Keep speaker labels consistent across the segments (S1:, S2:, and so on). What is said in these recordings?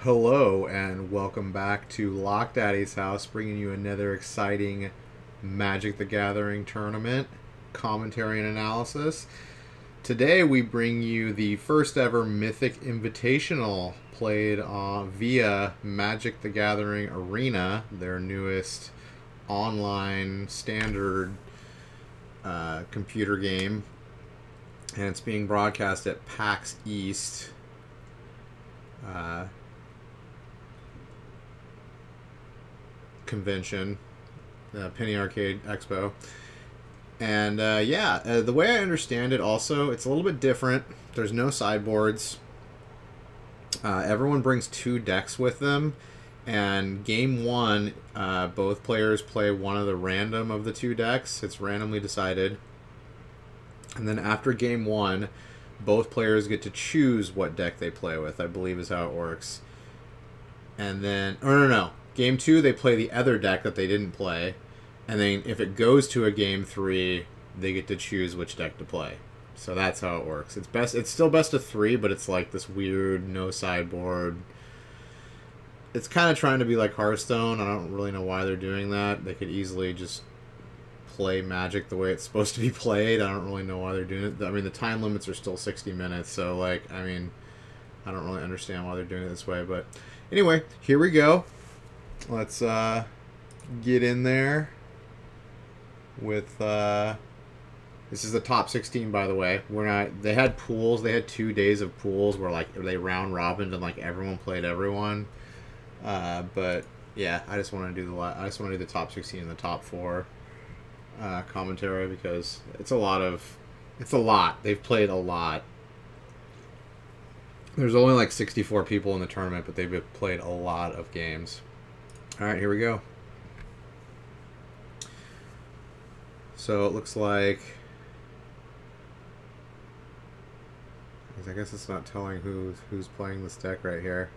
S1: Hello and welcome back to Lock Daddy's house, bringing you another exciting Magic the Gathering tournament commentary and analysis. Today we bring you the first ever Mythic Invitational played via Magic the Gathering Arena, their newest online standard computer game, and it's being broadcast at PAX East. Convention, Penny Arcade Expo, and the way I understand it, also it's a little bit different. There's no sideboards. Everyone brings two decks with them, and game one, both players play one of the random of the two decks. It's randomly decided, and then after game one, both players get to choose what deck they play with, I believe is how it works. And then, no. Game two, they play the other deck that they didn't play. And then if it goes to a game three, they get to choose which deck to play. So that's how it works. It's still best of three, but it's like this weird no sideboard. It's kind of trying to be like Hearthstone. I don't really know why they're doing that. They could easily just play Magic the way it's supposed to be played. I don't really know why they're doing it. I mean, the time limits are still 60 minutes. So, I don't really understand why they're doing it this way. But anyway, here we go. Let's get in there with this is the top 16, by the way. They had pools. They had 2 days of pools where they round robined and everyone played everyone. But yeah, I just want to do the top 16 and the top 4 commentary because it's a lot. They've played a lot. There's only 64 people in the tournament, but they've played a lot of games. All right, here we go. So it looks like, I guess it's not telling who's playing this deck right here.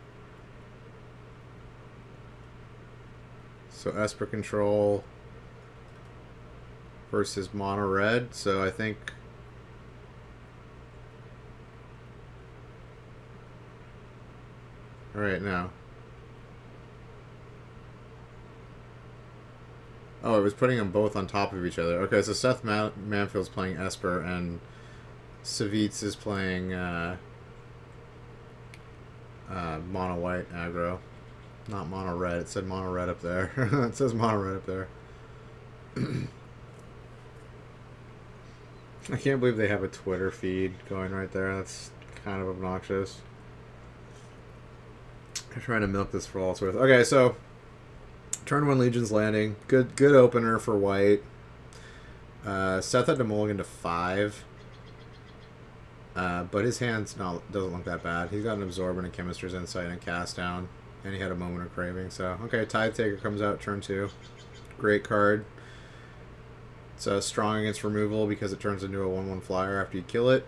S1: So Esper Control versus Mono Red. So I think all right now. Oh, it was putting them both on top of each other. Okay, so Seth Manfield's playing Esper, and Savitz is playing Mono White aggro. Not Mono Red. It said Mono Red up there. It says Mono Red up there. I can't believe they have a Twitter feed going right there. That's kind of obnoxious. I'm trying to milk this for all it's worth. Okay, so Turn 1 Legion's Landing. Good opener for white. Seth had to mulligan to 5. But his hand's doesn't look that bad. He's got an Absorb and a Chemister's Insight and a Cast Down. And he had a Moment of Craving. So, okay, Tithe Taker comes out turn 2. Great card. It's strong against removal because it turns into a 1/1 flyer after you kill it.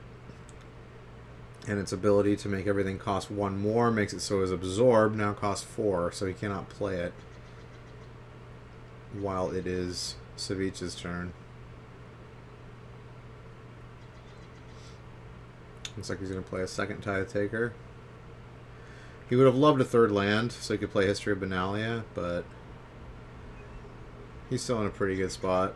S1: And its ability to make everything cost 1 more makes it so his Absorb now costs 4. So he cannot play it while it is Savich's turn. Looks like he's going to play a second Tithe Taker. He would have loved a third land so he could play History of Benalia, but he's still in a pretty good spot.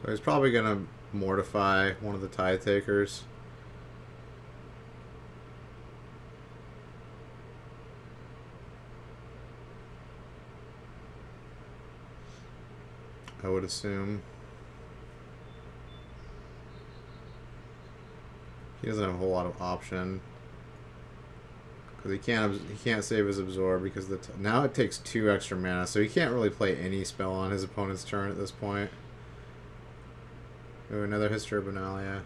S1: So he's probably going to mortify one of the Tithe Takers. I would assume. He doesn't have a whole lot of option because he can't save his Absorb because now it takes 2 extra mana, so he can't really play any spell on his opponent's turn at this point. Oh, another History of Benalia.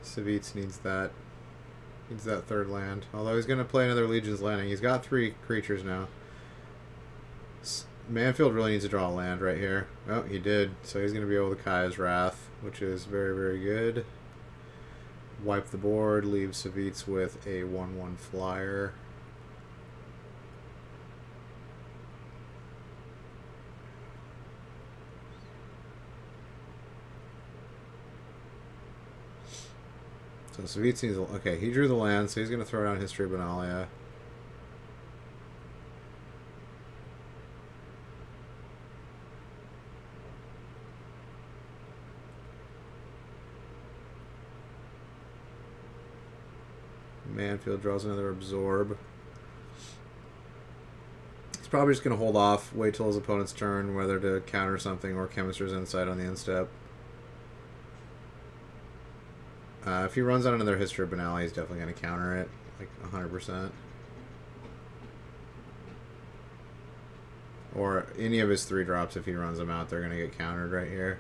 S1: Savitz needs that third land. Although he's going to play another Legion's Landing. He's got 3 creatures now. Manfield really needs to draw a land right here. Oh, he did. So he's going to be able to Kaya's Wrath, which is very, very good. Wipe the board, leave Savitz with a 1/1 flyer. So Savitzi's... Okay, he drew the land, so he's going to throw down History of Benalia. Manfield draws another Absorb. He's probably just going to hold off, wait till his opponent's turn, whether to counter something or Chemist's Insight on the instep. If he runs out another History of Benalia, he's definitely going to counter it, like 100%. Or any of his 3-drops, if he runs them out, they're going to get countered right here.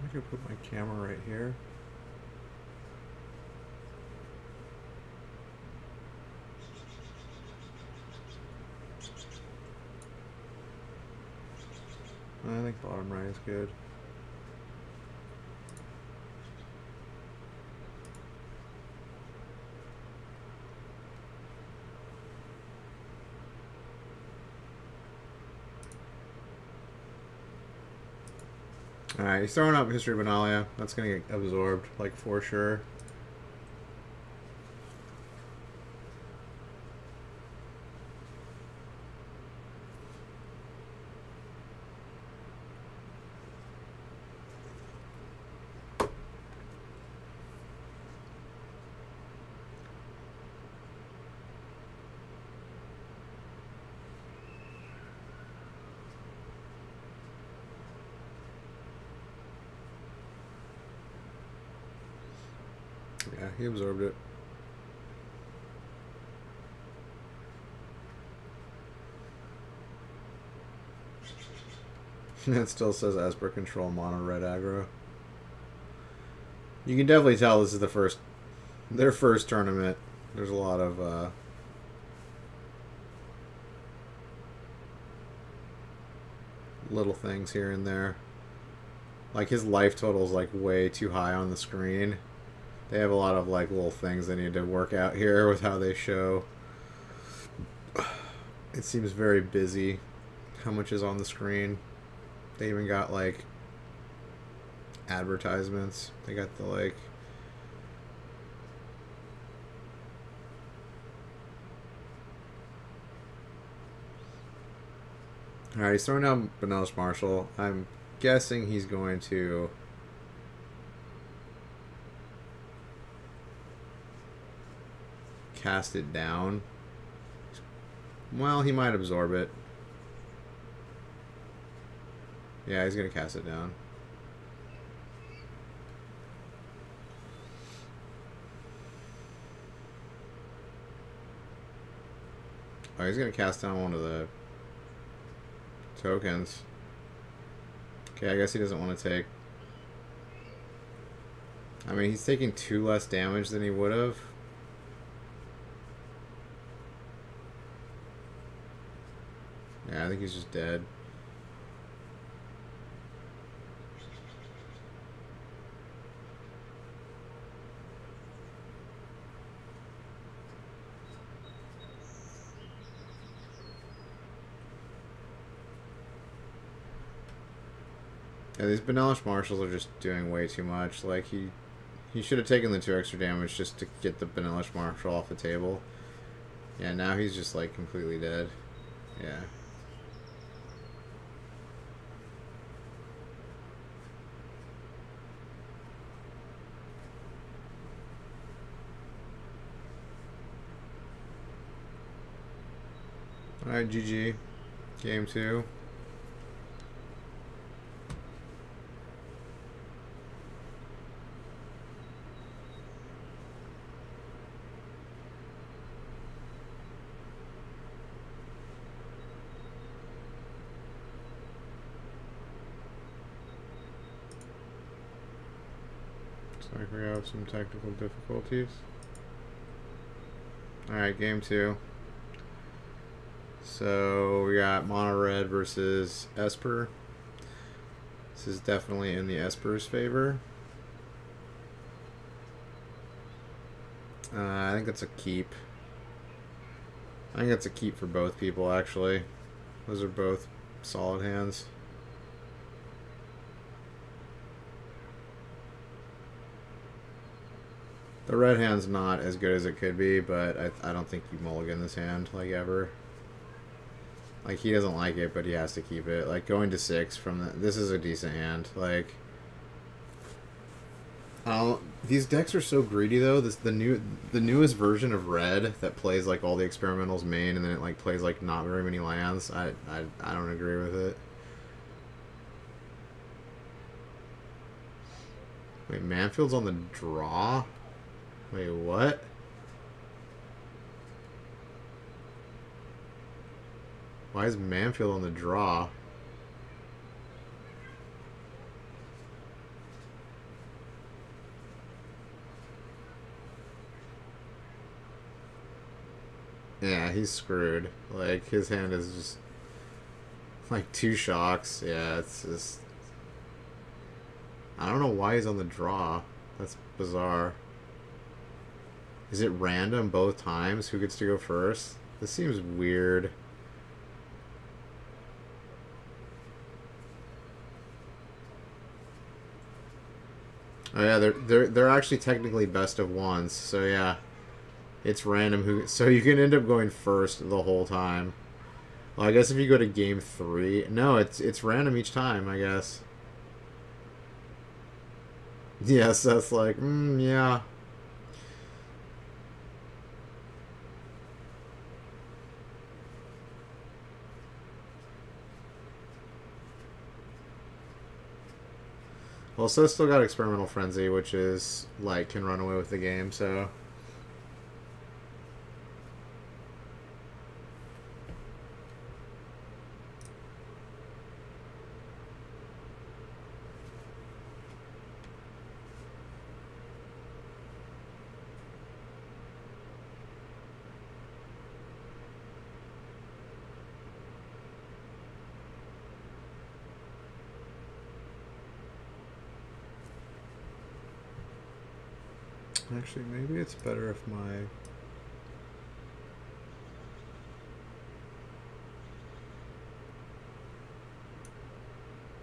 S1: I could put my camera right here. I think bottom right is good. Alright, he's throwing up History of Benalia. That's going to get absorbed, like, for sure. Yeah, he absorbed it. It still says as per control mono red aggro. You can definitely tell this is their first tournament. There's a lot of little things here and there. Like his life total is like way too high on the screen. They have a lot of like little things they need to work out here with how they show. It seems very busy how much is on the screen. They even got like advertisements. They got the like alright, he's throwing down Benelis Marshall. I'm guessing he's going to cast it down. Well, he might absorb it. Yeah, he's going to cast it down. Oh, he's going to cast down one of the tokens. Okay, I guess he doesn't want to take... I mean, he's taking 2 less damage than he would have. Yeah, I think he's just dead. Yeah, these Benelis Marshals are just doing way too much. Like, he should have taken the 2 extra damage just to get the Benelis Marshal off the table. Yeah, now he's just, like, completely dead. Yeah. Alright, GG. Game 2. Looks like we have some technical difficulties. Alright, game 2. So we got Mono Red versus Esper. This is definitely in the Esper's favor. I think that's a keep. I think that's a keep for both people, actually. Those are both solid hands. The red hand's not as good as it could be, but I don't think you mulligan this hand, like, ever. Like, he doesn't like it, but he has to keep it. Like, going to 6 from the... This is a decent hand. Like... these decks are so greedy, though. The newest version of red that plays, like, all the experimentals main, and then it, like, plays, like, not very many lands. I don't agree with it. Wait, Manfield's on the draw? Wait, what? Why is Manfield on the draw? Yeah, he's screwed. Like, his hand is just... like, 2 shocks. Yeah, it's just... I don't know why he's on the draw. That's bizarre. Is it random both times? Who gets to go first? This seems weird. Oh yeah, they're actually technically best of ones. So yeah, it's random who. So you can end up going first the whole time. Well, I guess if you go to game 3, no, it's random each time. I guess. Yes, that's like yeah. Well, so still got Experimental Frenzy, which is, like, can run away with the game, so... Actually, maybe it's better if my...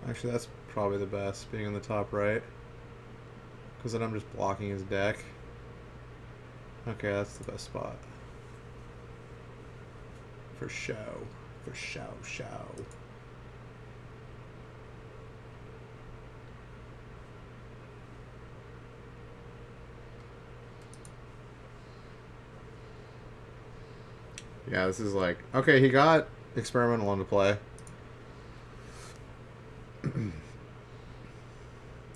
S1: Actually, that's probably the best, being in the top right. Because then I'm just blocking his deck. Okay, that's the best spot. For show. For show. Yeah, this is like... Okay, he got Experimental into play.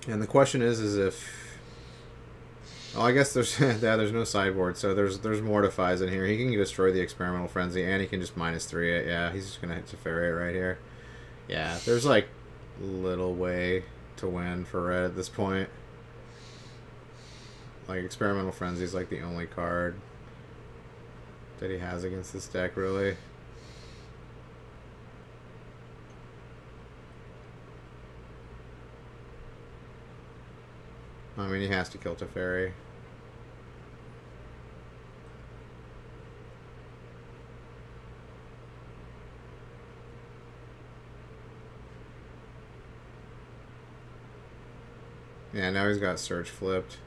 S1: And the question is if... Well, I guess there's yeah, there's no sideboard, so there's Mortifies in here. He can destroy the Experimental Frenzy, and he can just -3 it. Yeah, he's just gonna hit Teferi right here. Yeah, there's like little way to win for red at this point. Like, Experimental Frenzy is like the only card that he has against this deck, really. I mean, he has to kill Teferi. Yeah, now he's got Search flipped.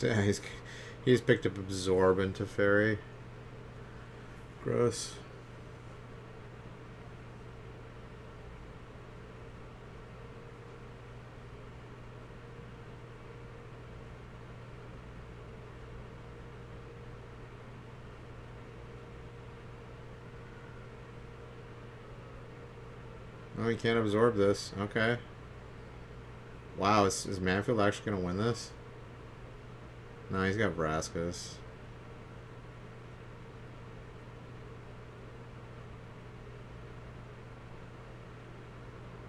S1: Yeah, he's picked up Absorb into Fairy. Gross. Oh, he can't absorb this. Okay. Wow, is Manfield actually going to win this? No, he's got Vraskos.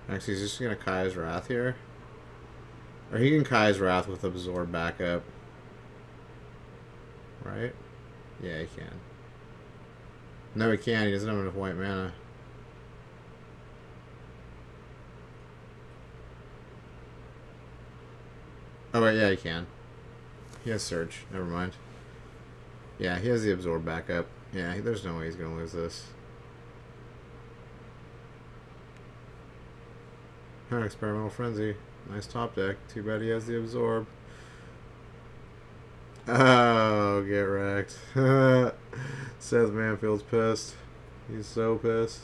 S1: Actually, he's just going to Kai's Wrath here. Or he can Kai's Wrath with Absorb backup. Right? Yeah, he can. No, he can't. He doesn't have enough white mana. Oh, wait, yeah, he can. He has Surge. Never mind. Yeah, he has the Absorb backup. Yeah, there's no way he's going to lose this. Experimental Frenzy. Nice top deck. Too bad he has the Absorb. Oh, get wrecked. Seth Manfield's pissed. He's so pissed.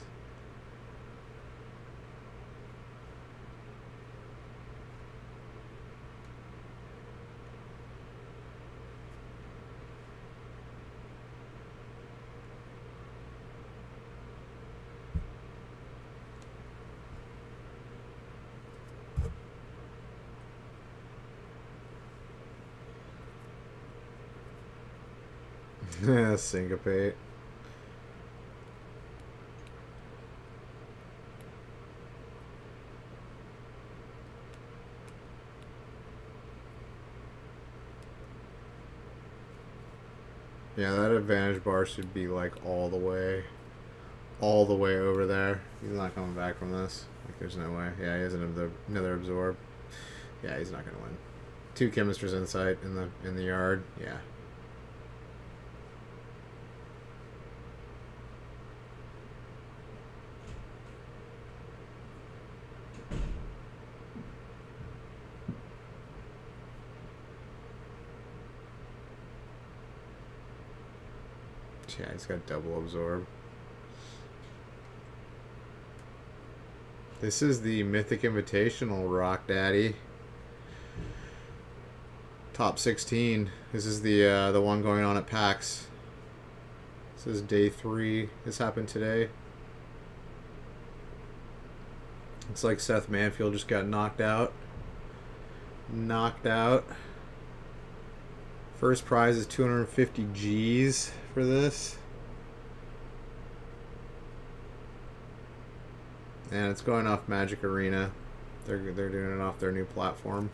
S1: Syncopate. Yeah, that advantage bar should be like all the way over there. He's not coming back from this. Like, there's no way. Yeah, he has another Absorb. Yeah, he's not gonna win. 2 Chemister's Insight in the yard. Yeah. Yeah, he's got double Absorb. This is the Mythic Invitational, Rock Daddy. Top 16. This is the one going on at PAX. This is day 3. This happened today. Looks like Seth Manfield just got knocked out. First prize is 250 Gs for this. And it's going off Magic Arena. They're doing it off their new platform.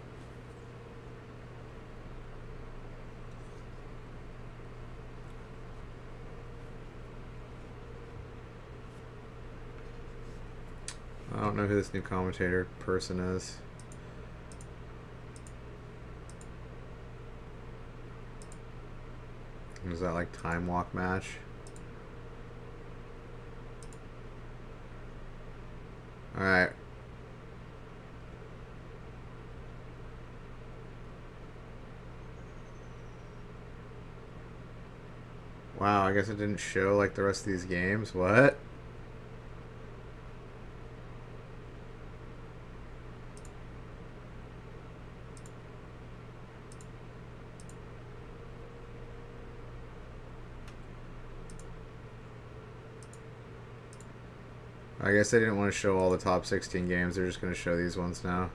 S1: I don't know who this new commentator person is. Is that like Time Walk match? Alright. Wow, I guess it didn't show like the rest of these games. What? I guess they didn't want to show all the top 16 games. They're just going to show these ones now.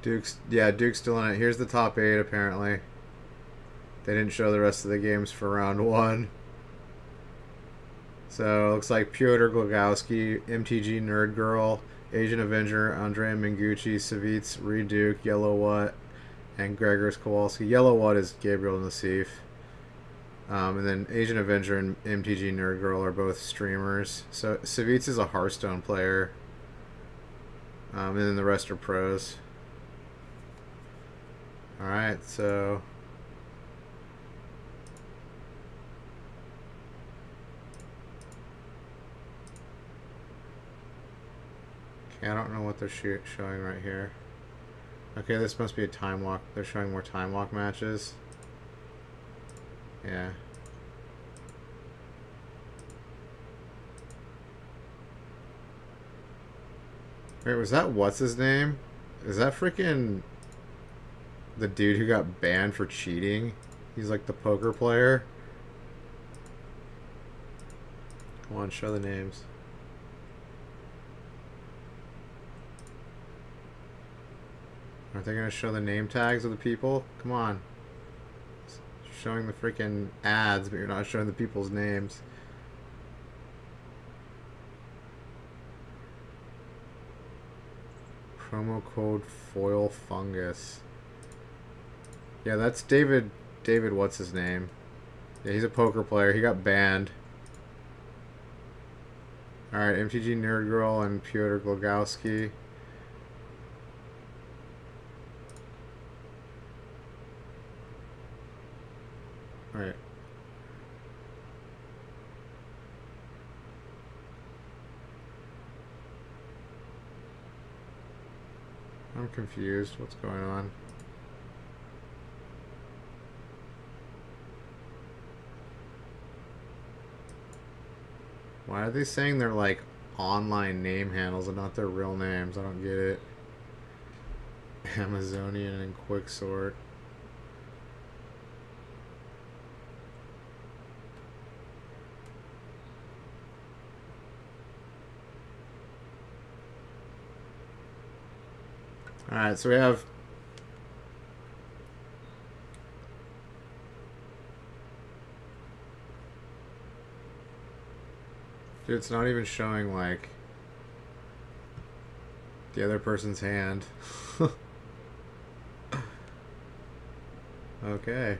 S1: Duke's still in it. Here's the top 8 apparently. They didn't show the rest of the games for round 1. So it looks like Pyotr Glogowski, MTG Nerd Girl, Asian Avenger, Andrea Mingucci, Savitz, Reed Duke, Yellow What, and Gregors Kowalski. Yellow What is Gabriel Nassif. And then Asian Avenger and MTG Nerd Girl are both streamers. So Savitz is a Hearthstone player. And then the rest are pros. Alright, so... Okay, I don't know what they're showing right here. Okay, this must be a time walk. They're showing more time walk matches. Yeah. Wait, was that what's his name? Is that freaking the dude who got banned for cheating? He's like the poker player. Come on, show the names. Aren't they gonna show the name tags of the people? Come on. You're showing the freaking ads, but you're not showing the people's names. Promo code foil fungus. Yeah, that's David. David, what's his name? Yeah, he's a poker player. He got banned. Alright, MTG Nerd Girl and Pyotr Glogowski. Alright. I'm confused. What's going on? Why are they saying they're like online name handles and not their real names? I don't get it. Amazonian and Quicksort. Alright, so we have dude, it's not even showing like the other person's hand. Okay.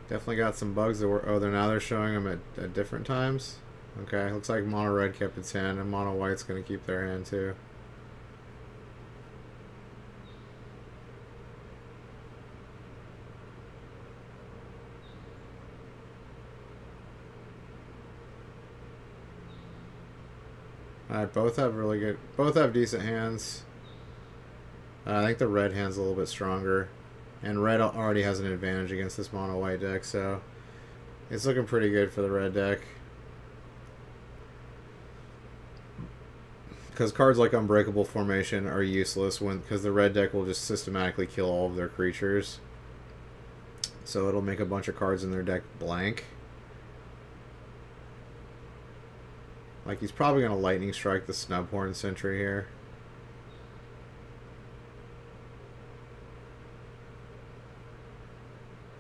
S1: Definitely got some bugs that were they're showing them at different times. Okay, looks like mono red kept its hand and mono white's gonna keep their hand too. Alright, both have decent hands. I think the red hand's a little bit stronger. And red already has an advantage against this mono white deck, so it's looking pretty good for the red deck. Because cards like Unbreakable Formation are useless because the red deck will just systematically kill all of their creatures. So it'll make a bunch of cards in their deck blank. Like, he's probably going to Lightning Strike the Snubhorn Sentry here.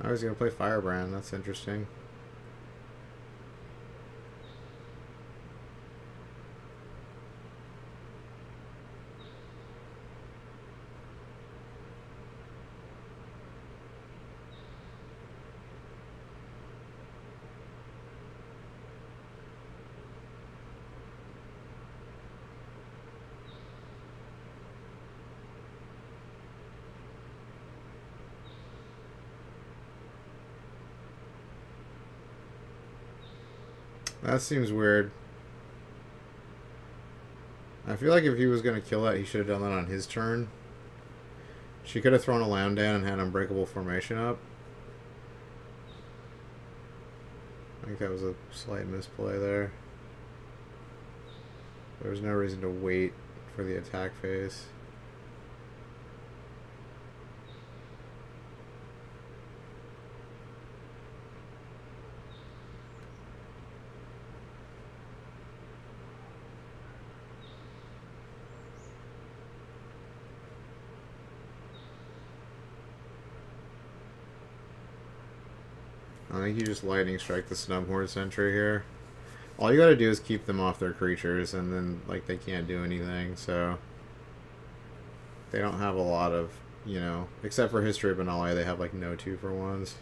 S1: Oh, he's going to play Firebrand. That's interesting. That seems weird. I feel like if he was going to kill that, he should have done that on his turn. She could have thrown a land down and had Unbreakable Formation up. I think that was a slight misplay there. There was no reason to wait for the attack phase. I think you just Lightning Strike the Snubhorn Sentry here. All you gotta do is keep them off their creatures, and then, like, they can't do anything, so... They don't have a lot of, you know... Except for History of Benalia, they have, like, no 2-for-1s.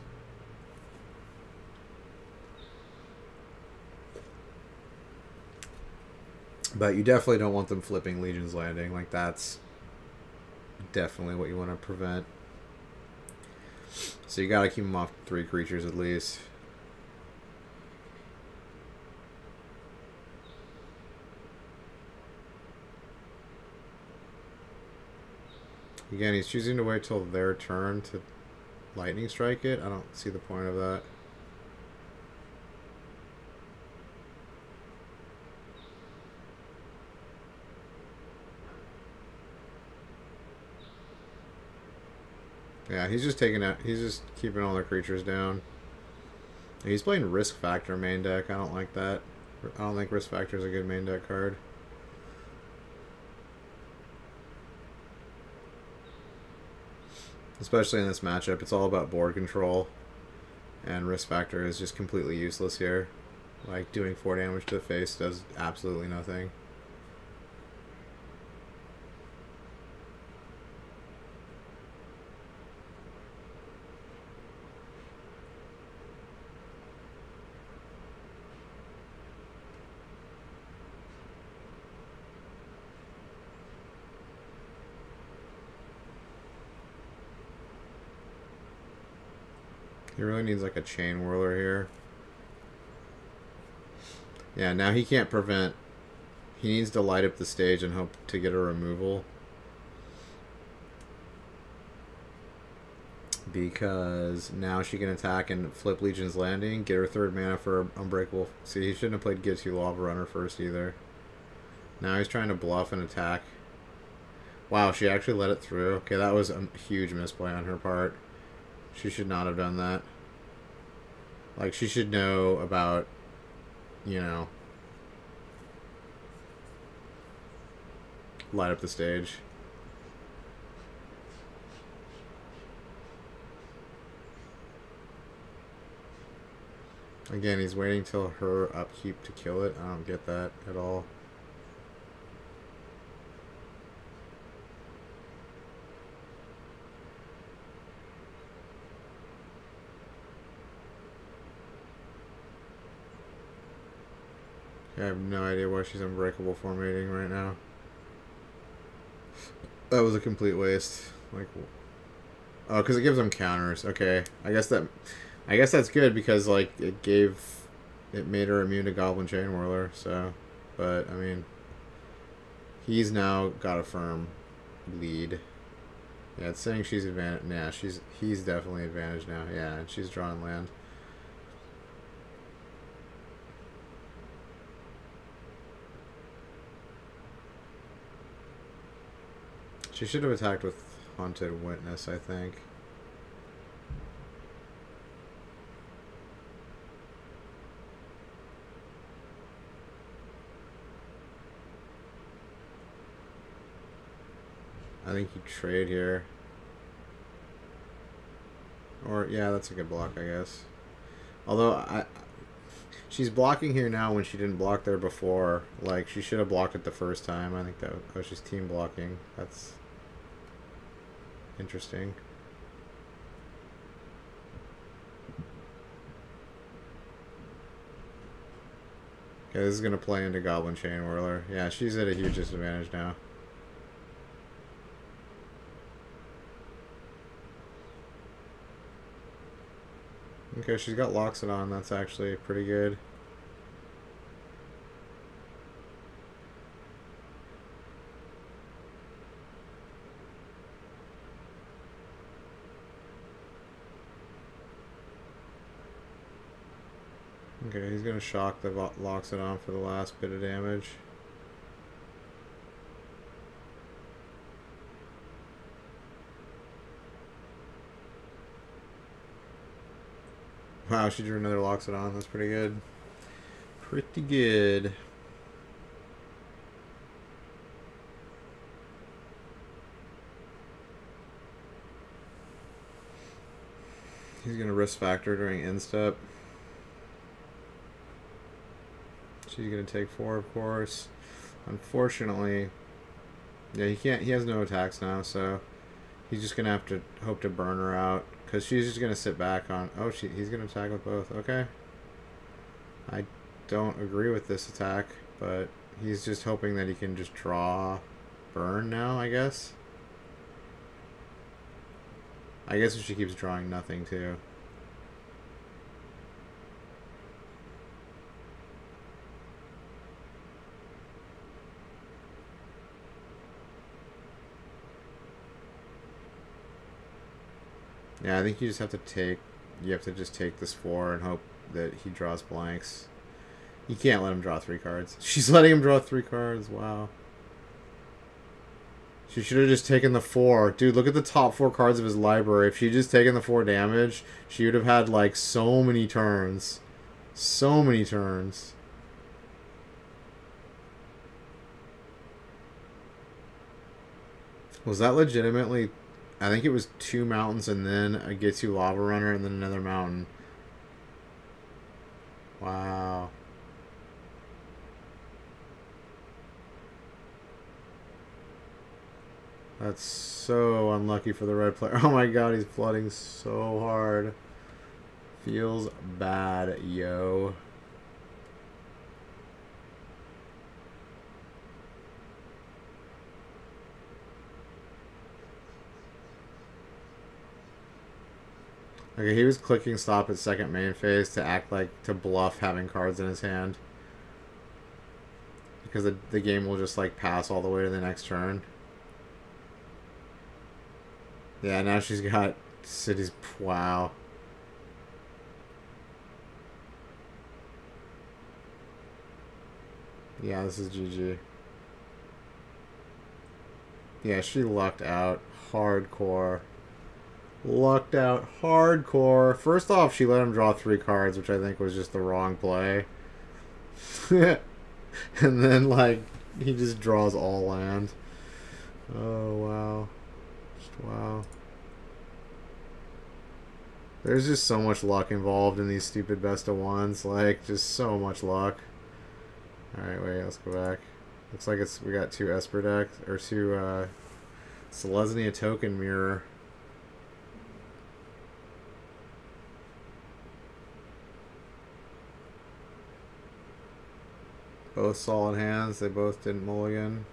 S1: But you definitely don't want them flipping Legion's Landing. Like, that's definitely what you want to prevent. So you gotta keep them off 3 creatures at least. Again, he's choosing to wait till their turn to lightning strike it. I don't see the point of that. Yeah, he's just taking out. He's just keeping all the creatures down. He's playing Risk Factor main deck. I don't like that. I don't think Risk Factor is a good main deck card. Especially in this matchup, it's all about board control. And Risk Factor is just completely useless here. Like, doing 4 damage to the face does absolutely nothing. He really needs like a Chain Whirler here. Yeah, now he can't prevent. He needs to light up the stage and hope to get a removal. Because now she can attack and flip Legion's Landing, get her 3rd mana for Unbreakable. See, he shouldn't have played Get You Lava Runner first either. Now he's trying to bluff and attack. Wow, she actually let it through. Okay, that was a huge misplay on her part. She should not have done that. Like, she should know about, you know, light up the stage. Again, he's waiting till her upkeep to kill it. I don't get that at all. I have no idea why she's Unbreakable formatting right now. That was a complete waste. Like, oh, because it gives them counters. Okay, I guess that's good because like it made her immune to Goblin Chain Whirler. So, but I mean, he's now got a firm lead. Yeah, it's saying she's advantage. Yeah, he's definitely advantaged now. Yeah, and she's drawing land. She should have attacked with Haunted Witness, I think. I think you trade here. Or, yeah, that's a good block, I guess. Although, she's blocking here now when she didn't block there before. Like, she should have blocked it the first time. I think that... Oh, she's team blocking. That's interesting. Okay, this is going to play into Goblin Chain Whirler. Yeah, she's at a huge disadvantage now. Okay, she's got Loxodon. That's actually pretty good. Okay, he's going to shock the Loxodon for the last bit of damage. Wow, she drew another Loxodon. That's pretty good. Pretty good. He's going to Risk Factor during end step. She's going to take 4, of course. Unfortunately, yeah, he has no attacks now, so he's just going to have to hope to burn her out. Because she's just going to sit back on... Oh, he's going to attack with both. Okay. I don't agree with this attack, but he's just hoping that he can just draw burn now, I guess. I guess if she keeps drawing nothing, too. Yeah, I think you just have to take... You have to just take this 4 and hope that he draws blanks. You can't let him draw 3 cards. She's letting him draw 3 cards. Wow. She should have just taken the 4. Dude, look at the top 4 cards of his library. If she'd just taken the 4 damage, she would have had, like, so many turns. So many turns. Was that legitimately... I think it was 2 mountains and then a Getsu Lava Runner and then another mountain. Wow. That's so unlucky for the red player. Oh my god, he's flooding so hard. Feels bad, yo. Okay, he was clicking stop at second main phase to act like, to bluff having cards in his hand. Because the game will just, like, pass all the way to the next turn. Yeah, now she's got cities. Wow. Yeah, this is GG. Yeah, she lucked out hardcore. Lucked out hardcore. First off, she let him draw 3 cards, which I think was just the wrong play. And then, like, he just draws all land. Oh, wow. Just wow. There's just so much luck involved in these stupid best of ones. Like, just so much luck. Alright, wait, let's go back. Looks like we got 2 Esper decks, or 2, Selesnya Token Mirror. Both solid hands. They both didn't mulligan.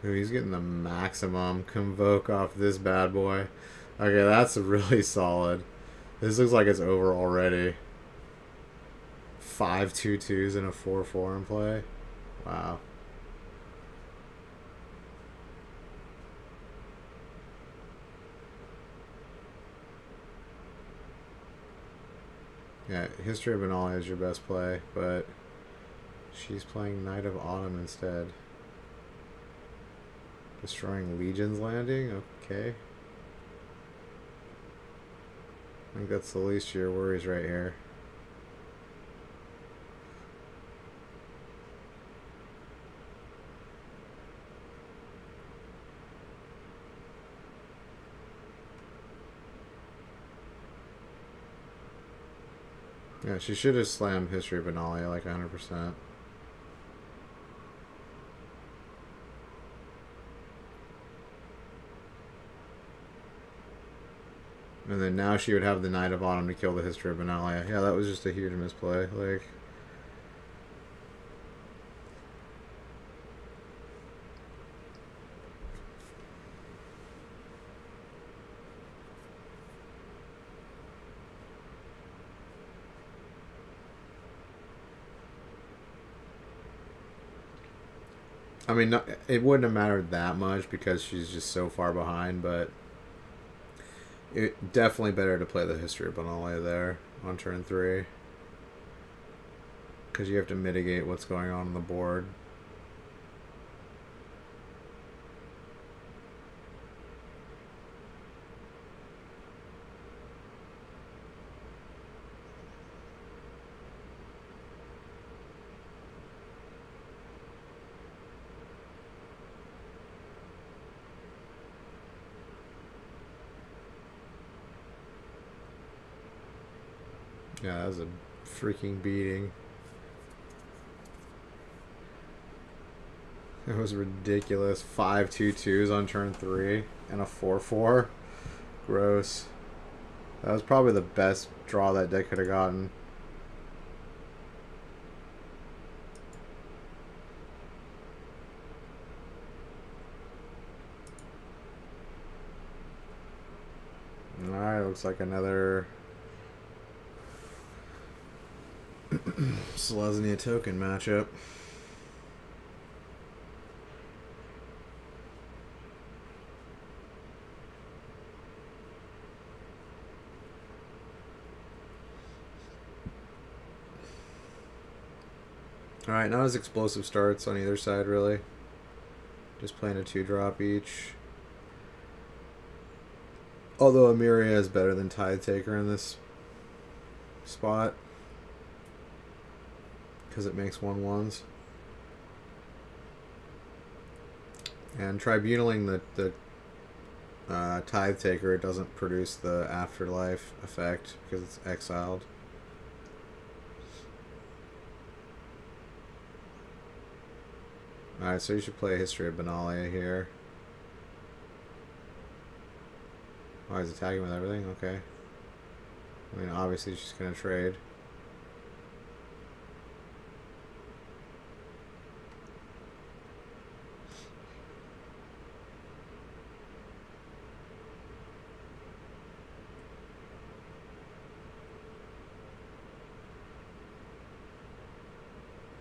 S1: Ooh, he's getting the maximum convoke off this bad boy. Okay, that's really solid. This looks like it's over already. 5 2/2s and a 4/4 in play. Wow. Yeah, History of Benalia is your best play, but she's playing Knight of Autumn instead. Destroying Legion's Landing? Okay. I think that's the least of your worries right here. Yeah, she should have slammed History of Benalia like 100%. And then now she would have the Knight of Autumn to kill the History of Benalia. Yeah, that was just a huge misplay. Like, I mean, it wouldn't have mattered that much because she's just so far behind, but it definitely better to play the History of Benalia there on turn 3. Because you have to mitigate what's going on the board. Yeah, that was a freaking beating. It was ridiculous. 5 2-2s on turn 3 and a 4-4. Gross. That was probably the best draw that deck could have gotten. Alright, looks like another Selesnya token matchup. Alright, not as explosive starts on either side, really. Just playing a 2-drop each. Although Emiria is better than Tide Taker in this spot. Because it makes 1/1s. And tribunaling the Tithe Taker, it doesn't produce the afterlife effect because it's exiled. Alright, so you should play History of Benalia here. Oh, he's attacking with everything? Okay. I mean, obviously she's going to trade.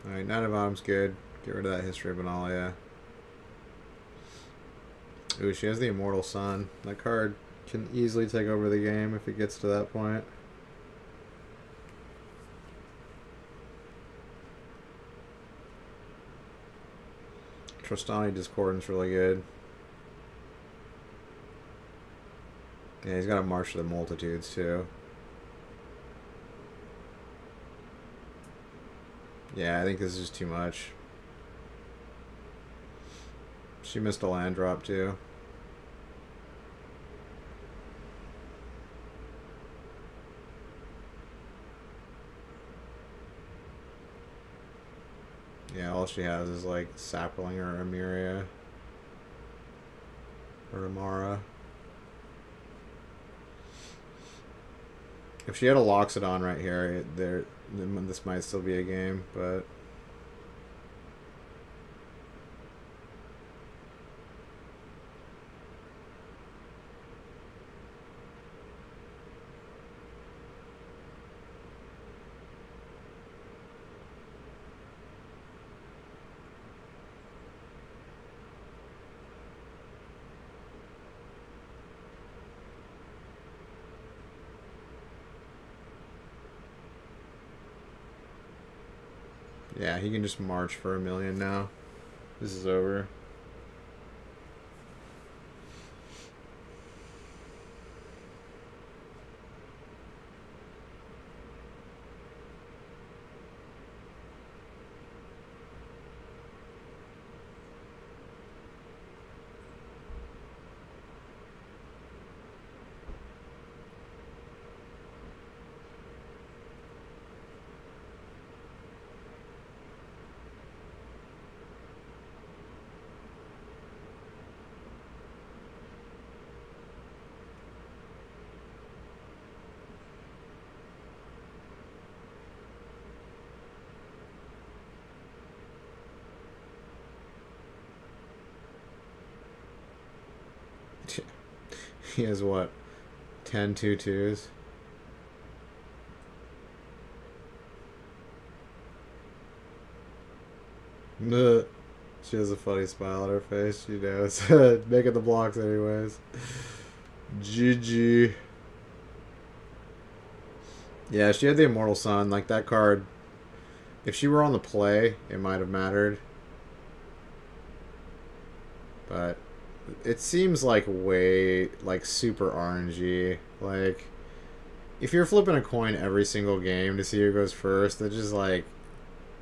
S1: Alright, Knight of Autumn's good. Get rid of that History of Benalia. Ooh, she has the Immortal Sun. That card can easily take over the game if it gets to that point. Trostani Discordant's really good. Yeah, he's got a March of the Multitudes too. Yeah, I think this is too much. She missed a land drop too. Yeah, all she has is like Sapling or Emiria. Or Amara. If she had a Loxodon right here, this might still be a game, but... Yeah, he can just march for 1,000,000 now. This is over. He has what? 10 2/2s? She has a funny smile on her face. She knows. Making the blocks anyways. GG. Yeah, she had the Immortal Sun. Like, that card, if she were on the play, it might have mattered. But it seems like way, like, super RNG. Like, if you're flipping a coin every single game to see who goes first, it's just like,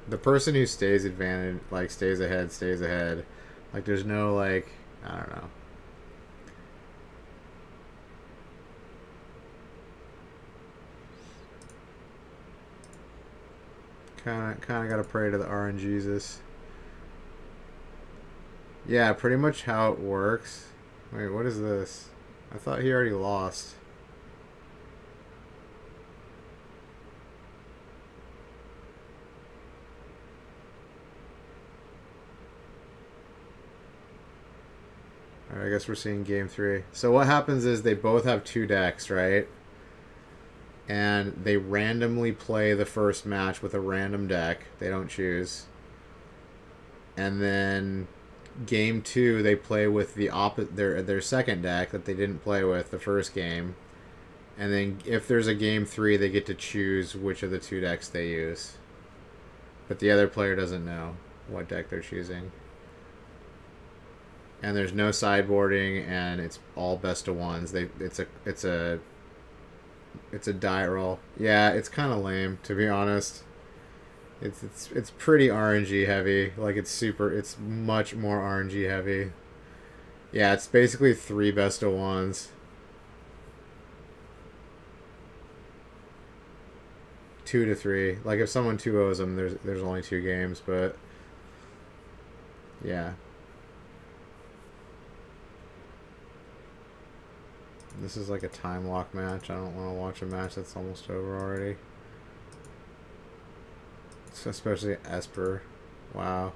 S1: the person who stays advantage, like, stays ahead, stays ahead. Like, there's no, like, I don't know. Kind of gotta pray to the RNGesus. Yeah, pretty much how it works. Wait, what is this? I thought he already lost. Alright, I guess we're seeing game 3. So what happens is they both have 2 decks, right? And they randomly play the first match with a random deck. They don't choose. And then game 2 they play with the their second deck that they didn't play with the first game. And then if there's a game 3, they get to choose which of the 2 decks they use. But the other player doesn't know what deck they're choosing. And there's no sideboarding, and it's all best of ones. It's a die roll. Yeah, it's kind of lame, to be honest. It's pretty RNG heavy. Like, it's much more RNG heavy. Yeah, it's basically 3 best of ones. 2 to 3. Like, if someone 2-0s them, there's only 2 games, but yeah. This is like a time lock match. I don't want to watch a match that's almost over already. Especially Esper. Wow.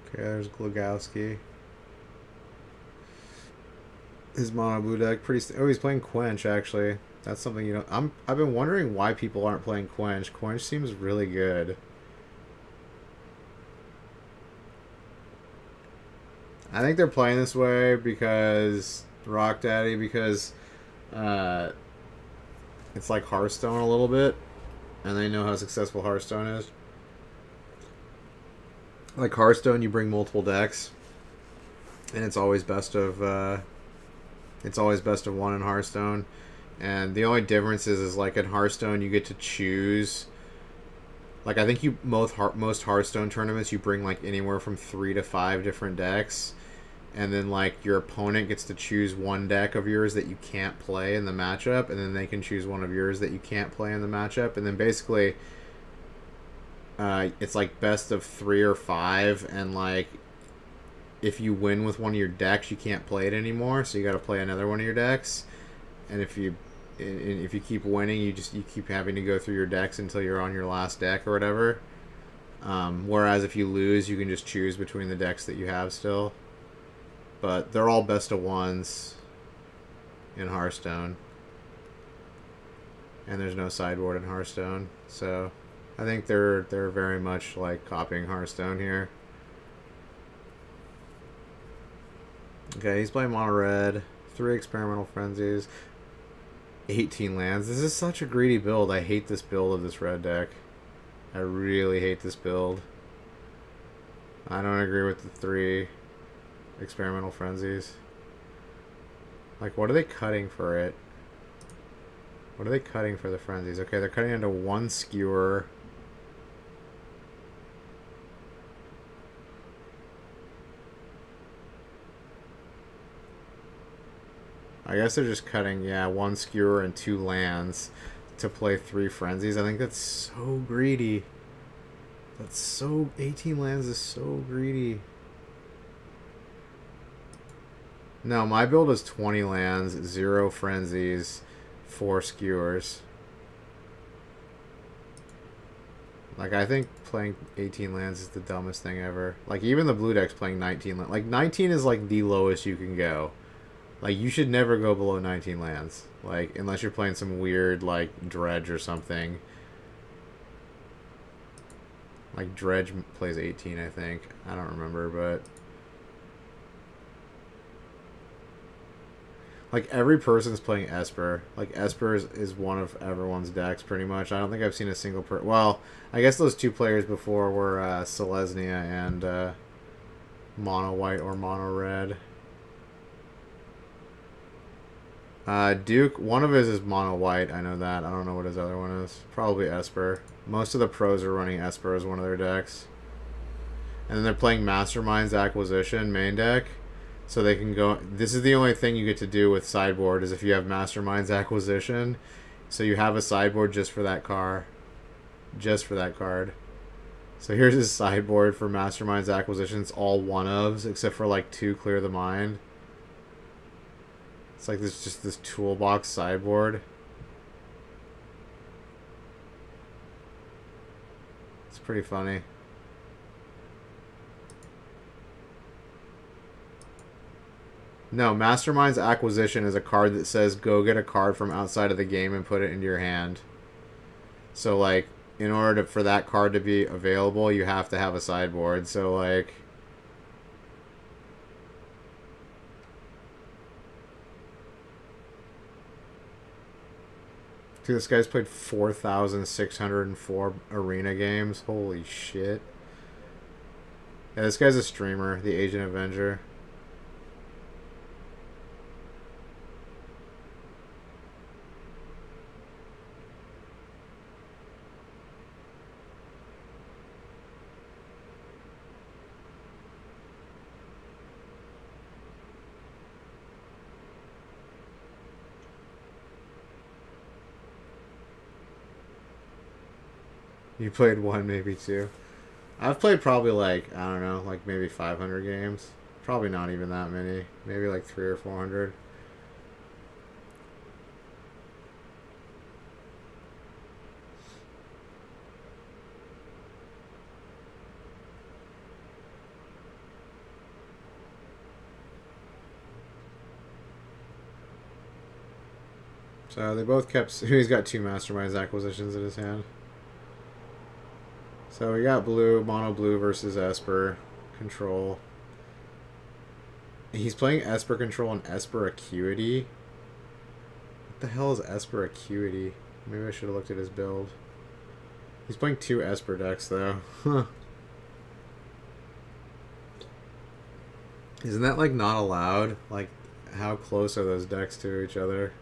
S1: Okay, there's Glugowski. His mono blue deck pretty. Oh, he's playing Quench actually. That's something you know. I've been wondering why people aren't playing Quench. Quench seems really good. I think they're playing this way because Rock Daddy, because it's like Hearthstone a little bit, and they know how successful Hearthstone is. Like Hearthstone, you bring multiple decks, and it's always best of. It's always best of 1 in Hearthstone, and the only difference is like in Hearthstone you get to choose. Like I think most Hearthstone tournaments you bring like anywhere from 3 to 5 different decks, and then like your opponent gets to choose 1 deck of yours that you can't play in the matchup, and then they can choose 1 of yours that you can't play in the matchup, and then basically it's like best of 3 or 5, and like if you win with one of your decks, you can't play it anymore, so you got to play another one of your decks. And if you keep winning, you keep having to go through your decks until you're on your last deck or whatever. Whereas if you lose, you can just choose between the decks that you have still. But they're all best of ones in Hearthstone, and there's no sideboard in Hearthstone, so I think they're very much like copying Hearthstone here. Okay, he's playing mono red, 3 experimental frenzies, 18 lands. This is such a greedy build. I hate this build of this red deck. I really hate this build. I don't agree with the 3 experimental frenzies. Like, what are they cutting for it? What are they cutting for the frenzies? Okay, they're cutting into 1 skewer. I guess they're just cutting, yeah, 1 skewer and 2 lands to play 3 frenzies. I think that's so greedy. That's so... 18 lands is so greedy. No, my build is 20 lands, 0 frenzies, 4 skewers. Like, I think playing 18 lands is the dumbest thing ever. Like, even the blue deck's playing 19 lands. Like, 19 is, like, the lowest you can go. Like, you should never go below 19 lands. Like, unless you're playing some weird, like, Dredge or something. Like, Dredge plays 18, I think. I don't remember, but... Like, every person's playing Esper. Like, Esper is one of everyone's decks, pretty much. I don't think I've seen a single Well, I guess those 2 players before were Selesnya and mono white or mono red. Duke, one of his is mono white. I know that. I don't know what his other one is. Probably Esper. Most of the pros are running Esper as one of their decks. And then they're playing Mastermind's Acquisition main deck. So they can go... This is the only thing you get to do with sideboard is if you have Mastermind's Acquisition. So you have a sideboard just for that car. Just for that card. So here's his sideboard for Mastermind's Acquisition. It's all one-ofs, except for like 2 Clear the Mind. It's like this, just this toolbox sideboard. It's pretty funny. No, Mastermind's Acquisition is a card that says go get a card from outside of the game and put it into your hand. So like, in order for that card to be available, you have to have a sideboard. So like... Dude, this guy's played 4,604 arena games. Holy shit. Yeah, this guy's a streamer, the Agent Avenger. You played 1, maybe 2. I've played probably like, I don't know, like maybe 500 games. Probably not even that many. Maybe like 300 or 400. So they both kept... He's got 2 Mastermind's Acquisitions in his hand. So we got blue, mono blue versus Esper Control. He's playing Esper Control and Esper Acuity. What the hell is Esper Acuity? Maybe I should have looked at his build. He's playing 2 Esper decks though. Huh. Isn't that like not allowed? Like, how close are those decks to each other?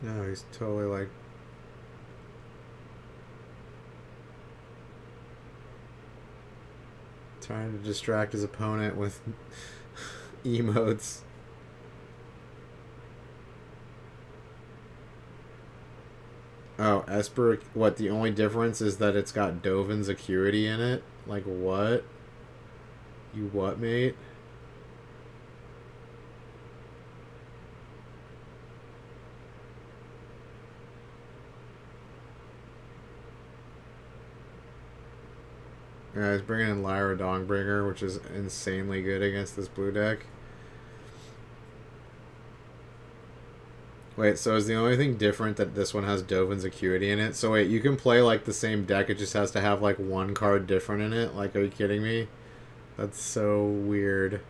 S1: No, he's totally like... trying to distract his opponent with emotes. Oh, Esper... What, the only difference is that it's got Dovin's Acuity in it? Like, what? You what, mate? Yeah, he's bringing in Lyra Dongbringer, which is insanely good against this blue deck. Wait, so is the only thing different that this one has Dovin's Acuity in it? So wait, you can play like the same deck, it just has to have like 1 card different in it? Like, are you kidding me? That's so weird.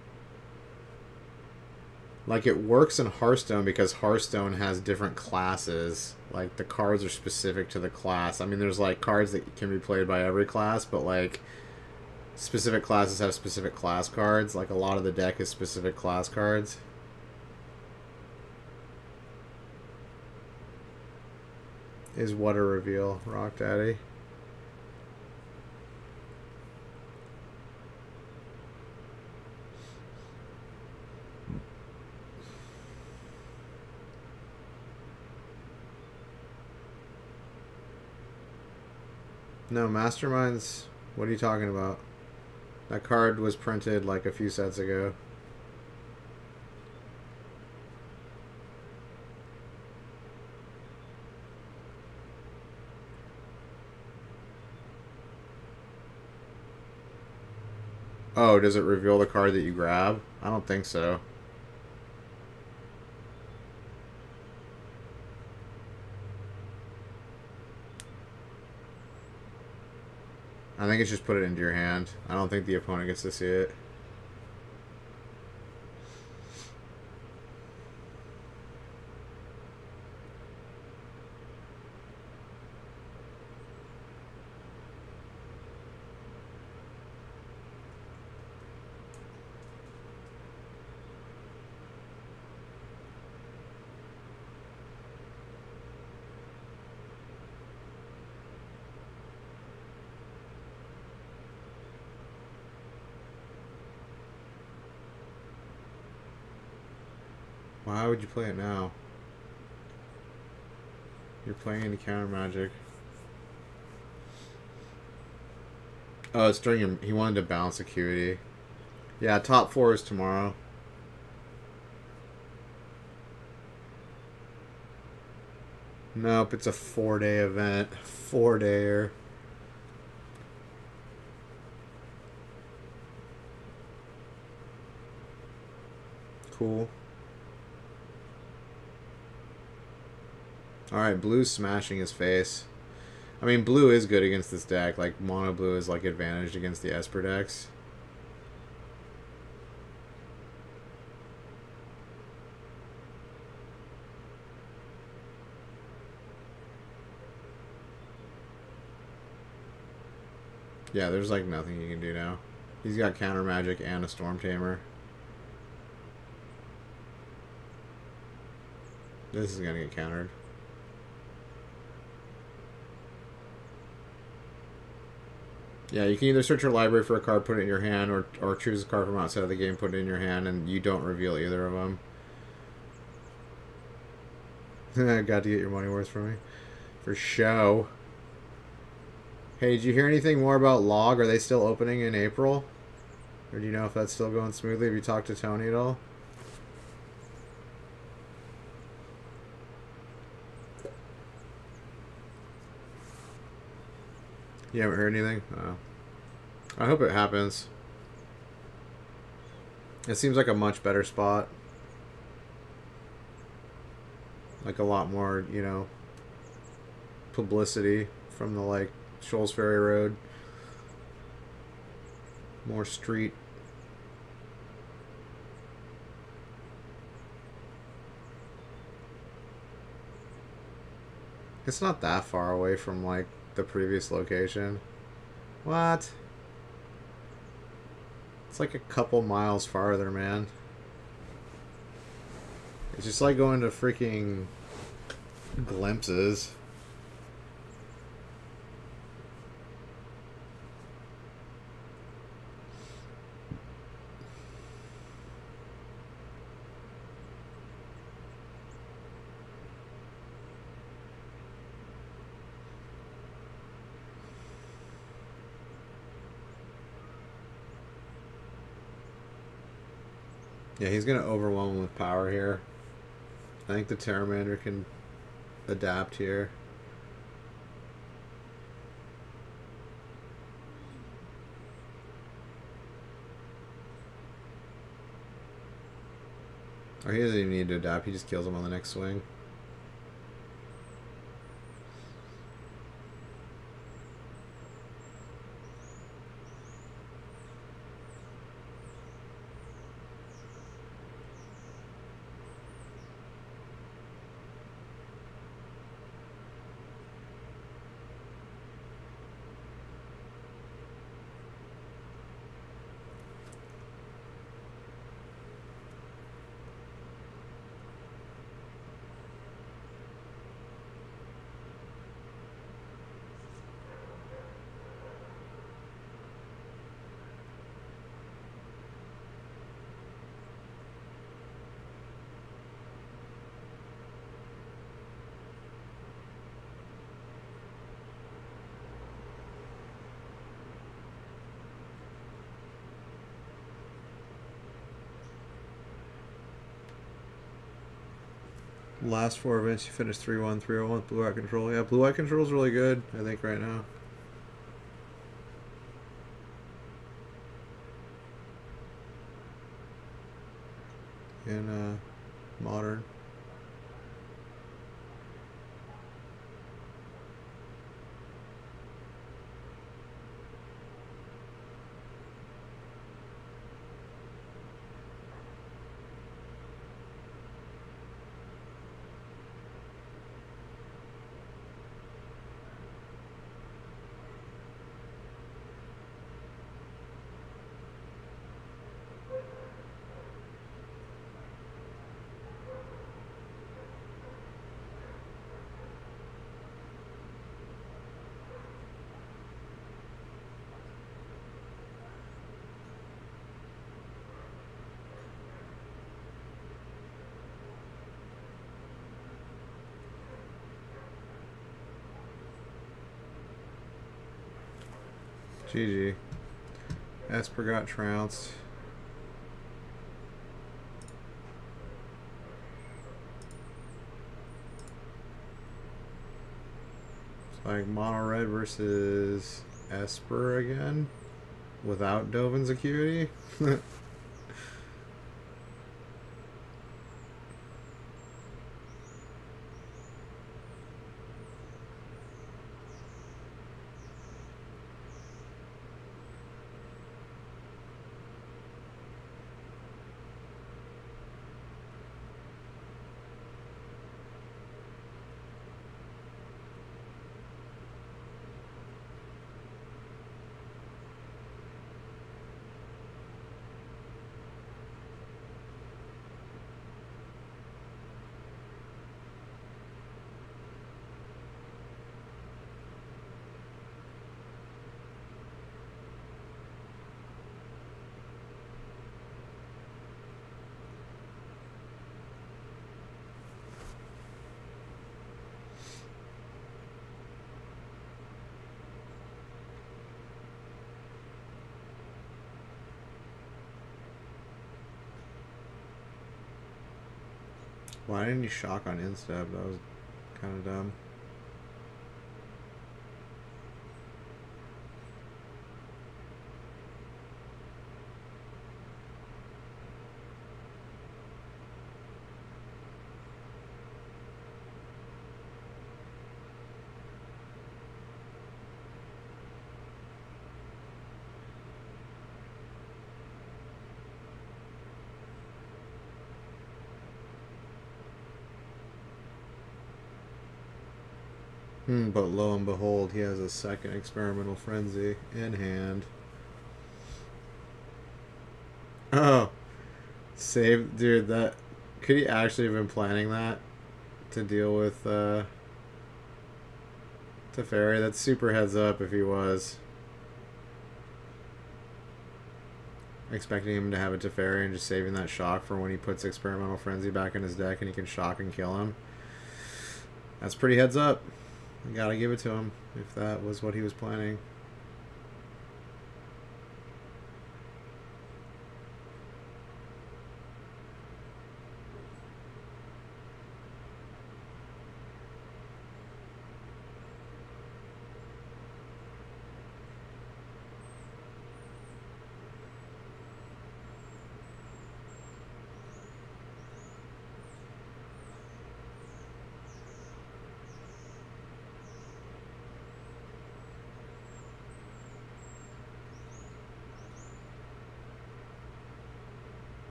S1: Like, it works in Hearthstone because Hearthstone has different classes. Like, the cards are specific to the class. I mean, there's like cards that can be played by every class, but like specific classes have specific class cards. Like, a lot of the deck is specific class cards. Is what a reveal, Rock Daddy. No, Masterminds. What are you talking about? That card was printed like a few sets ago. Oh, does it reveal the card that you grab? I don't think so. I think it's just put it into your hand. I don't think the opponent gets to see it. Why would you play it now? You're playing into counter magic. Oh, it's during him. He wanted to balance acuity. Yeah, top 4 is tomorrow. Nope, it's a 4-day event. 4-dayer. Cool. Alright, blue's smashing his face. I mean, blue is good against this deck. Like, mono blue is, like, advantaged against the Esper decks. Yeah, there's, like, nothing you can do now. He's got counter magic and a Storm Tamer. This is gonna get countered. Yeah, you can either search your library for a card, put it in your hand, or choose a card from outside of the game, put it in your hand, and you don't reveal either of them. Got to get your money worth from me. For show. Hey, did you hear anything more about Log? Are they still opening in April? Or do you know if that's still going smoothly? Have you talked to Tony at all? You haven't heard anything? Oh. I hope it happens. It seems like a much better spot. Like a lot more, you know, publicity from the, like, Shoals Ferry Road. More street. It's not that far away from, like, the previous location. What? It's like a couple miles farther, man. It's just like going to freaking Glimpses. Yeah, he's going to overwhelm him with power here. I think the Pteramander can adapt here. Or he doesn't even need to adapt, he just kills him on the next swing. Last 4 events, you finished 3-1, 3-0 with Blue Eye Control. Yeah, Blue Eye Control is really good, I think, right now. In Modern. GG. Esper got trounced. It's like mono red versus Esper again without Dovin's Acuity. Why didn't you shock on instep? That was kind of dumb. But lo and behold, he has a second Experimental Frenzy in hand. Oh, save, dude. That could he actually have been planning that to deal with Teferi? That's super heads up if he was expecting him to have a Teferi and just saving that shock for when he puts Experimental Frenzy back in his deck and he can shock and kill him. That's pretty heads up. I gotta give it to him if that was what he was planning.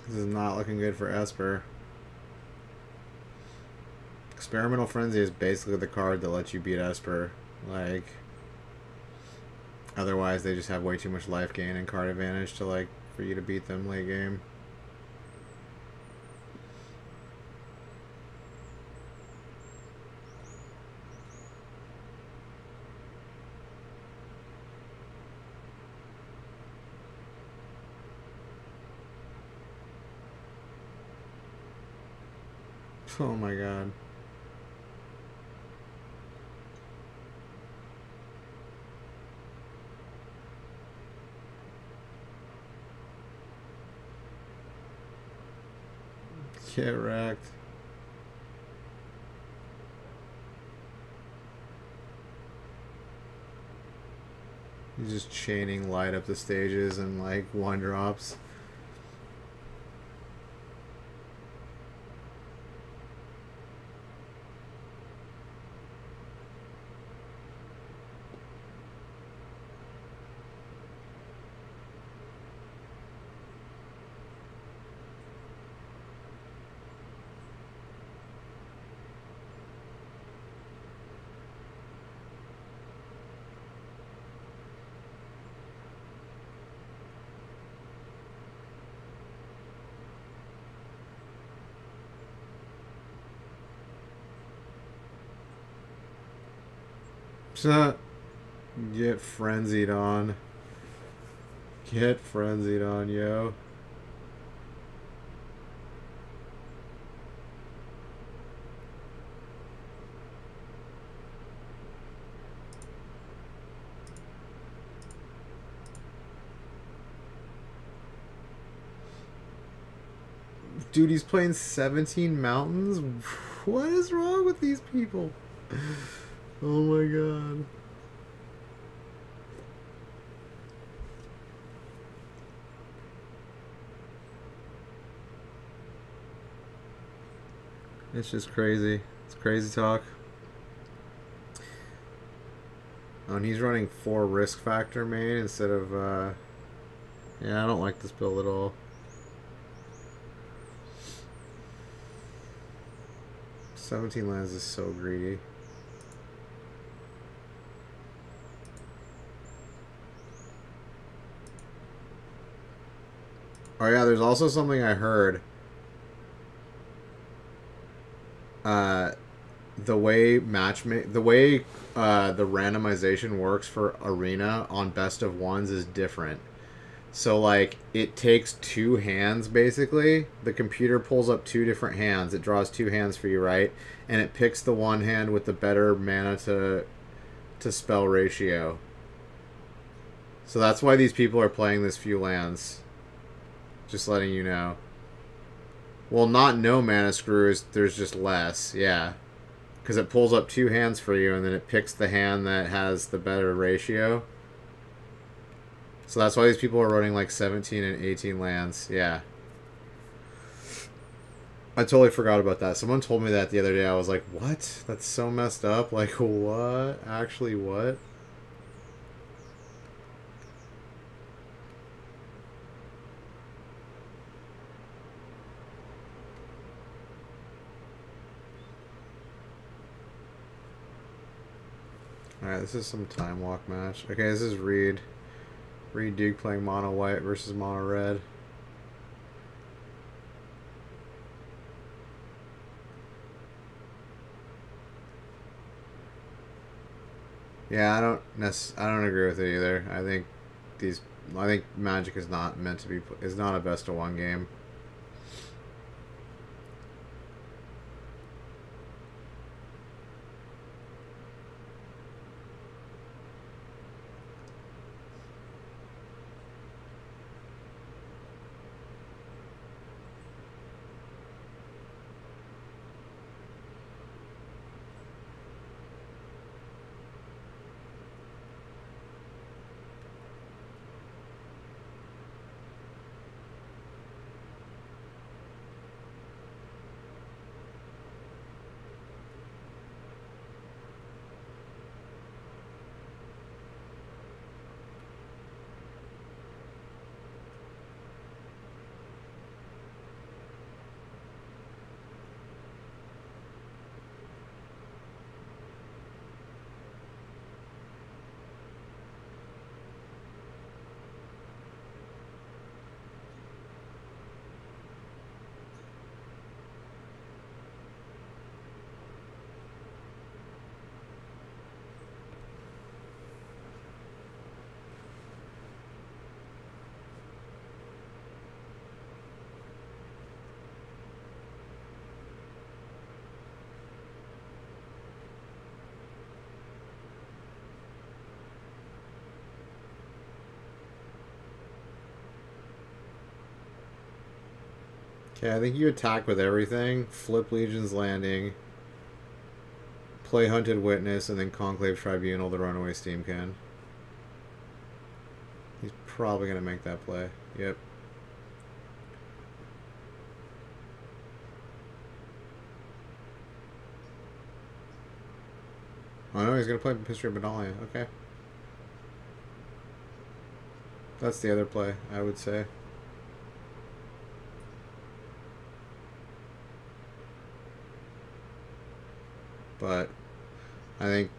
S1: This is not looking good for Esper. Experimental Frenzy is basically the card that lets you beat Esper. Like, otherwise they just have way too much life gain and card advantage to, like, for you to beat them late game. Oh my god. Get wrecked. He's just chaining light up the stages and like one drops. Get frenzied on. Get frenzied on, yo. Dude, he's playing 17 mountains? What is wrong with these people? Oh my god. It's just crazy. It's crazy talk. Oh, and he's running 4 risk factor main instead of, yeah, I don't like this build at all. "17 lands" is so greedy. Oh yeah, there's also something I heard. The way the randomization works for Arena on best of ones is different. So like it takes 2 hands basically. The computer pulls up 2 different hands. It draws 2 hands for you, right? And it picks the one hand with the better mana to spell ratio. So that's why these people are playing this few lands. Just letting you know. Well, not no mana screws, there's just less, yeah. Because it pulls up 2 hands for you and then it picks the hand that has the better ratio. So that's why these people are running like 17 and 18 lands, yeah. I totally forgot about that. Someone told me that the other day. I was like, what? That's so messed up. Like, what? Actually, what? Alright, this is some time walk match. Okay, this is Reed. Reed Duke playing mono white versus mono red. Yeah, I don't agree with it either. I think Magic is not meant to be, is not a best of one game. Okay, I think you attack with everything. Flip Legion's Landing. Play Hunted Witness, and then Conclave Tribunal, the Runaway Steamcan. He's probably going to make that play. Yep. Oh no, he's going to play History of Benalia. Okay. That's the other play, I would say. But I think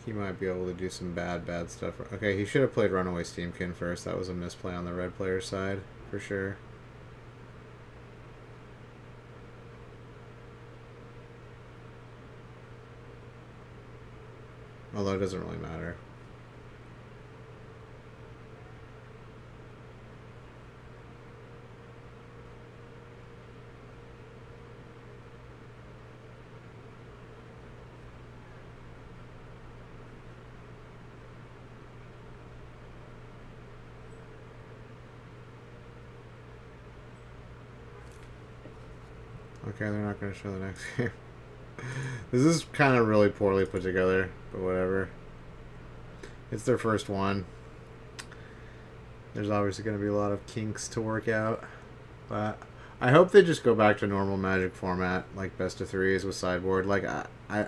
S1: he might be able to do some bad stuff. Okay, he should have played Runaway Steamkin first. That was a misplay on the red player side, for sure. Although it doesn't really matter. Okay, they're not going to show the next game. This is kind of really poorly put together, but whatever. It's their first one. There's obviously going to be a lot of kinks to work out. But I hope they just go back to normal Magic format, like best of threes with sideboard. Like I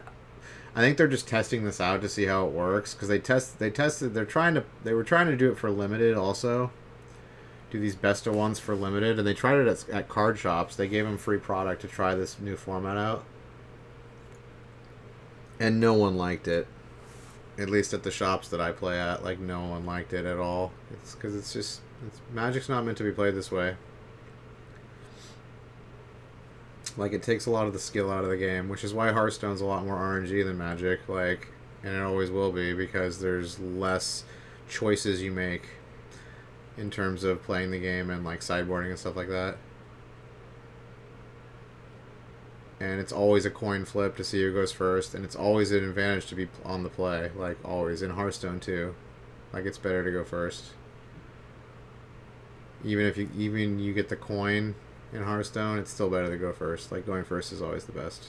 S1: think they're just testing this out to see how it works, because they were trying to do it for limited also. Do these best of ones for limited, and they tried it at card shops. They gave them free product to try this new format out, and no one liked it. At least at the shops that I play at, like, no one liked it at all. It's because Magic's not meant to be played this way. Like, it takes a lot of the skill out of the game, which is why Hearthstone's a lot more RNG than Magic, like, and it always will be, because there's less choices you make in terms of playing the game and, like, sideboarding and stuff like that. And it's always a coin flip to see who goes first, and it's always an advantage to be on the play, like, always. In Hearthstone, too. Like, it's better to go first. Even if you get the coin in Hearthstone, it's still better to go first. Like, going first is always the best.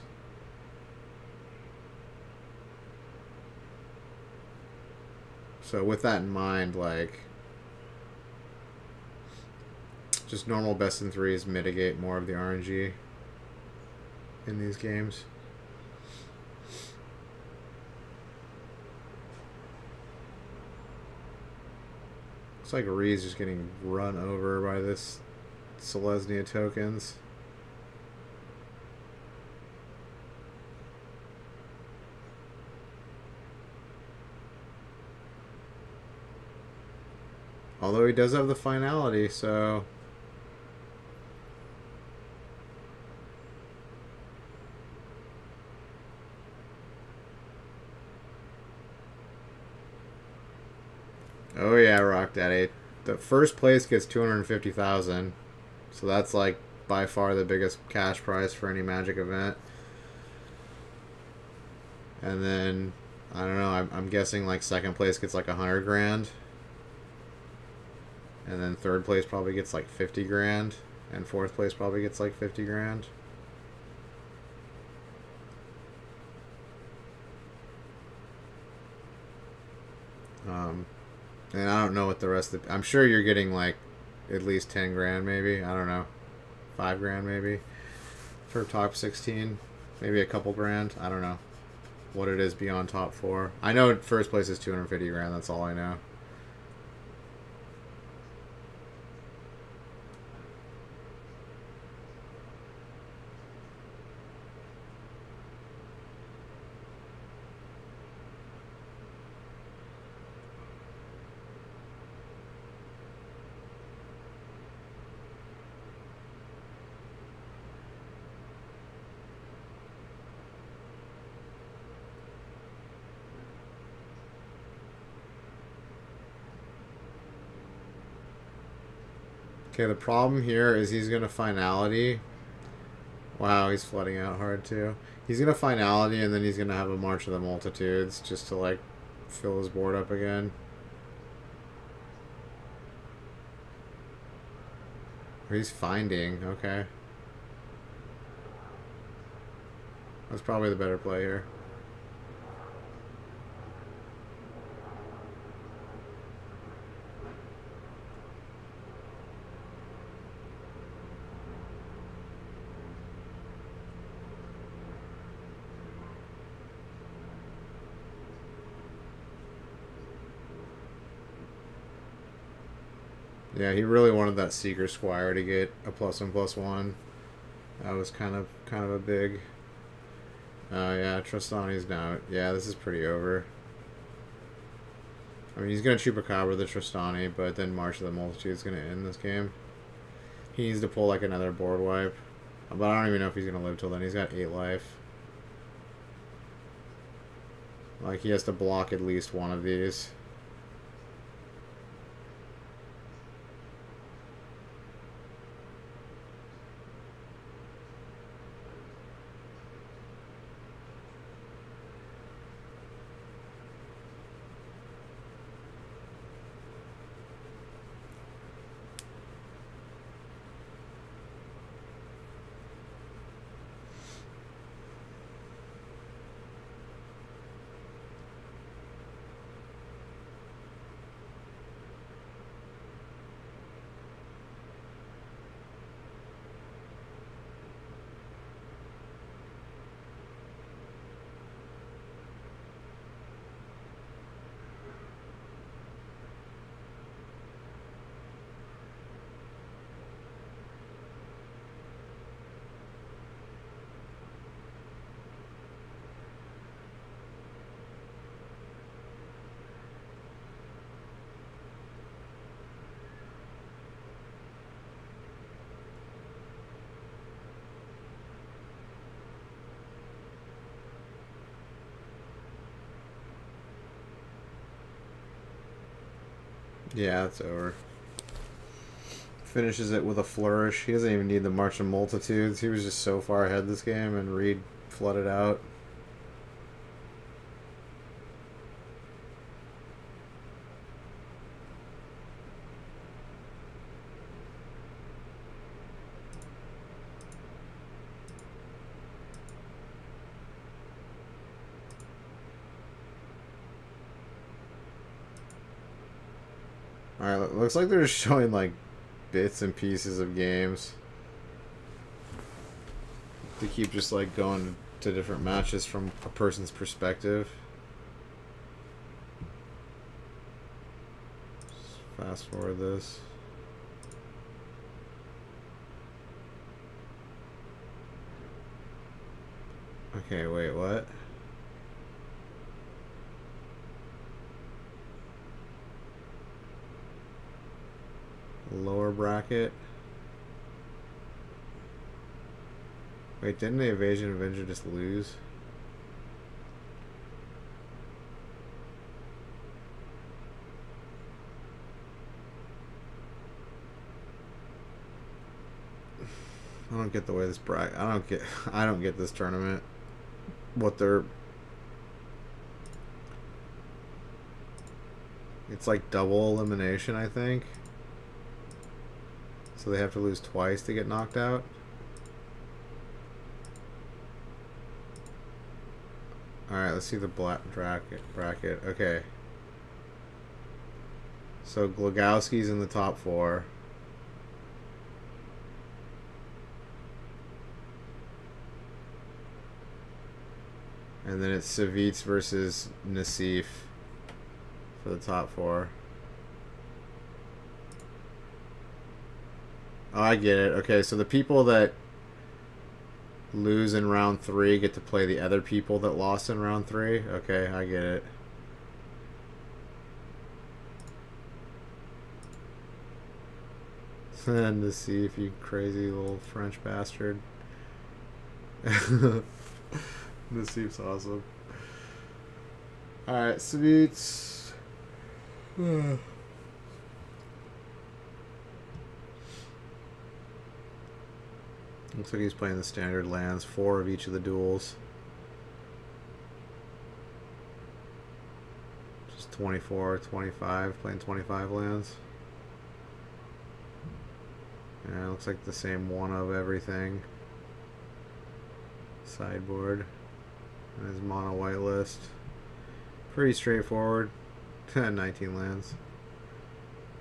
S1: So with that in mind, like, just normal best in threes mitigate more of the RNG in these games. Looks like Ree's just getting run over by this Selesnya tokens. Although he does have the finality, so... Oh yeah, Rock Daddy. The first place gets 250,000, so that's like by far the biggest cash prize for any Magic event. And then I don't know. I'm guessing like second place gets like 100 grand, and then third place probably gets like 50 grand, and fourth place probably gets like 50 grand. And I don't know what the rest of I'm sure you're getting like at least 10 grand maybe. I don't know. 5 grand maybe for top 16. Maybe a couple grand. I don't know what it is beyond top 4. I know first place is 250 grand. That's all I know. Okay, the problem here is he's going to finality. Wow, he's flooding out hard too. He's going to finality, and then he's going to have a March of the Multitudes just to like fill his board up again. Or he's finding, okay. That's probably the better play here. Yeah, he really wanted that Seeker Squire to get a +1/+1. That was kind of a big. Yeah, Tristani's now. Yeah, this is pretty over. I mean, he's gonna Chupacabra the Tristani, but then March of the Multitude is gonna end this game. He needs to pull like another board wipe, but I don't even know if he's gonna live till then. He's got 8 life. Like, he has to block at least one of these. Yeah, it's over. Finishes it with a flourish. He doesn't even need the March of Multitudes. He was just so far ahead this game, and Reed flooded out. Alright, looks like they're just showing like bits and pieces of games to keep just like going to different matches from a person's perspective. Just fast forward this. Okay, wait, what? Lower bracket. Wait, didn't the Evasion Avenger just lose? I don't get the way this bracket. I don't get this tournament. What they're. It's like double elimination, I think. So they have to lose twice to get knocked out. Alright, let's see the black bracket. Okay. So Glogowski's in the top 4. And then it's Savitz versus Nassif for the top 4. Oh, I get it. Okay, so the people that lose in round 3 get to play the other people that lost in round 3. Okay, I get it. And to see if you crazy little French bastard. This seems awesome. Alright, Savitz. Looks like he's playing the standard lands, 4 of each of the duels. Just 24, 25, playing 25 lands. Yeah, looks like the same one of everything. Sideboard. And his mono white list. Pretty straightforward. 19 lands.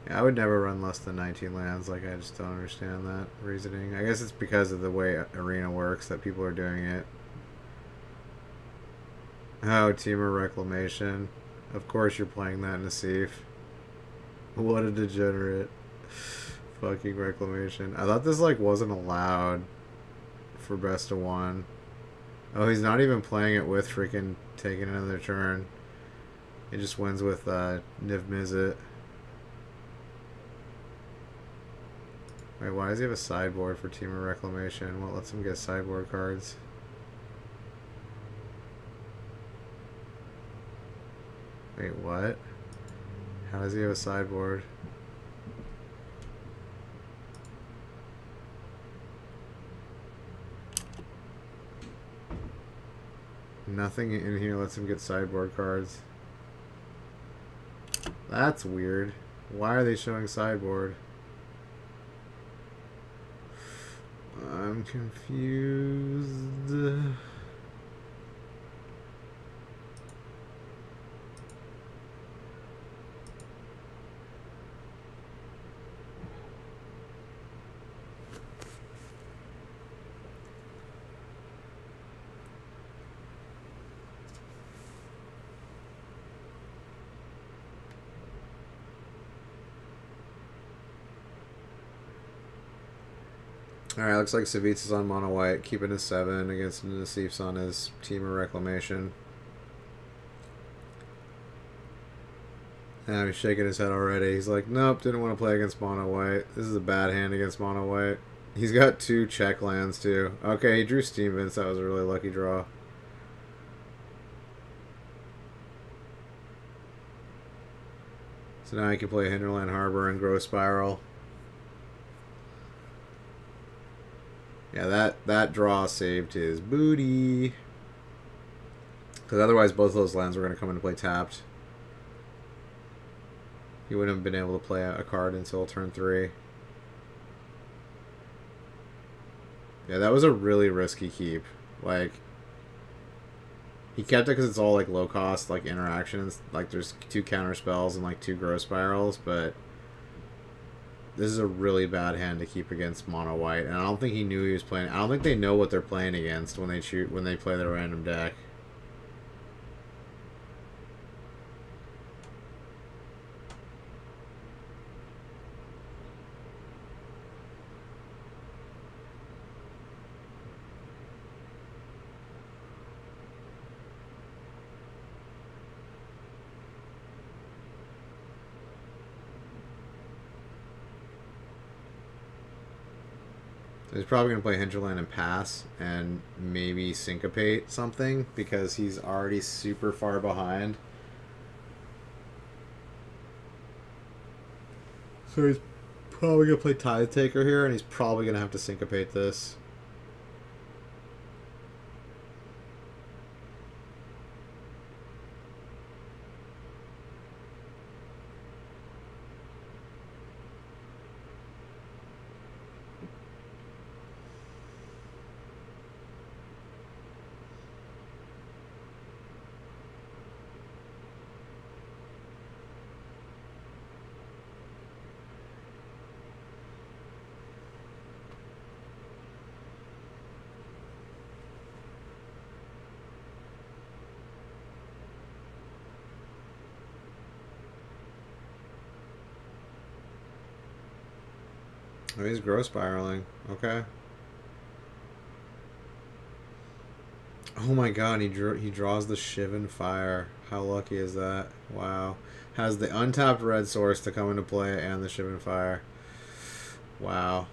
S1: Yeah, I would never run less than 19 lands. Like, I just don't understand that reasoning. I guess it's because of the way Arena works that people are doing it. Oh, Teamer Reclamation. Of course you're playing that, Nassif. What a degenerate. Fucking Reclamation. I thought this, like, wasn't allowed for best of 1. Oh, he's not even playing it with freaking taking another turn. He just wins with Niv Mizzet. Wait, why does he have a sideboard for Teamer Reclamation? What lets him get sideboard cards? Wait, what? How does he have a sideboard? Nothing in here lets him get sideboard cards. That's weird. Why are they showing sideboard? I'm confused. Alright, looks like Savitz is on mono white, keeping his 7 against Nassif's on his Team of Reclamation. Now he's shaking his head already. He's like, nope, didn't want to play against mono white. This is a bad hand against mono white. He's got 2 check lands too. Okay, he drew Steam-Vince. That was a really lucky draw. So now he can play Hinterland Harbor and Grow Spiral. Yeah, that draw saved his booty. Because otherwise both of those lands were going to come into play tapped. He wouldn't have been able to play a card until turn 3. Yeah, that was a really risky keep. Like, he kept it because it's all like low cost, like interactions. Like there's 2 counter spells and like 2 Grow Spirals, but this is a really bad hand to keep against mono white, and I don't think he knew he was playing. I don't think they know what they're playing against when they play their random deck. He's probably going to play Hinterland and pass and maybe syncopate something because he's already super far behind. So he's probably going to play Tithe Taker here, and he's probably going to have to syncopate this. Oh, he's Grow Spiraling. Okay. Oh my god, he draws the Shivan Fire. How lucky is that? Wow. Has the untapped red source to come into play and the Shivan Fire. Wow.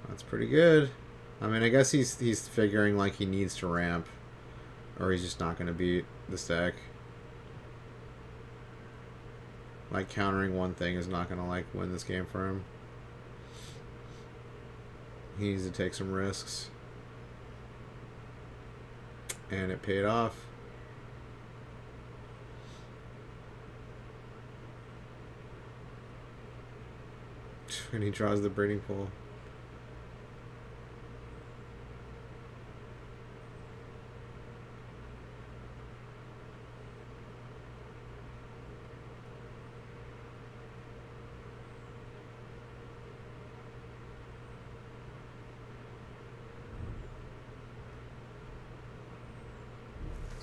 S1: That's pretty good. I mean, I guess he's figuring like he needs to ramp, or he's just not going to beat this deck. Like, countering one thing is not going to, like, win this game for him. He needs to take some risks. And it paid off. And he draws the breeding pool.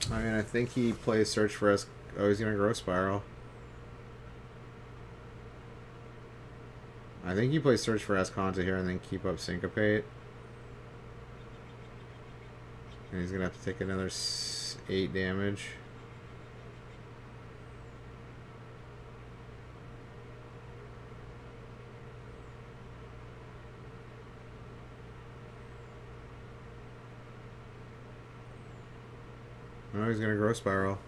S1: I mean, I think he plays Search for us. Oh, he's going to Grow Spiral. I think he plays Search for Esconta here and then keep up Syncopate. And he's going to have to take another 8 damage. Oh, he's going to Grow Spiral.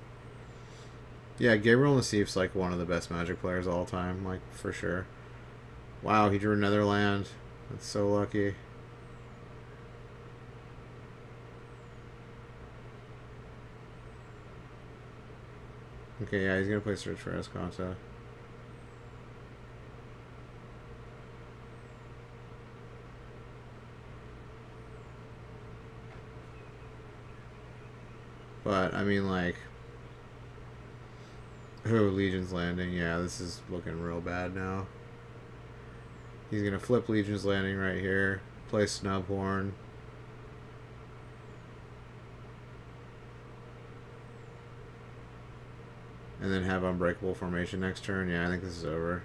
S1: Yeah, Gabriel Nassif's like one of the best Magic players of all time, like for sure. Wow, he drew another land. That's so lucky. Okay, yeah, he's gonna play Search for Escanta. But I mean, like, oh, Legion's Landing. Yeah, this is looking real bad now. He's gonna flip Legion's Landing right here. Play Snubhorn. And then have Unbreakable Formation next turn. Yeah, I think this is over.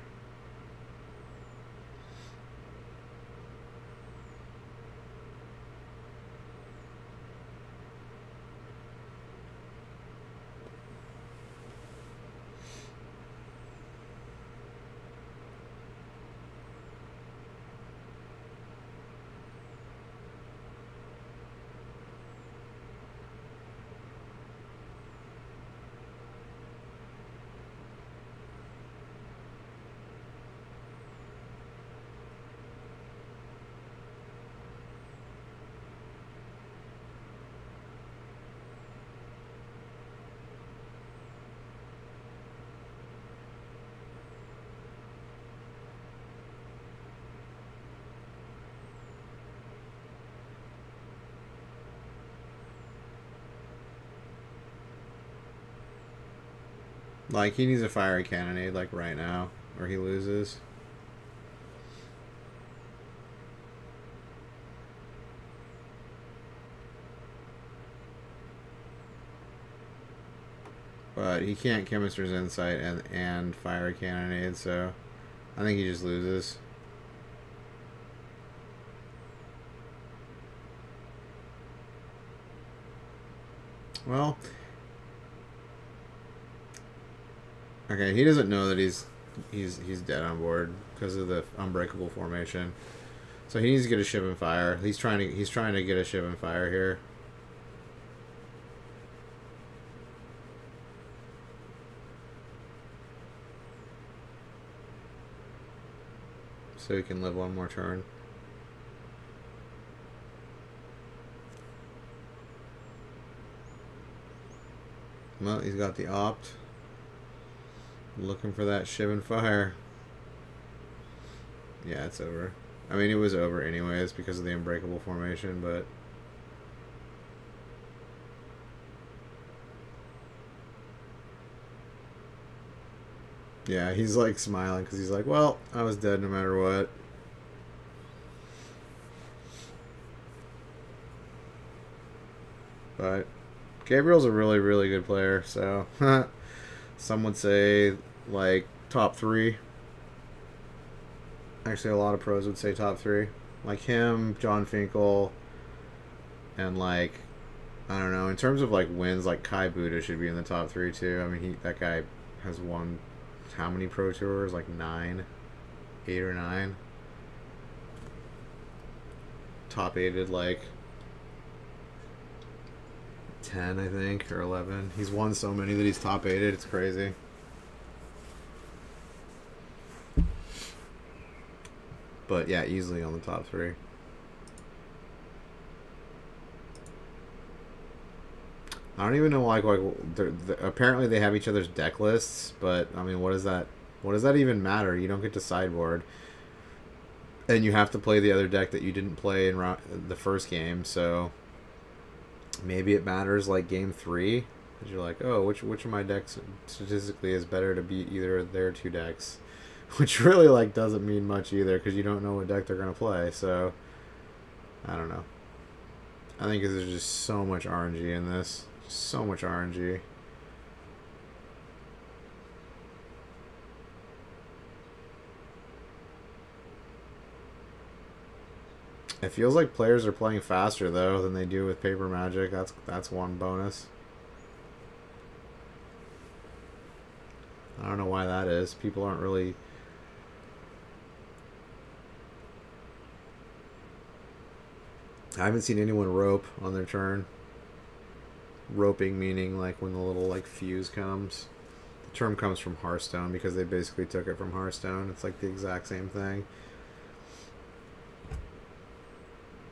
S1: Like, he needs a Fiery Cannonade, like, right now, or he loses. But he can't Chemister's Insight and Fiery Cannonade, so I think he just loses. Well, okay, he doesn't know that he's dead on board because of the Unbreakable Formation. So he needs to get a Ship and Fire. He's trying to get a Ship and Fire here. So he can live one more turn. Well, he's got the Opt. Looking for that Ship and Fire. Yeah, it's over. I mean, it was over anyways because of the Unbreakable Formation, but... yeah, he's like smiling because he's like, well, I was dead no matter what. But Gabriel's a really, really good player, so some would say like top 3. Actually, a lot of pros would say top 3. Like him, John Finkel, and like, I don't know, in terms of like wins, like Kai Buddha should be in the top 3 too. I mean, that guy has won how many Pro Tours? Like 9? 8 or 9? Top 8'd like 10, I think, or 11. He's won so many that he's top 8'd. It's crazy. But yeah, easily on the top 3. I don't even know apparently they have each other's deck lists, but I mean, what does that even matter? You don't get to sideboard, and you have to play the other deck that you didn't play in the first game. So maybe it matters like game 3, because you're like, oh, which of my decks statistically is better to beat either of their 2 decks, which really like doesn't mean much either because you don't know what deck they're gonna play. So I don't know. I think there's just so much RNG in this. So much RNG. It feels like players are playing faster though than they do with Paper Magic. That's one bonus. I don't know why that is. People aren't really... I haven't seen anyone rope on their turn. Roping meaning like when the little like fuse comes. term comes from Hearthstone because they basically took it from Hearthstone. It's like the exact same thing.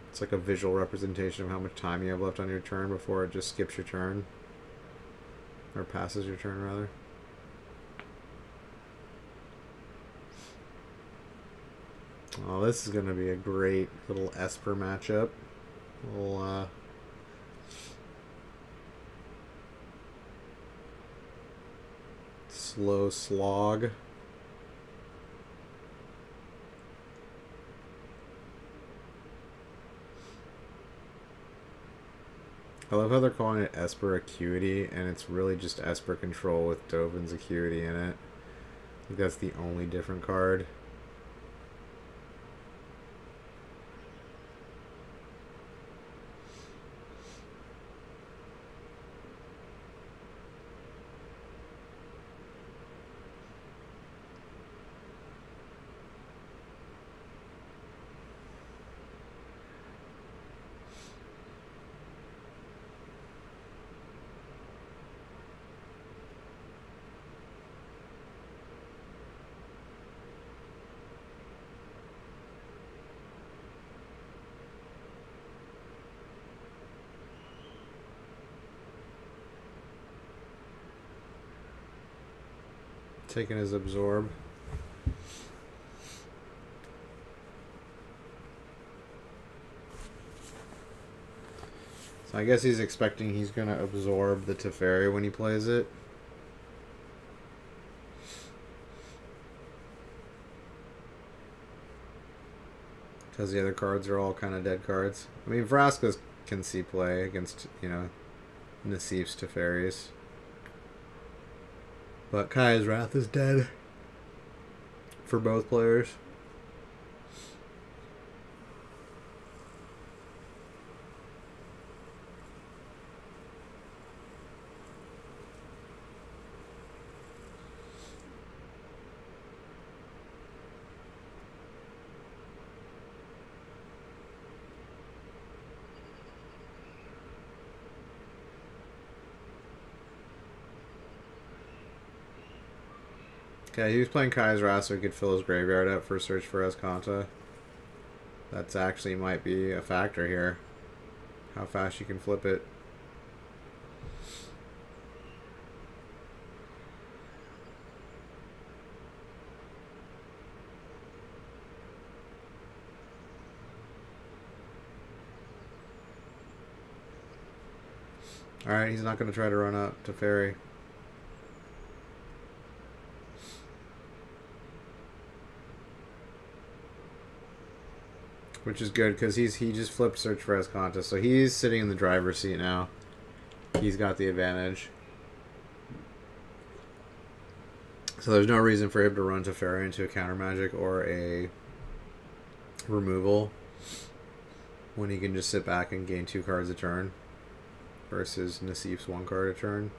S1: It's like a visual representation of how much time you have left on your turn before it just skips your turn. Or passes your turn, rather. Oh, this is going to be a great little Esper matchup. Little, slow slog. I love how they're calling it Esper Acuity, and it's really just Esper Control with Dovin's Acuity in it. I think that's the only different card. Taking his absorb. So I guess he's expecting he's going to absorb the Teferi when he plays it. Because the other cards are all kind of dead cards. I mean, Vraska's can see play against, you know, Nassif's Teferis. But Kaya's Wrath is dead for both players. Okay, he was playing Kai's Wrath so he could fill his graveyard up for Search for Escanta. That's actually might be a factor here. How fast you can flip it. Alright, he's not going to try to run up to Fairy. Which is good because he just flipped Search for Escanta, so he's sitting in the driver's seat now. He's got the advantage. So there's no reason for him to run Teferi into a counter magic or a removal when he can just sit back and gain 2 cards a turn versus Nassif's 1 card a turn.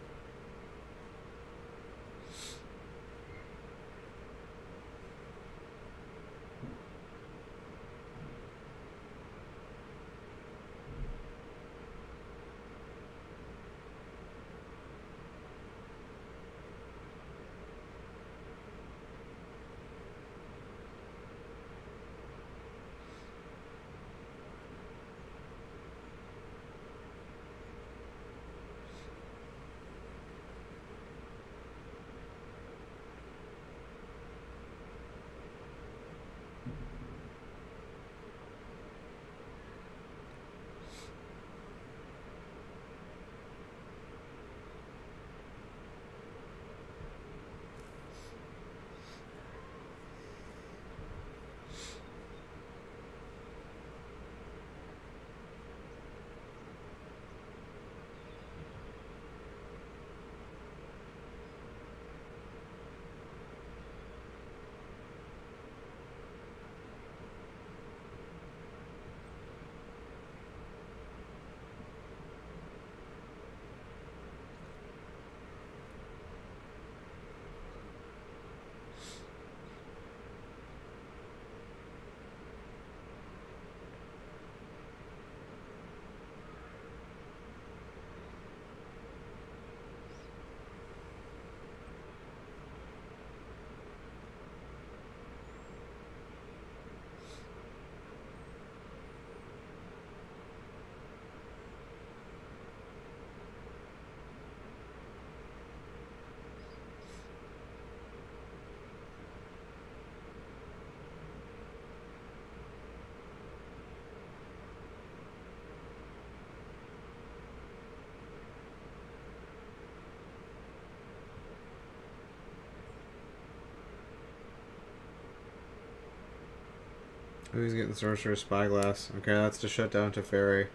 S1: Oh, he's getting Sorcerer Spyglass. Okay, that's to shut down Teferi.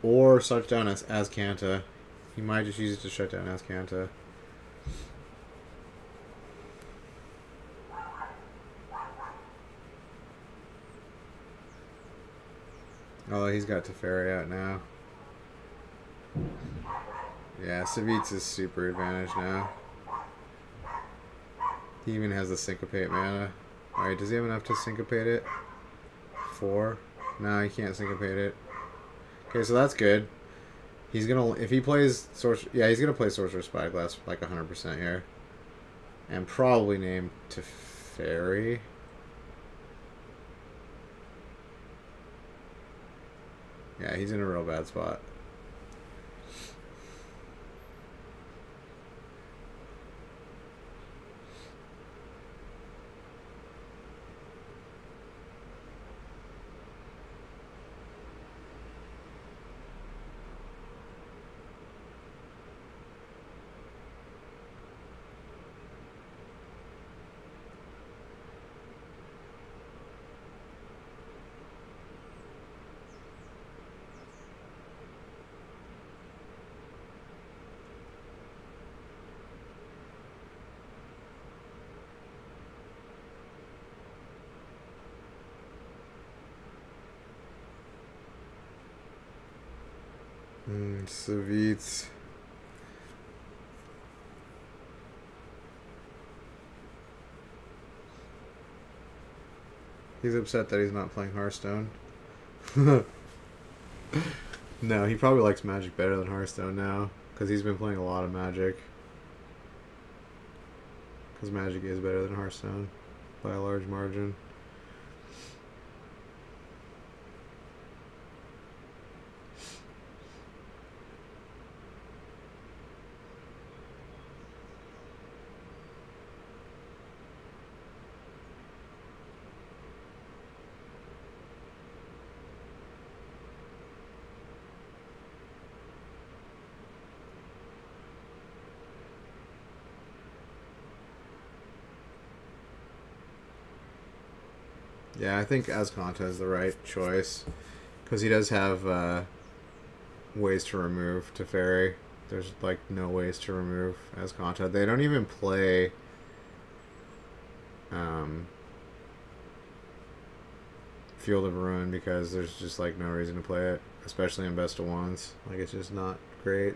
S1: Or shut down as Azcanta. He might just use it to shut down Azcanta. Oh, he's got Teferi out now. Yeah, Savitz is super advantaged now. He even has the Syncopate mana. Alright, does he have enough to Syncopate it? 4? No, he can't Syncopate it. Okay, so that's good. He's gonna, if he plays Sorcerer, yeah, he's gonna play Sorcerer Spyglass like 100% here. And probably name Teferi. Yeah, he's in a real bad spot. Savitz. He's upset that he's not playing Hearthstone. No, he probably likes Magic better than Hearthstone now. Because he's been playing a lot of Magic. Because Magic is better than Hearthstone. By a large margin. Yeah, I think Azcanta is the right choice. Because he does have ways to remove Teferi. There's like no ways to remove Azcanta. They don't even play Field of Ruin because there's just like no reason to play it. Especially in best of ones. Like it's just not great.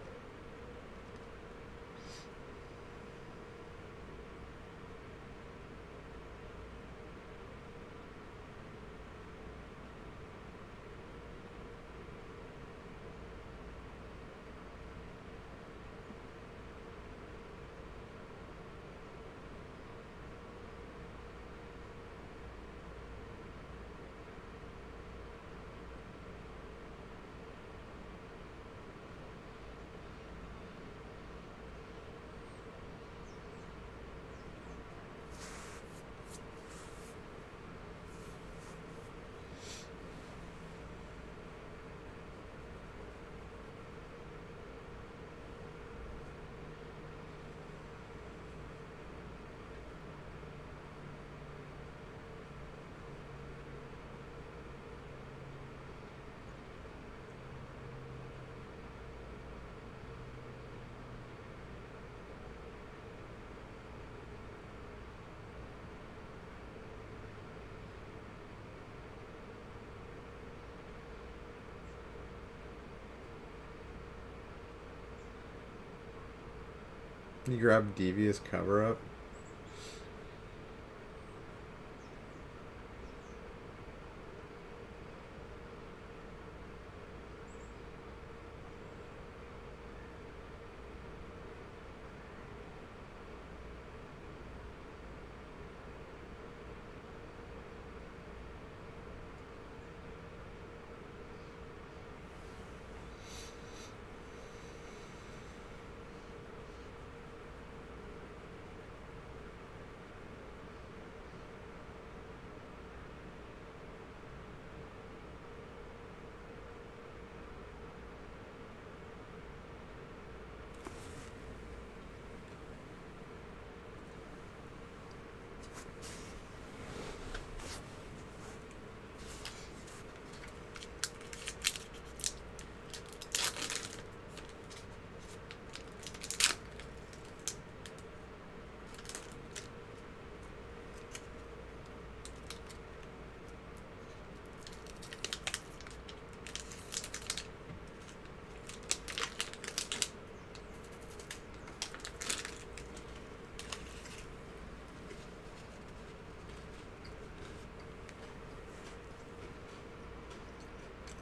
S1: You grab Devious Cover Up.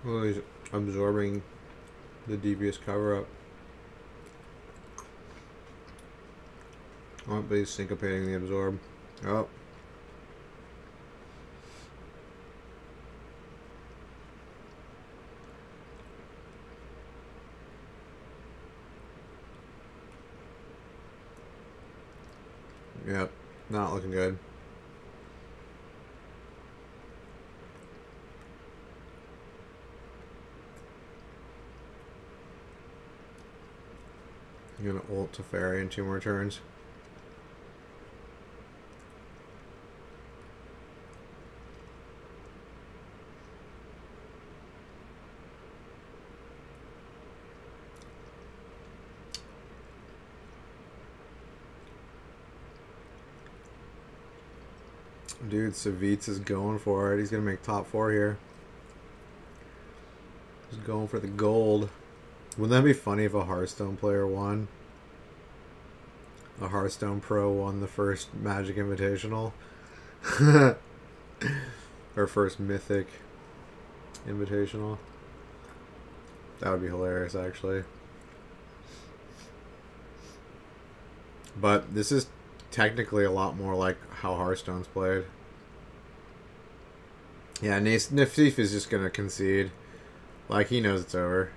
S1: Oh, he's absorbing the devious cover-up. Oh, but he's syncopating the absorb. Oh. Yep, not looking good. I'm gonna ult to Fairy in 2 more turns. Dude, Savitz is going for it. He's gonna make top 4 here. He's going for the gold. Wouldn't that be funny if a Hearthstone player won? A Hearthstone pro won the first Magic Invitational. Or first Mythic Invitational. That would be hilarious, actually. But this is technically a lot more like how Hearthstone's played. Yeah, Nafif is just going to concede. Like, he knows it's over.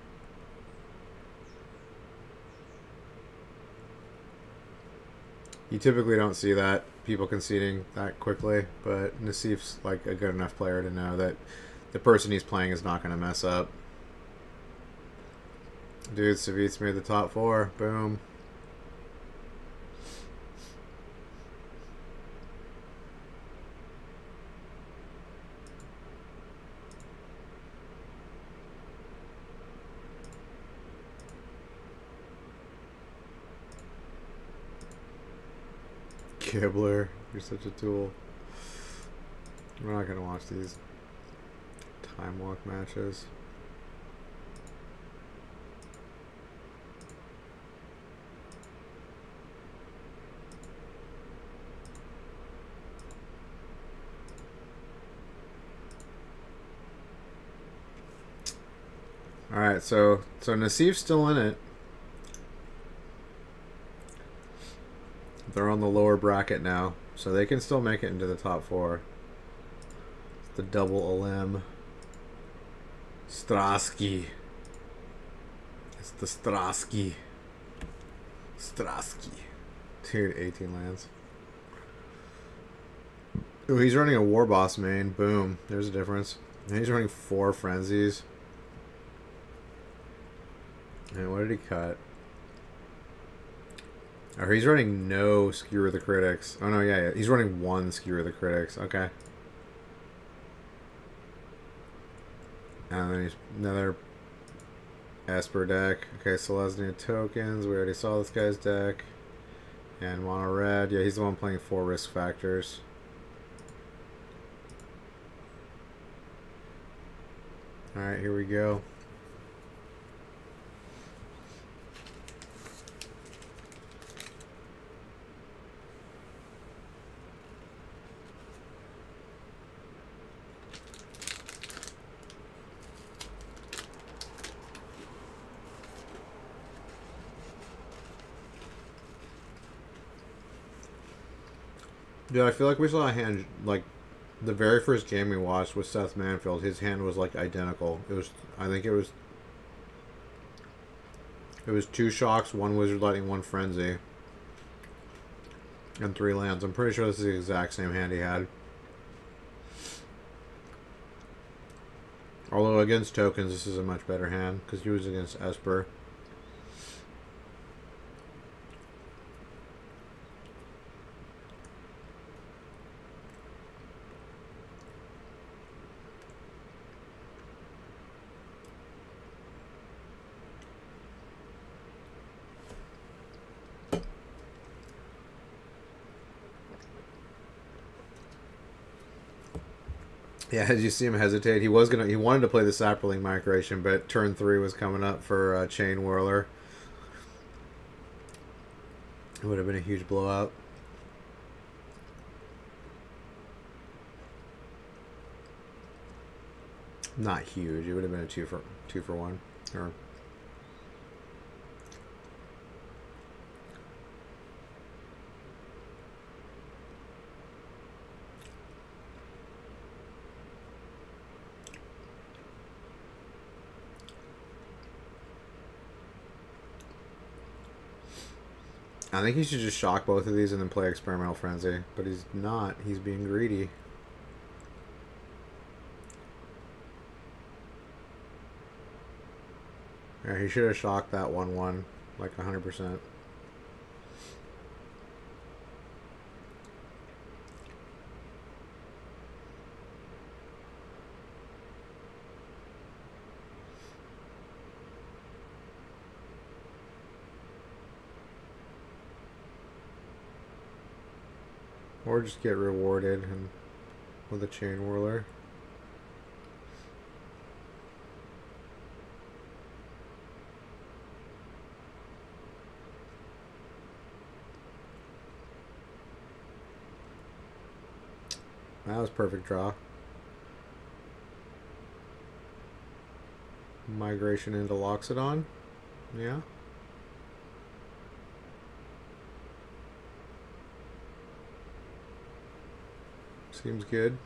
S1: You typically don't see that, people conceding that quickly, but Nassif's like a good enough player to know that the person he's playing is not going to mess up. Dude, Savitz made the top 4. Boom. Gibbler, you're such a tool. We're not going to watch these time walk matches. Alright, so Nassif's still in it. They're on the lower bracket now, so they can still make it into the top 4. It's the double Olim. Strasky. It's the Strasky. Strasky. Dude, 18 lands. Ooh, he's running a War Boss main. Boom. There's a difference. And he's running 4 Frenzies. And what did he cut? Oh, he's running no Skewer the Critics. Oh, no, yeah. He's running 1 Skewer the Critics. Okay. And then he's another Esper deck. Okay, Selesnya tokens. We already saw this guy's deck. And mono red. Yeah, he's the one playing 4 risk factors. Alright, here we go. Dude, I feel like we saw a hand, like, the very first game we watched with Seth Manfield, his hand was, like, identical. It was, I think it was 2 Shocks, 1 Wizard Lightning, 1 Frenzy. And 3 lands. I'm pretty sure this is the exact same hand he had. Although against tokens, this is a much better hand, because he was against Esper. Yeah, as you see him hesitate, he wanted to play the Saproling Migration, but turn 3 was coming up for Chain Whirler. It would have been a huge blowout. Not huge. It would have been a two for one. Or I think he should just shock both of these and then play Experimental Frenzy. But he's not. He's being greedy. Yeah, he should have shocked that 1-1 like 100%. Or just get rewarded and with a Chain Whirler. That was perfect draw. Migration into Loxodon. Yeah. Seems good.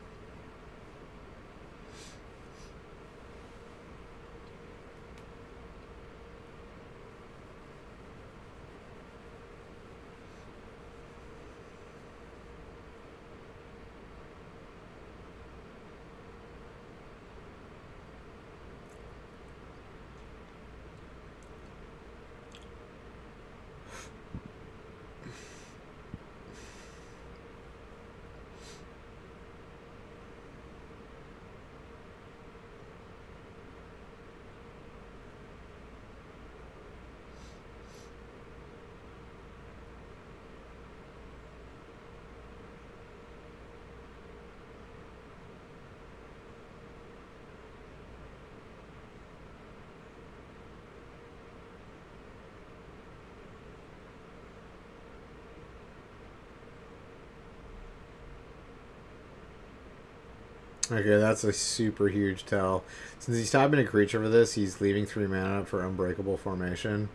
S1: Okay, that's a super huge tell. Since he's tapping a creature for this, he's leaving 3 mana for Unbreakable Formation.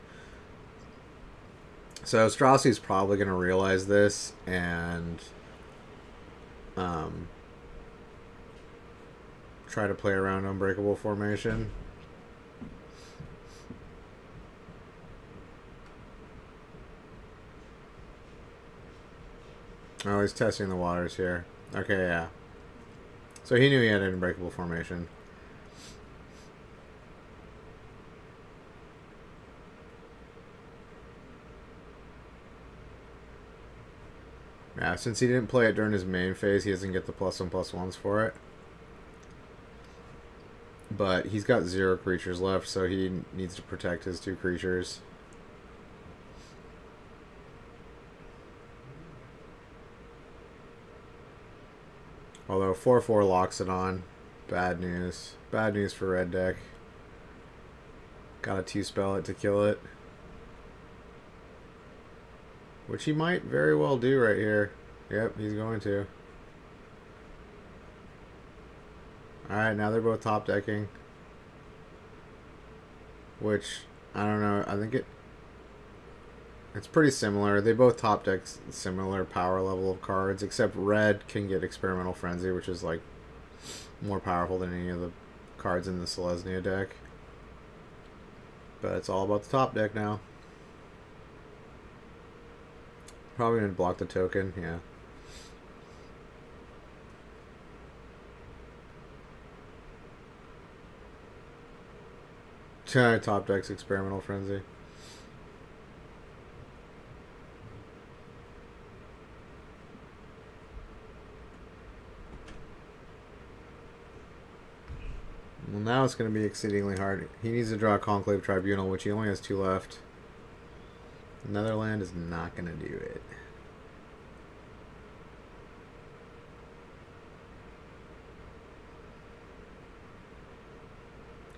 S1: So Straussi's probably going to realize this and try to play around Unbreakable Formation. Oh, he's testing the waters here. Okay, yeah. So he knew he had an Unbreakable Formation. Yeah, since he didn't play it during his main phase, he doesn't get the +1/+1s for it. But he's got 0 creatures left, so he needs to protect his 2 creatures. Although 4/4 Loxodon, bad news. Bad news for red deck. Gotta 2-spell it to kill it. Which he might very well do right here. Yep, he's going to. Alright, now they're both top decking. Which, I don't know, I think it's pretty similar. They both top deck similar power level of cards, except red can get Experimental Frenzy, which is like more powerful than any of the cards in the Selesnya deck. But it's all about the top deck now. Probably gonna block the token, yeah. Top deck's Experimental Frenzy. Well, now it's going to be exceedingly hard. He needs to draw a Conclave Tribunal, which he only has 2 left. Netherland is not going to do it.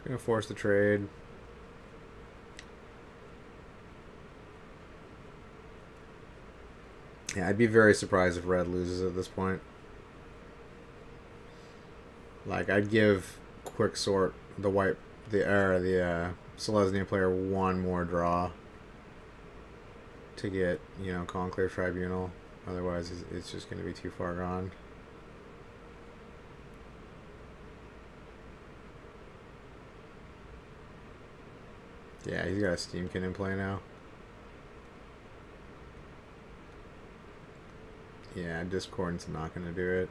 S1: Going to force the trade. Yeah, I'd be very surprised if red loses at this point. Like, I'd give quick sort the Selesnya player one more draw to get, you know, Conclave Tribunal. Otherwise, it's just going to be too far gone. Yeah, he's got a Steamkin in play now. Yeah, Discordant's not going to do it.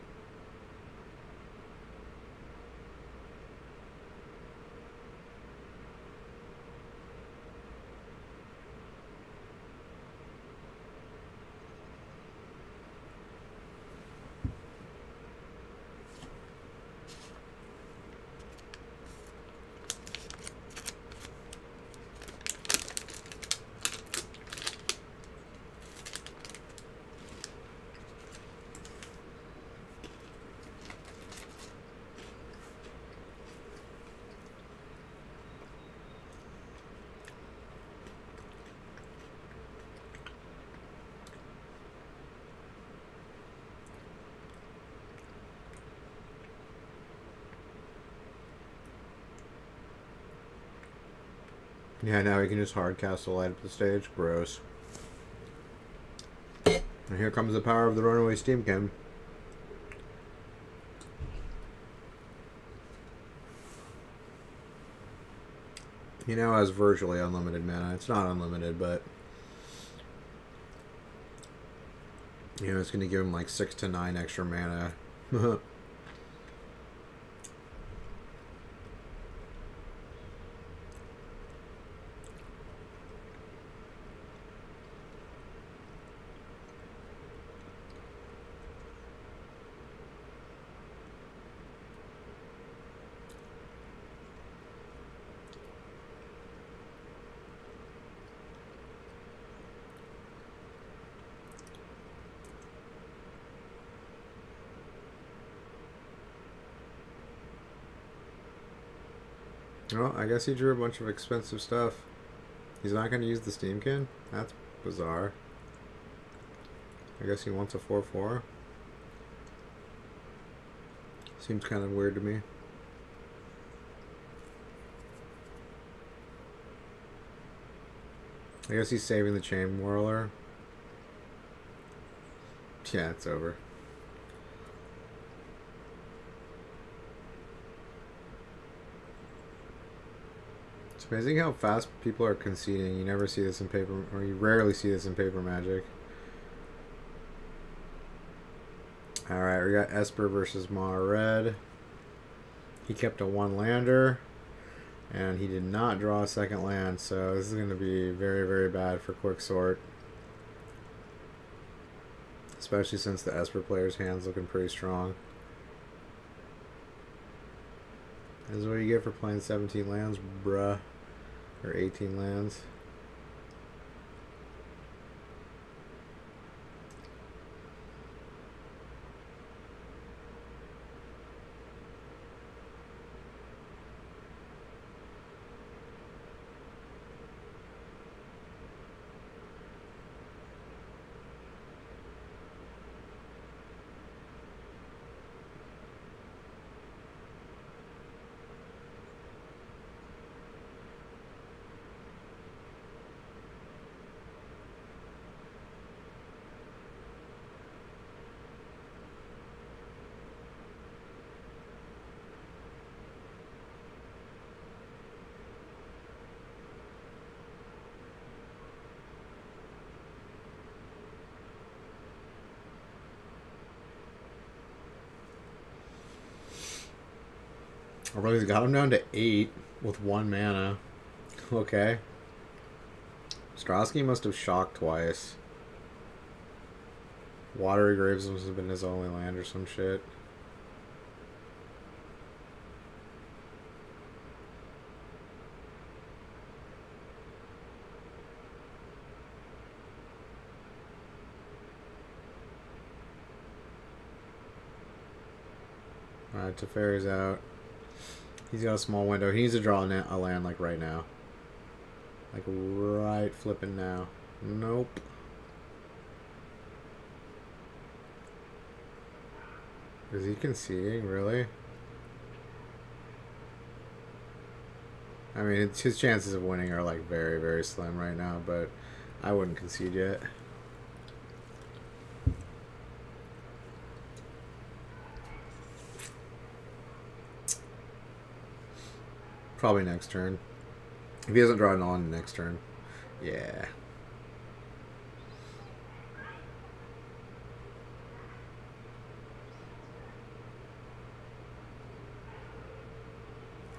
S1: Yeah, now he can just hard cast the light up the stage. Gross. And here comes the power of the Runaway Steamkin. He now has virtually unlimited mana. It's not unlimited, but you know, it's going to give him like 6 to 9 extra mana. Well, I guess he drew a bunch of expensive stuff. He's not going to use the Steamkin? That's bizarre. I guess he wants a 4/4. Seems kind of weird to me. I guess he's saving the Chain Whirler. Yeah, it's over. It's amazing how fast people are conceding. You never see this in paper, or you rarely see this in paper Magic. Alright, we got Esper versus Mono Red. He kept a 1-lander, and he did not draw a second land, so this is going to be very, very bad for Quick Sort. Especially since the Esper player's hand's looking pretty strong. This is what you get for playing 17 lands, bruh. Or 18 lands. Oh, really, he's got him down to 8 with 1 mana. Okay. Strosky must have shocked twice. Watery Graves must have been his only land or some shit. Alright, Teferi's out. He's got a small window. He needs to draw a land like right now. Like right flipping now. Nope. Is he conceding? Really? I mean, his chances of winning are like very, very slim right now, but I wouldn't concede yet. Probably next turn. If he doesn't draw an on next turn. Yeah.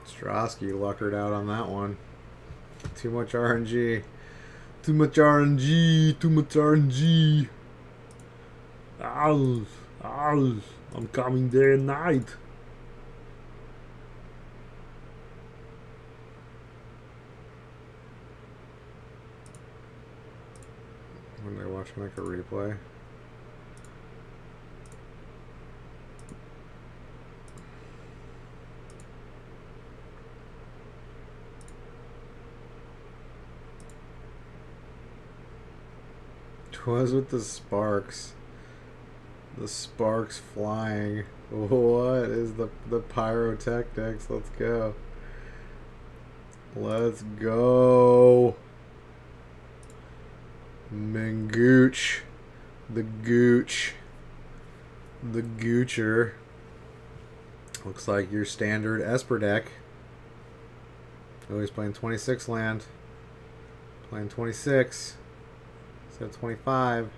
S1: Strosky luckered out on that one. Too much RNG. Too much RNG. Too much RNG. Ow. Ow. I'm coming day and night. When they watch like a replay. Was with the sparks. The sparks flying. What is the pyrotechnics? Let's go. Let's go. Mangooch. The gooch. The goocher. Looks like your standard Esper deck. Oh, he's playing 26 land. Playing 26. So 25.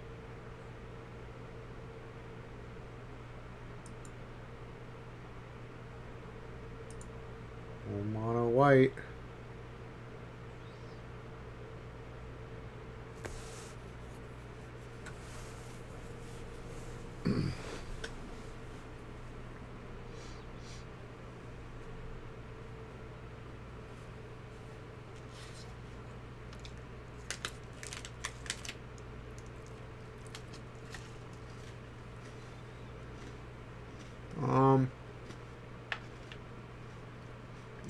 S1: Mono white.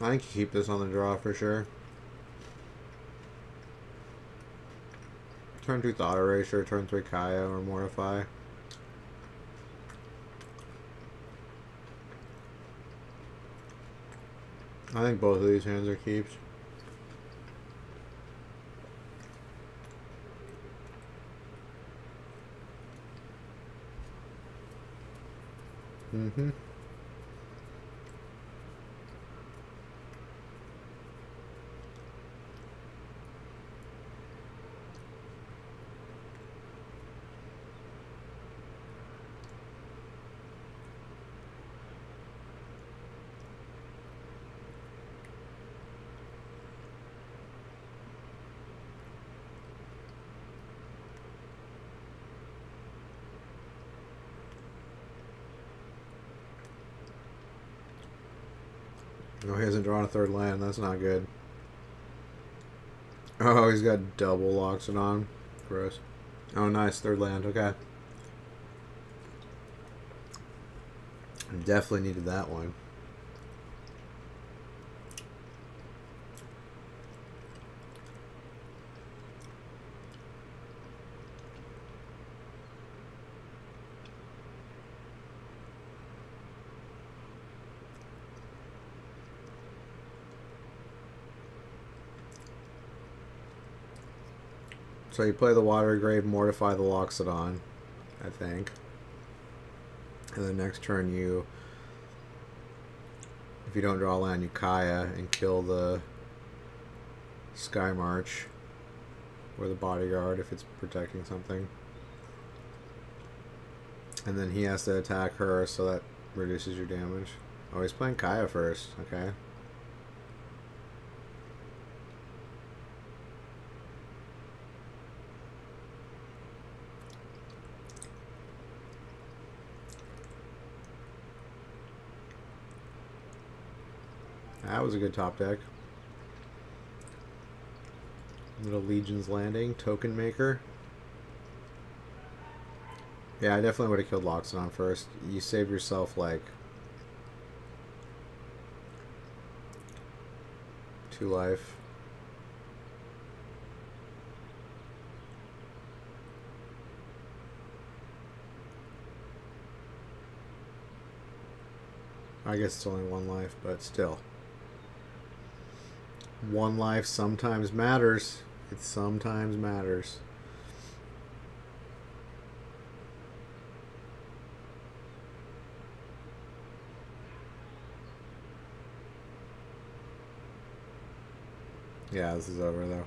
S1: I think you keep this on the draw for sure. Turn 2 Thought Erasure, turn 3 Kaya or Mortify. I think both of these hands are keeps. Mm-hmm. No, he hasn't drawn a third land. That's not good. Oh, he's got double Loxodon. Gross. Oh, nice. Third land. Okay. Definitely needed that one. So you play the Water Grave, Mortify the Loxodon, I think. And then next turn you, if you don't draw a land, you Kaya and kill the Sky March or the Bodyguard if it's protecting something. And then he has to attack her, so that reduces your damage. Oh, he's playing Kaya first. Okay. That was a good top deck. Little Legion's Landing, Token Maker. Yeah, I definitely would have killed Loxodon first. You save yourself like 2 life. I guess it's only 1 life, but still. One life sometimes matters. It sometimes matters. Yeah, this is over though.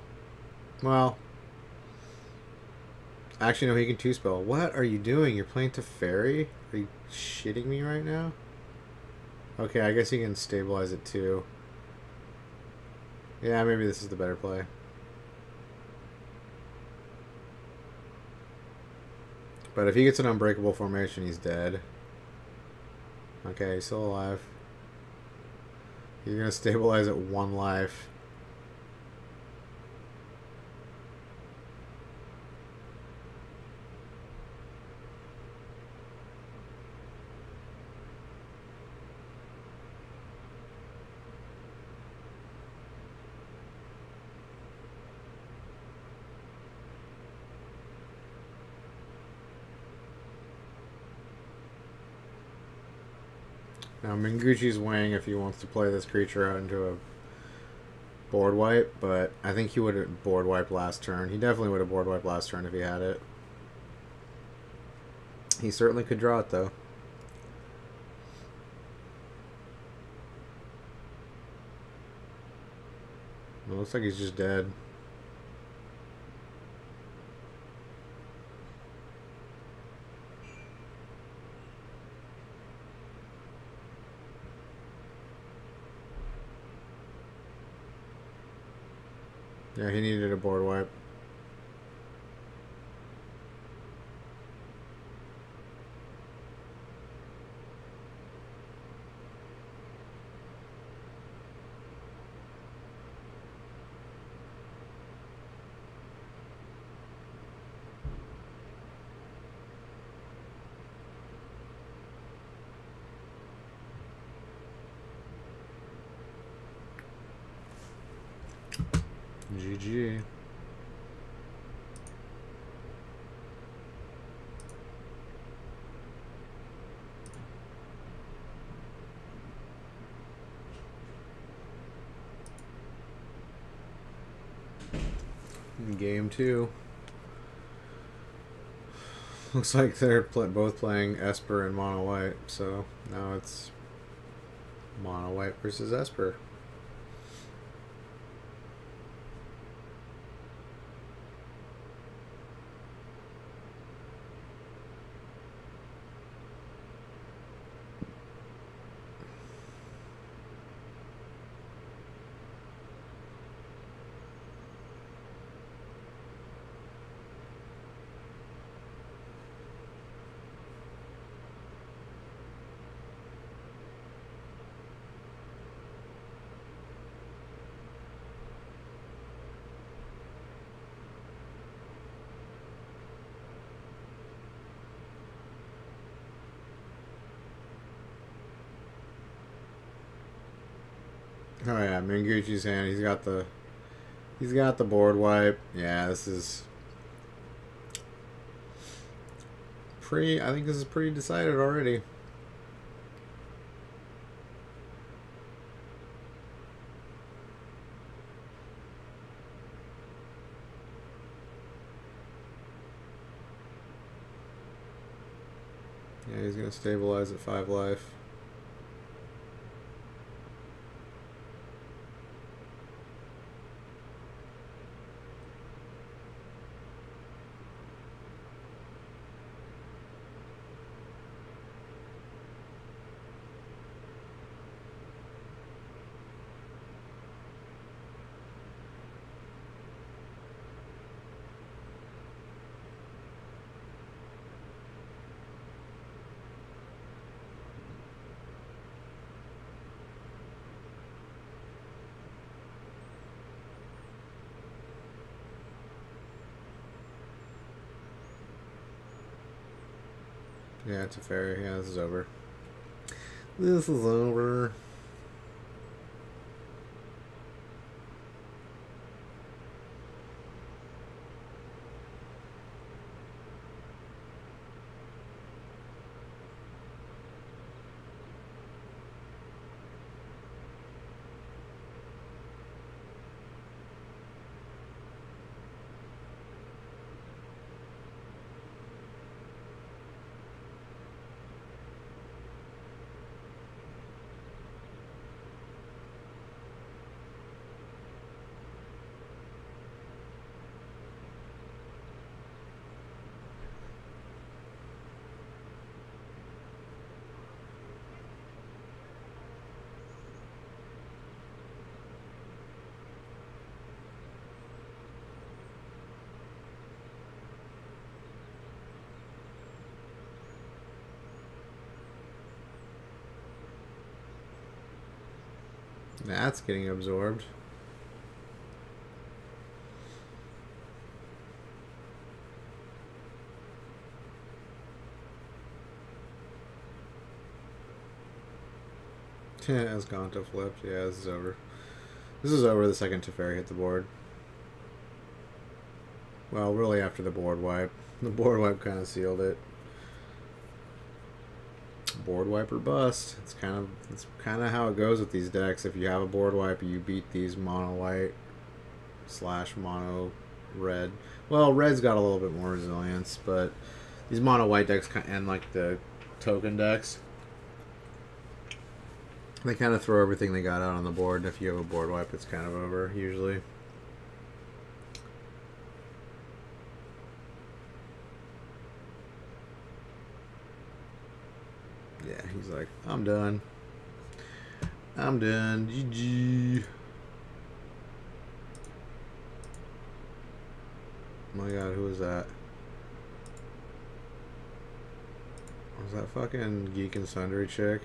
S1: Well, actually, no, he can 2-spell. What are you doing? You're playing Teferi? Are you shitting me right now? Okay, I guess he can stabilize it too. Yeah, maybe this is the better play. But if he gets an unbreakable formation, he's dead. Okay, he's still alive. You're going to stabilize at 1 life. Now, Minguchi's weighing if he wants to play this creature out into a board wipe, but I think he would have board wiped last turn. He definitely would have board wiped last turn if he had it. He certainly could draw it, though. It looks like he's just dead. Yeah, he needed a board wipe. GG. Game 2. Looks like they're both playing Esper and Mono White, so now it's Mono White versus Esper. Oh yeah, Minguchi's hand. He's got the board wipe. Yeah, this is pretty. I think this is pretty decided already. Yeah, he's gonna stabilize at 5 life. Yeah, it's a fairy. Yeah, this is over. This is over. That's getting absorbed. As Gonto flipped. Yeah, this is over. This is over the second Teferi hit the board. Well, really after the board wipe. The board wipe kind of sealed it. Board wipe or bust. It's kind of how it goes with these decks. If you have a board wipe, you beat these mono white / mono red. Well, red's got a little bit more resilience, but these mono white decks and like the token decks, they kind of throw everything they got out on the board. And if you have a board wipe, it's kind of over usually. Yeah, he's like, I'm done. I'm done. GG. Oh my god, who was that? Was that fucking Geek and Sundry chick?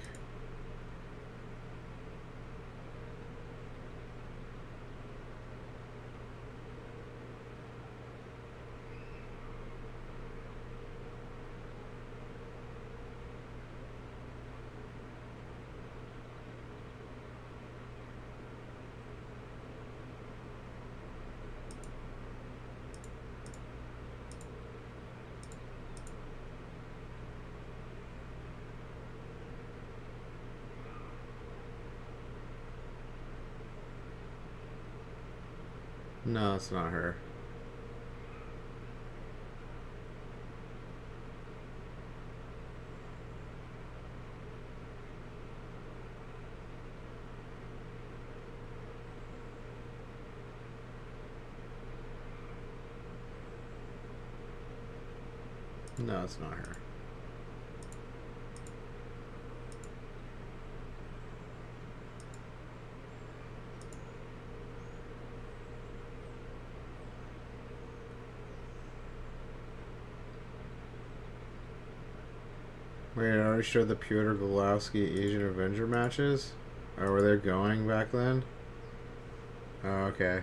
S1: No, it's not her. No, it's not her. Wait, I already showed the Pyotr Golowski Asian Avenger matches? Or were they going back then? Oh, okay.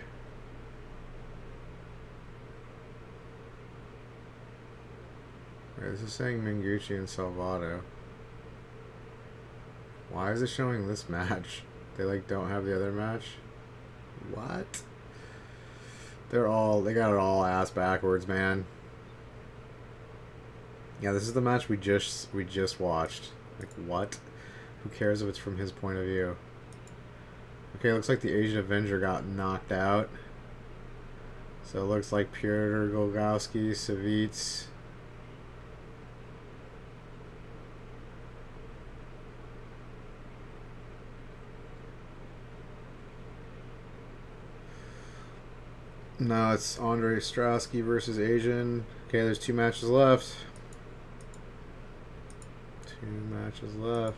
S1: Wait, this is saying Minguchi and Salvato. Why is it showing this match? They like don't have the other match? What? They got it all ass backwards, man. Yeah, this is the match we just watched. Like, what? Who cares if it's from his point of view? Okay, looks like the Asian Avenger got knocked out. So it looks like Pyotr Golgowski, Savitz. No, it's Andre Strasky versus Asian. Okay, there's 2 matches left. 2 matches left.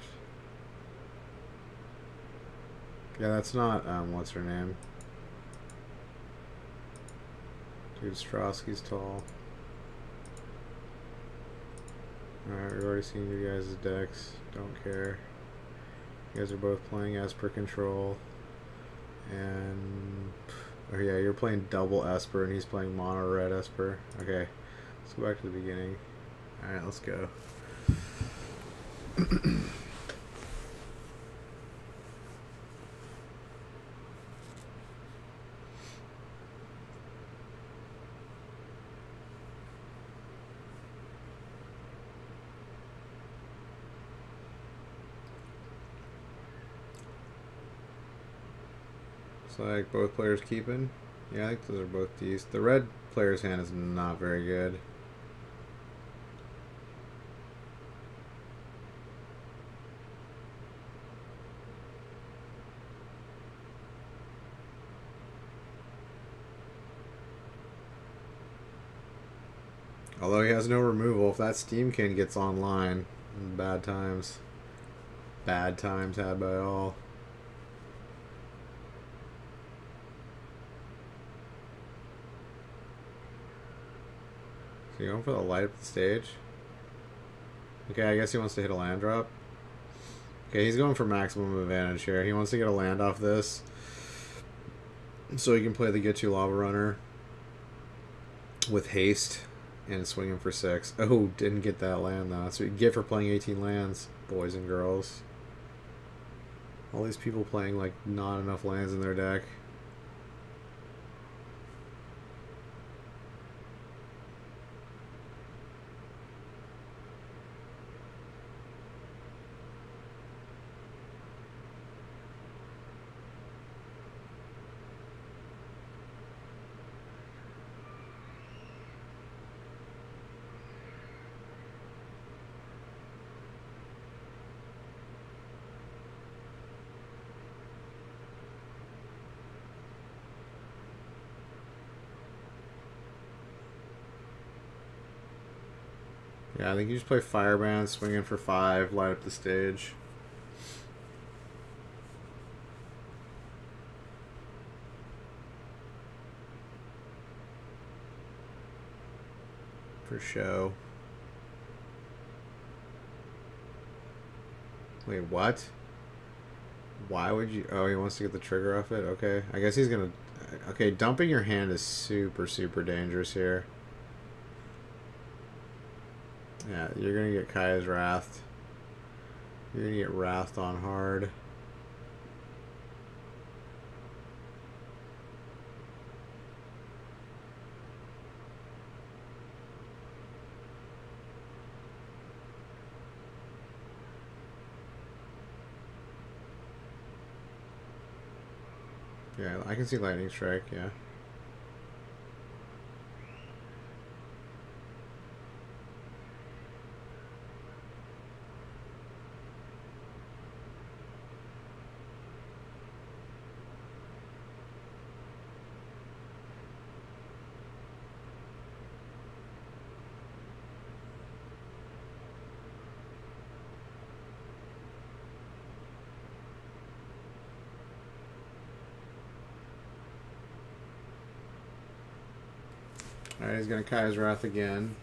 S1: Yeah, that's not, what's her name? Dude, Strasky's tall. Alright, we've already seen you guys' decks. Don't care. You guys are both playing as per control. And... oh yeah, you're playing double Esper and he's playing mono red Esper. Okay, let's go back to the beginning. Alright, let's go. Looks like both players keeping. Yeah, I think those are both decent. The red player's hand is not very good. Although he has no removal, if that Steamkin gets online, bad times. Bad times had by all. So you going for the light up the stage? Okay, I guess he wants to hit a land drop. Okay, he's going for maximum advantage here. He wants to get a land off this so he can play the Get You Lava Runner with haste and swing him for 6. Oh, didn't get that land though. That's what you get for playing 18 lands, boys and girls. All these people playing like not enough lands in their deck. Yeah, I think you just play Fireband, swing in for 5, light up the stage. For show. Wait, what? Why would you... Oh, he wants to get the trigger off it? Okay. I guess he's gonna... Okay, dumping your hand is super, super dangerous here. Yeah, you're gonna get Kaya's Wrath. You're gonna get Wrathed on hard. Yeah, I can see Lightning Strike, yeah. Alright, he's gonna Kaya's Wrath again.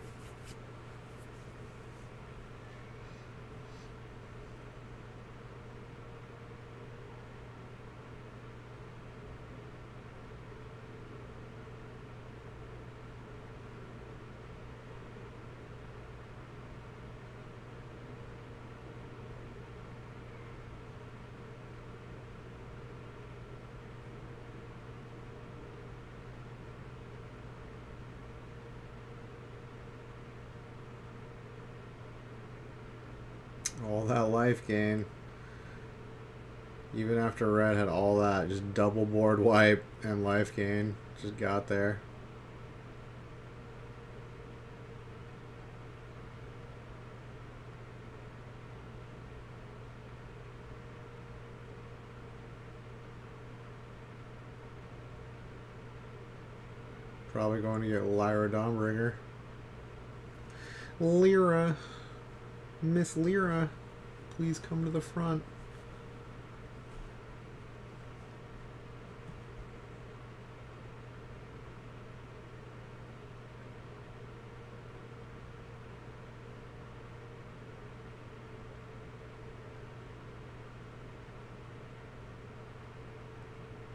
S1: All that life gain. Even after red had all that, just double board wipe and life gain. Just got there. Probably going to get Lyra Dawnbringer. Lyra. Miss Lyra, please come to the front.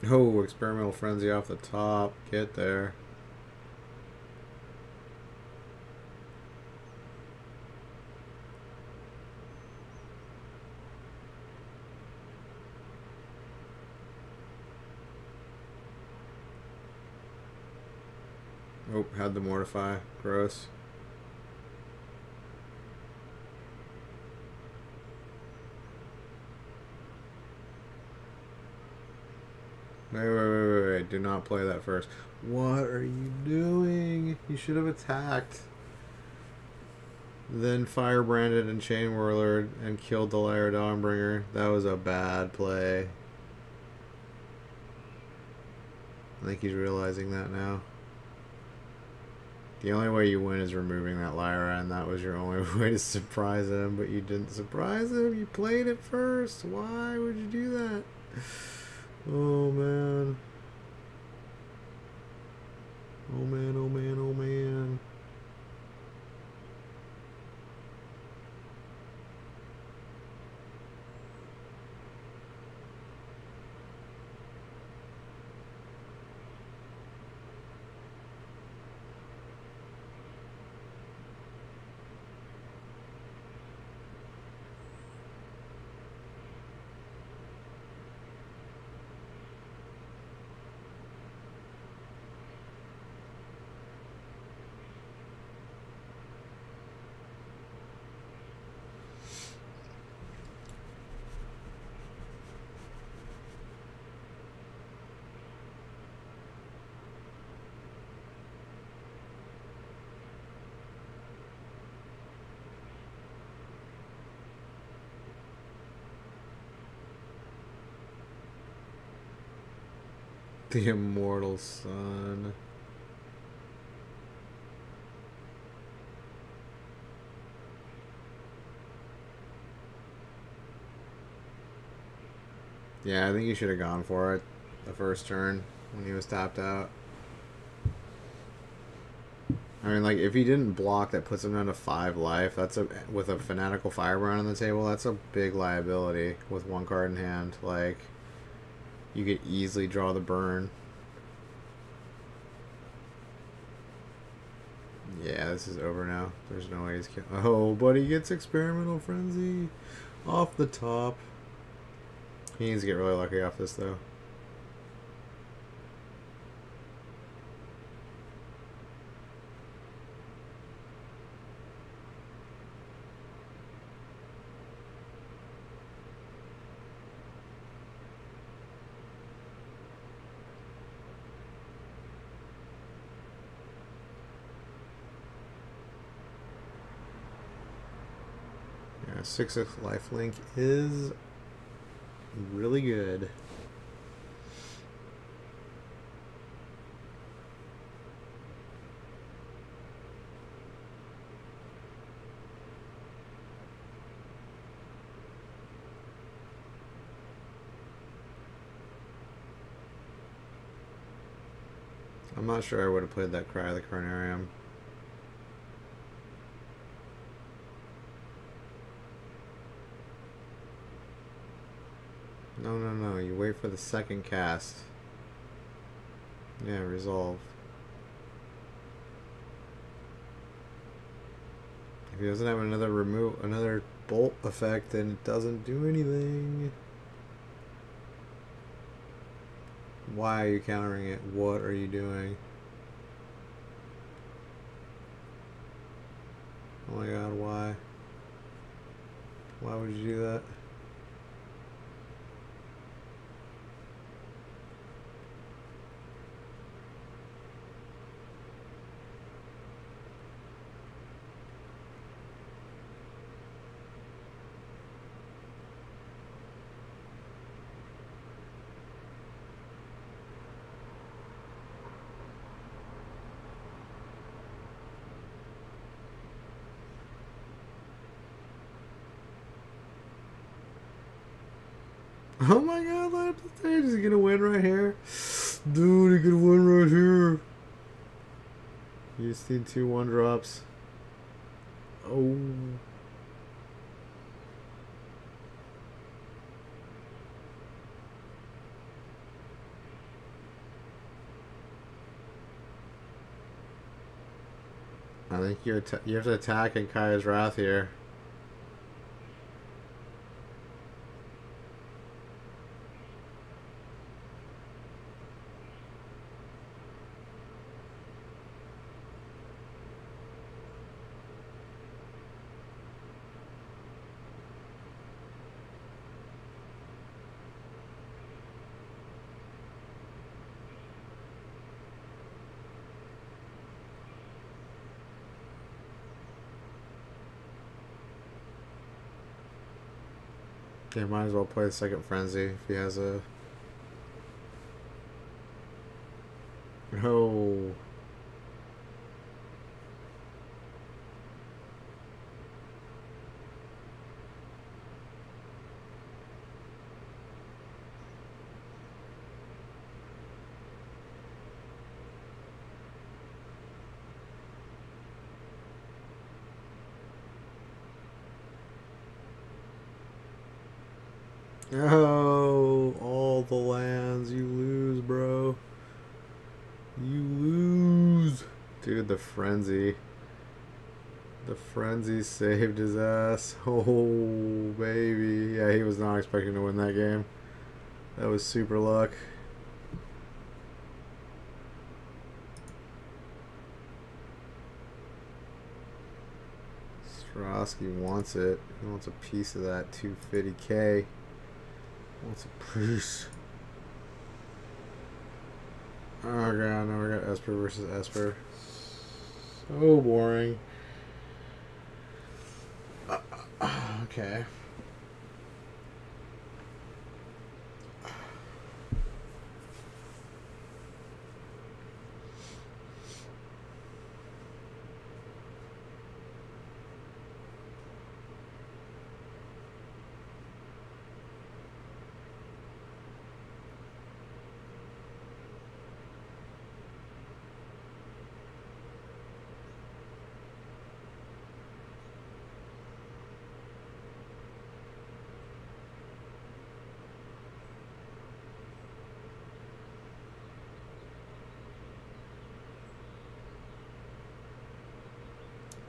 S1: Oh, Experimental Frenzy off the top. Get there. Oh, had the Mortify. Gross. Wait. Do not play that first. What are you doing? You should have attacked. Then Firebranded and Chain Whirler and killed the Lyra Dawnbringer. That was a bad play. I think he's realizing that now. The only way you win is removing that Lyra, and that was your only way to surprise him, but you didn't surprise him. You played it first. Why would you do that? Oh, man. Oh, man, oh, man, oh, man. The immortal sun. Yeah, I think you should have gone for it the first turn when he was tapped out. I mean, like, if he didn't block, that puts him down to 5 life. That's with a Fanatical Firebrand on the table, that's a big liability with 1 card in hand. Like, you could easily draw the burn. Yeah, this is over now. There's no way he's killing. Oh, but he gets Experimental Frenzy off the top. He needs to get really lucky off this, though. Yeah, 6 lifelink is really good. I'm not sure I would have played that Cry of the Carnarium. No, no, no. You wait for the second cast. Yeah, resolve. If he doesn't have another bolt effect, then it doesn't do anything. Why are you countering it? What are you doing? Oh my god, why? Why would you do that? Oh my god, light up the stage. Is he gonna win right here? Dude, he could win right here. You just need 2 1-drops. Oh. I think you have to attack in Kaya's Wrath here. Yeah, might as well play the second Frenzy if he has a... Oh. Oh, all the lands. You lose, bro. You lose. Dude, the Frenzy. The Frenzy saved his ass. Oh, baby. Yeah, he was not expecting to win that game. That was super luck. Strosky wants it. He wants a piece of that 250K. What's a piece? Oh god, now we got Esper versus Esper. So boring. Okay.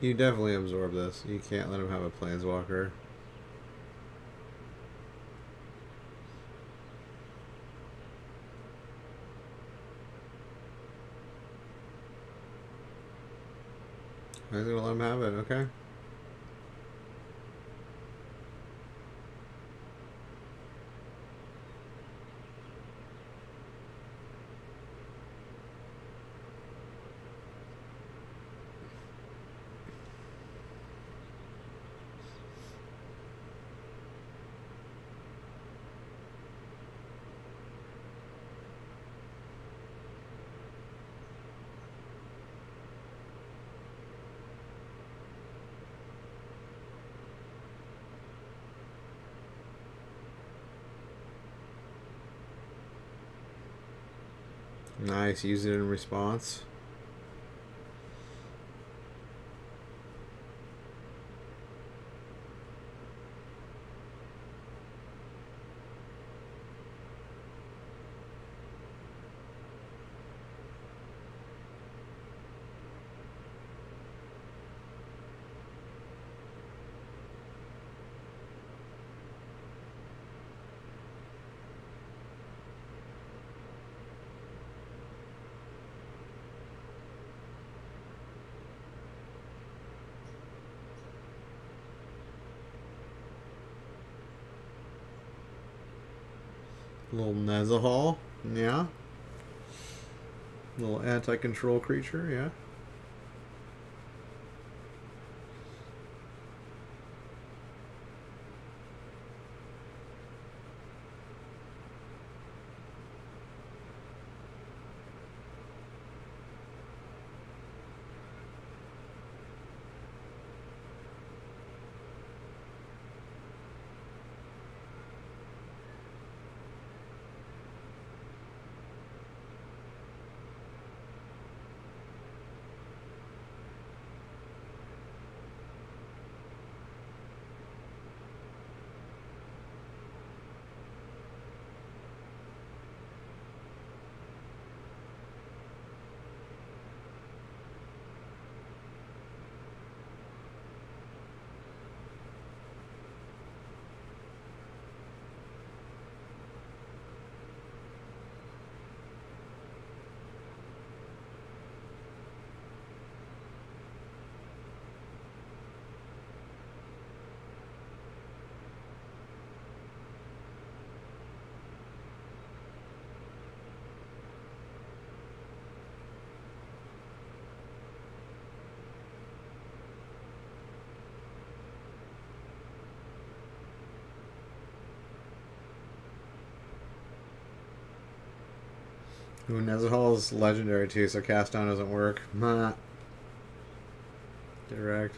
S1: You definitely absorb this. You can't let him have a planeswalker. He's gonna let him have it, okay. Nice, use it in response. Little Nezahal, yeah. Little anti-control creature, yeah. Ooh, Nezahal's legendary too, so cast down doesn't work. Nah. Get wrecked.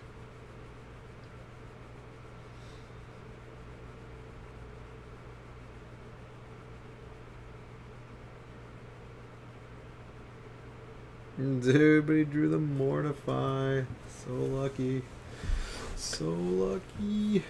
S1: Dude, but he drew the Mortify. So lucky. So lucky.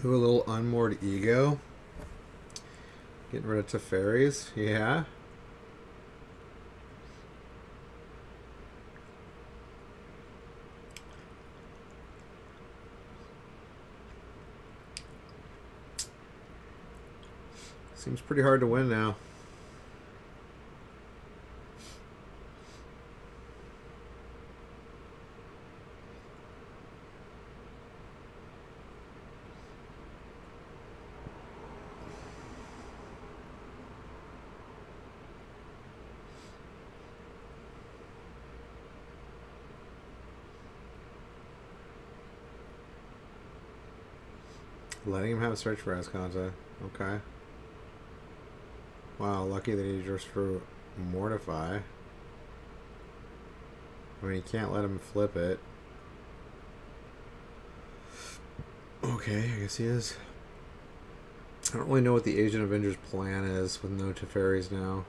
S1: Ooh, a little unmoored ego. Getting rid of Teferis, yeah. Seems pretty hard to win now. Letting him have a search for Asconza. Okay. Wow, lucky that he just threw Mortify. I mean, he can't let him flip it. Okay, I guess he is. I don't really know what the Agent Avenger's plan is with no Teferis now.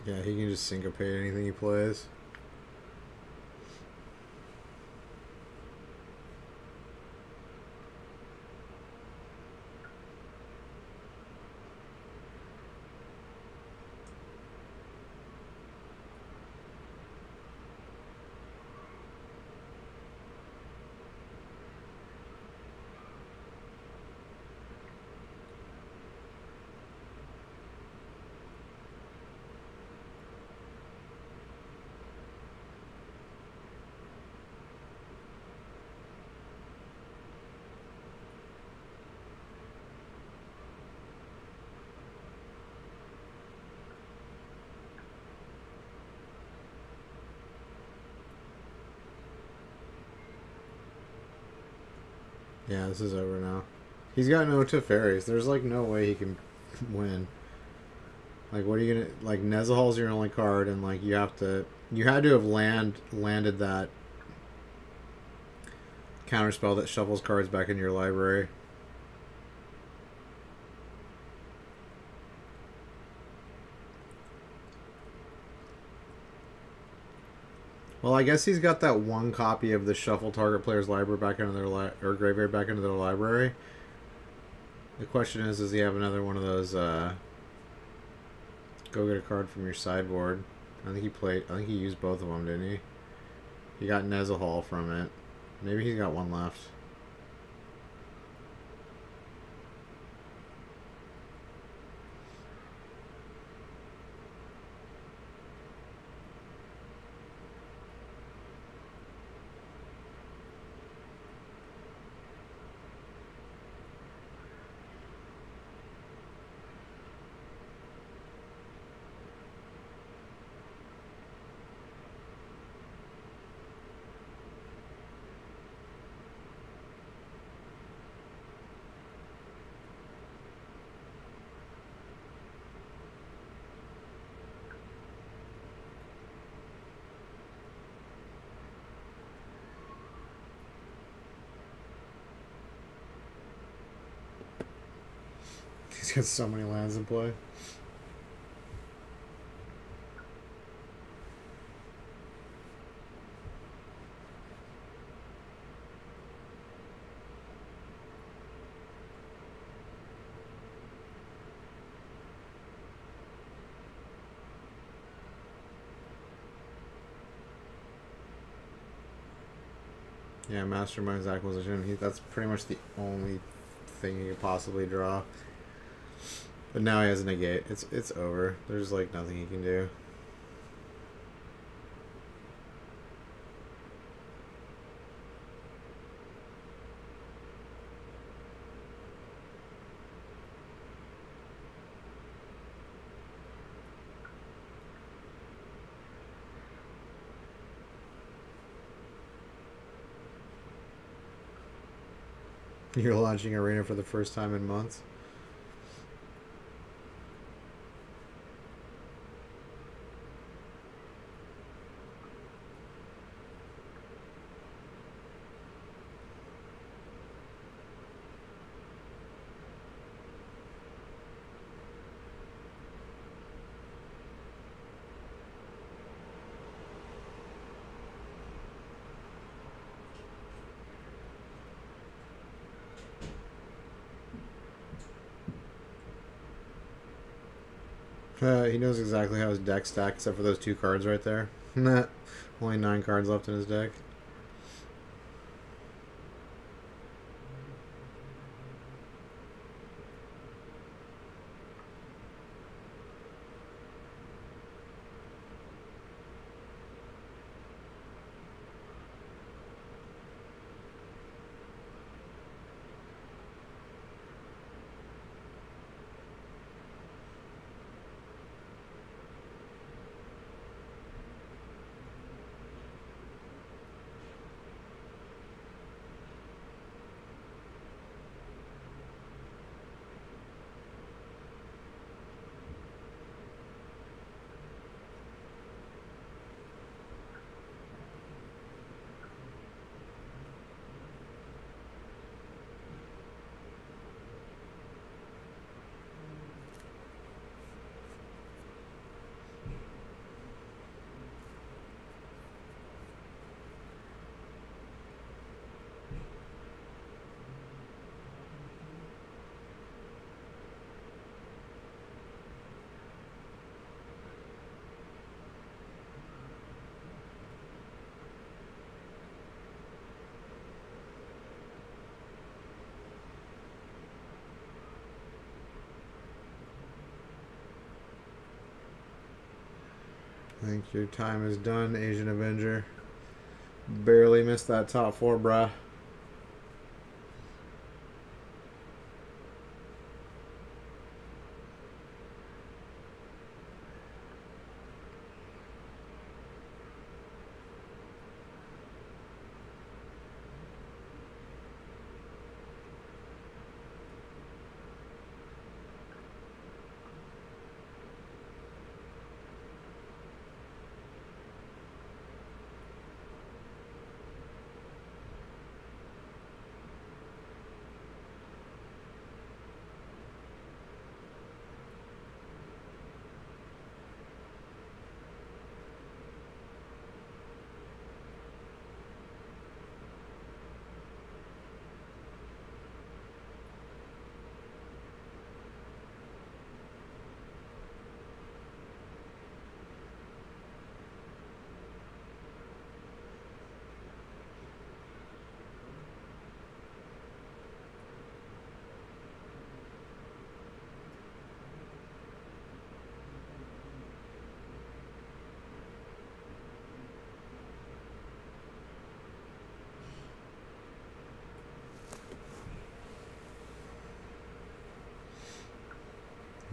S1: Yeah, he can just syncopate anything he plays. Yeah, this is over now. He's got no Teferis. There's like no way he can win. Like, what are you gonna like? Nezahal's your only card, and like you had to have landed that counterspell that shuffles cards back into your library. Well, I guess he's got that one copy of the shuffle target player's library back into their or graveyard back into their library. The question is, does he have another one of those? Go get a card from your sideboard. I think he used both of them, didn't he? He got Nezahal from it. Maybe he's got one left. He's got so many lands in play. Yeah, Mastermind's Acquisition. That's pretty much the only thing he could possibly draw. But now he has a negate. It's over. There's like nothing he can do. You're launching Arena for the first time in months. He knows exactly how his deck stacks, except for those 2 cards right there. Nah, only 9 cards left in his deck. I think your time is done, Asian Avenger. Barely missed that top 4, bruh.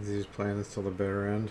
S1: He's playing this till the bitter end.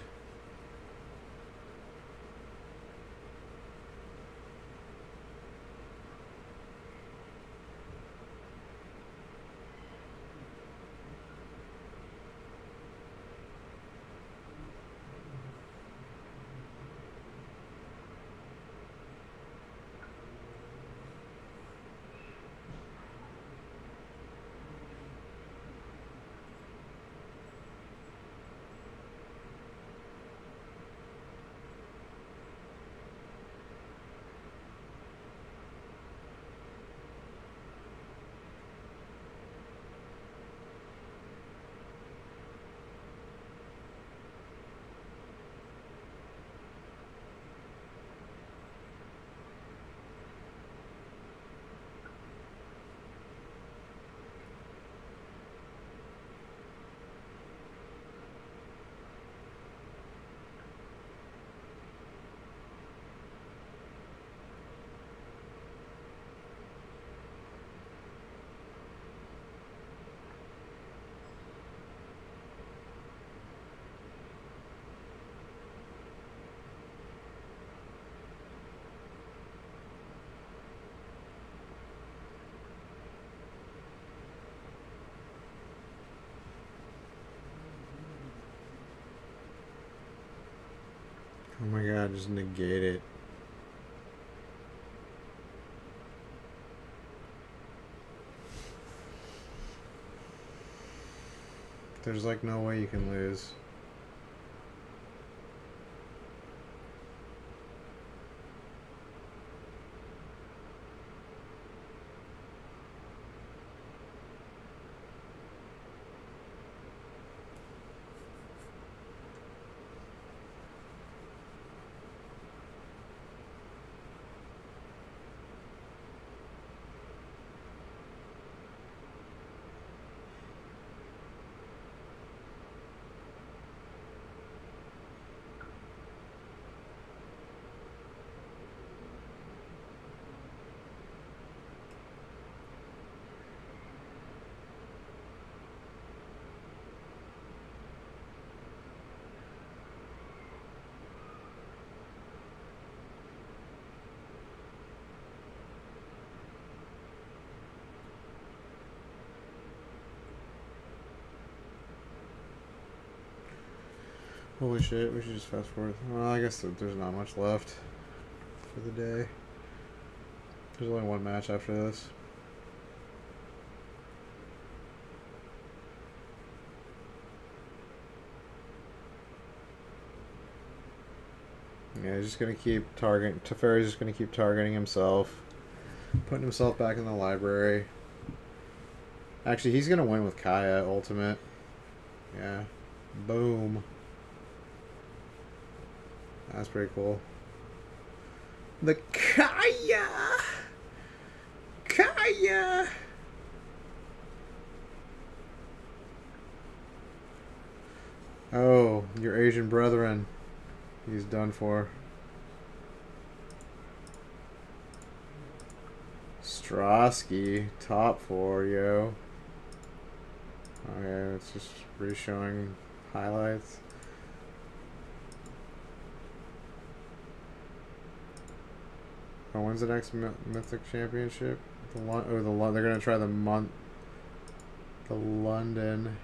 S1: just negate it. There's like no way you can lose. Holy shit, we should just fast forward. Well, I guess there's not much left for the day. There's only one match after this. Yeah, he's just gonna keep targeting. Teferi's just gonna keep targeting himself, putting himself back in the library. Actually, he's gonna win with Kaya ultimate. Yeah, boom. That's pretty cool. The Kaya! Kaya! Oh, your Asian brethren. He's done for. Strosky, top 4, yo. Okay, it's just re-showing highlights. Oh, when's the next Mythic Championship? They're gonna try the London.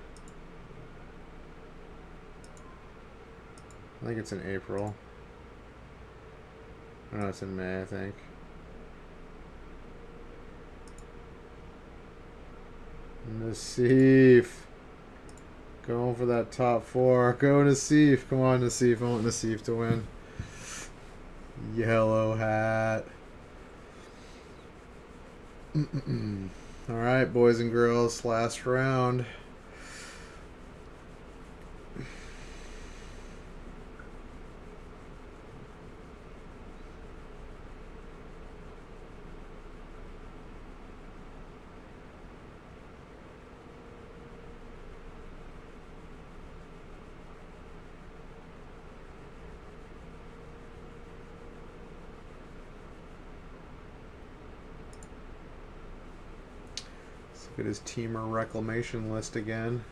S1: I think it's in April. Oh, no, it's in May, I think. Nassif. Going for that top 4. Go Nassif. Come on, Nassif. I want Nassif to win. Yellow hat. Alright, boys and girls. Last round. Look at his Teamer Reclamation list again.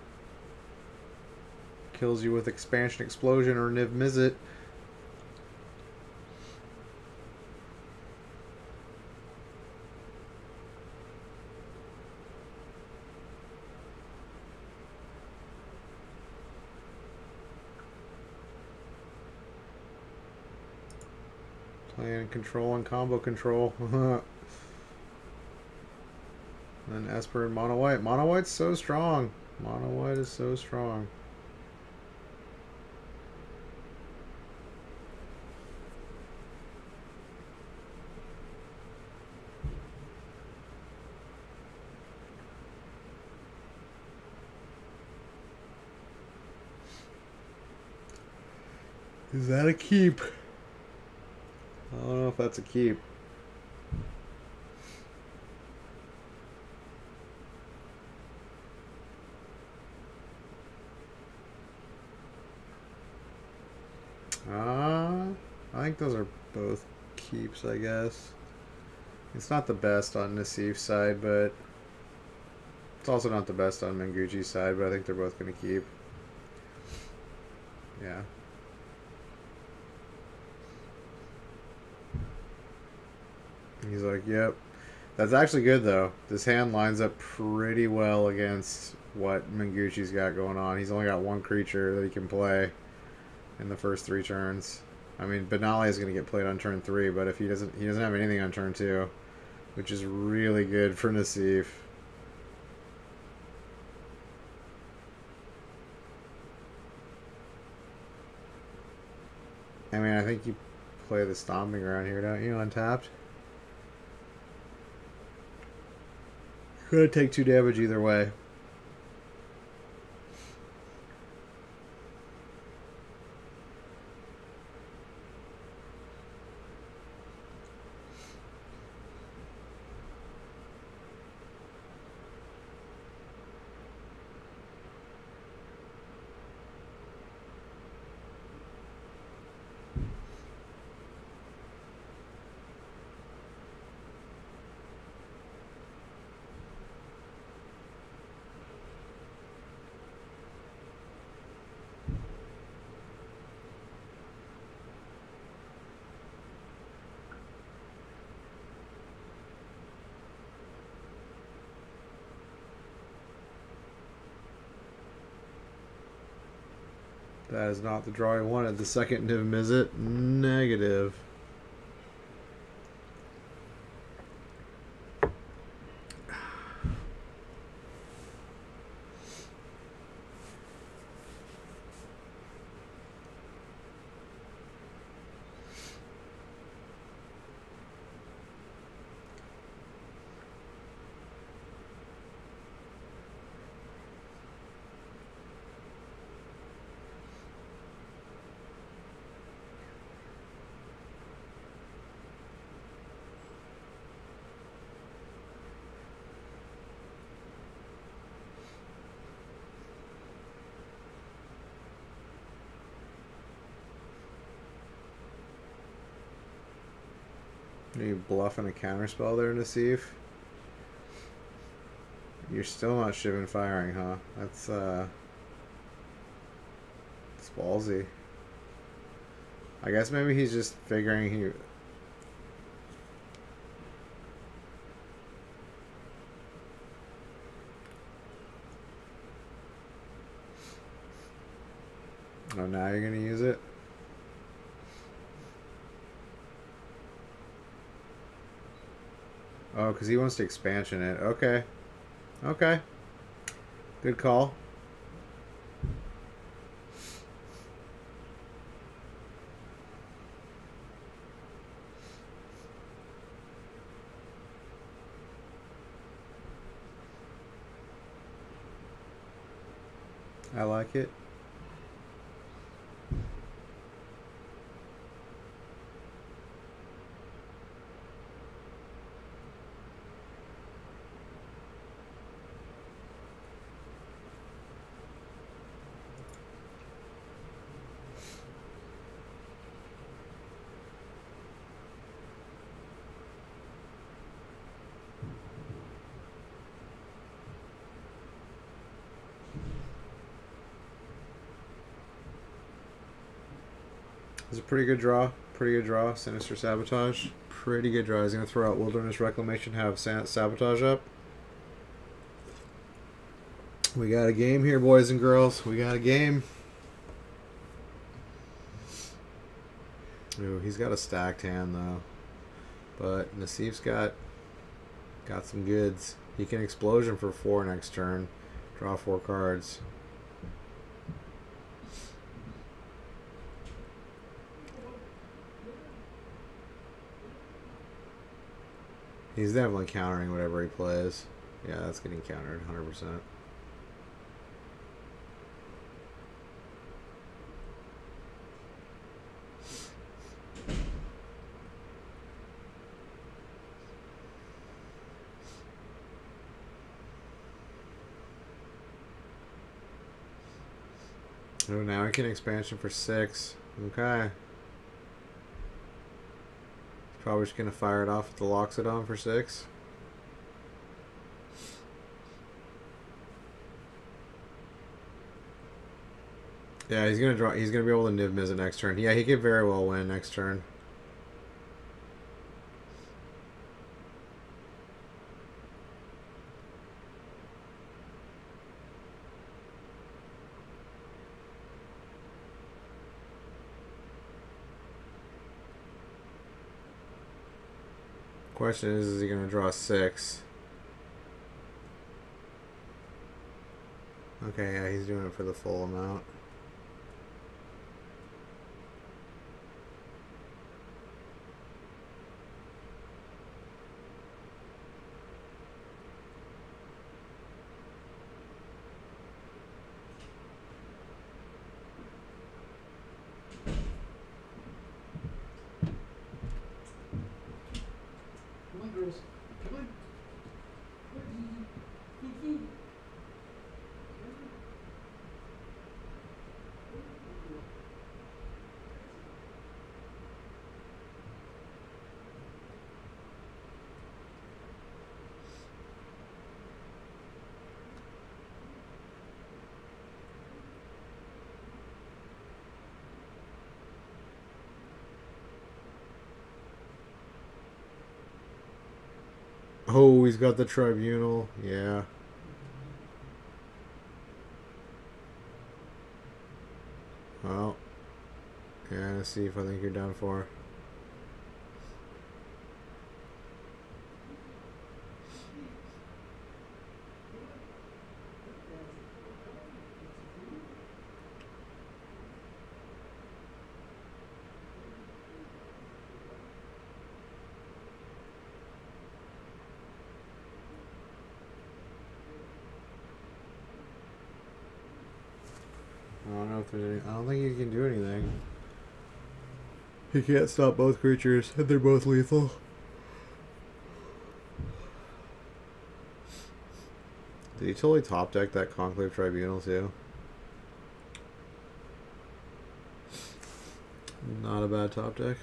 S1: Kills you with Expansion Explosion or Niv Mizzet. Playing control and combo control. And Esper and Mono White. Mono White's so strong. Mono White is so strong. Is that a keep? I don't know if that's a keep. I think those are both keeps, I guess. It's not the best on Nassif's side, but it's also not the best on Mengucci's side, but I think they're both going to keep. Yeah. He's like, yep. That's actually good, though. This hand lines up pretty well against what Mengucci's got going on. He's only got one creature that he can play in the first 3 turns. I mean, Benali is going to get played on turn 3, but if he doesn't have anything on turn 2, which is really good for Nassif. I mean, I think you play the Stomping Ground here, don't you, untapped? You're going to take 2 damage either way. That is not the draw I wanted. The second Niv Mizzet, negative. Are you bluffing a counterspell there, Nassif? You're still not shipping firing, huh? That's it's ballsy. I guess maybe he's just figuring he... Oh, now you're gonna use it? Oh, because he wants to expansion it. Okay. Okay. Good call. I like it. It's a pretty good draw. Pretty good draw. Sinister Sabotage. Pretty good draw. He's going to throw out Wilderness Reclamation, have Sabotage up. We got a game here, boys and girls. We got a game. Ooh, he's got a stacked hand, though. But Nassif's got some goods. He can Explosion for 4 next turn. Draw 4 cards. He's definitely countering whatever he plays. Yeah, that's getting countered 100%. Oh, now he can expansion for 6. Okay. Probably just going to fire it off with the Loxodon for 6. Yeah, he's going to draw. He's going to be able to Niv Mizzet next turn. Yeah, he could very well win next turn. Question is he going to draw 6? Okay, yeah, he's doing it for the full amount.
S2: Come on, girls. Come on. Food.
S1: Oh, he's got the tribunal. Yeah. Well, yeah, let's see if I think you're done for. I don't know if there's any. I don't think he can do anything. He can't stop both creatures, and they're both lethal. Did he totally top deck that Conclave Tribunal too? Not a bad top deck.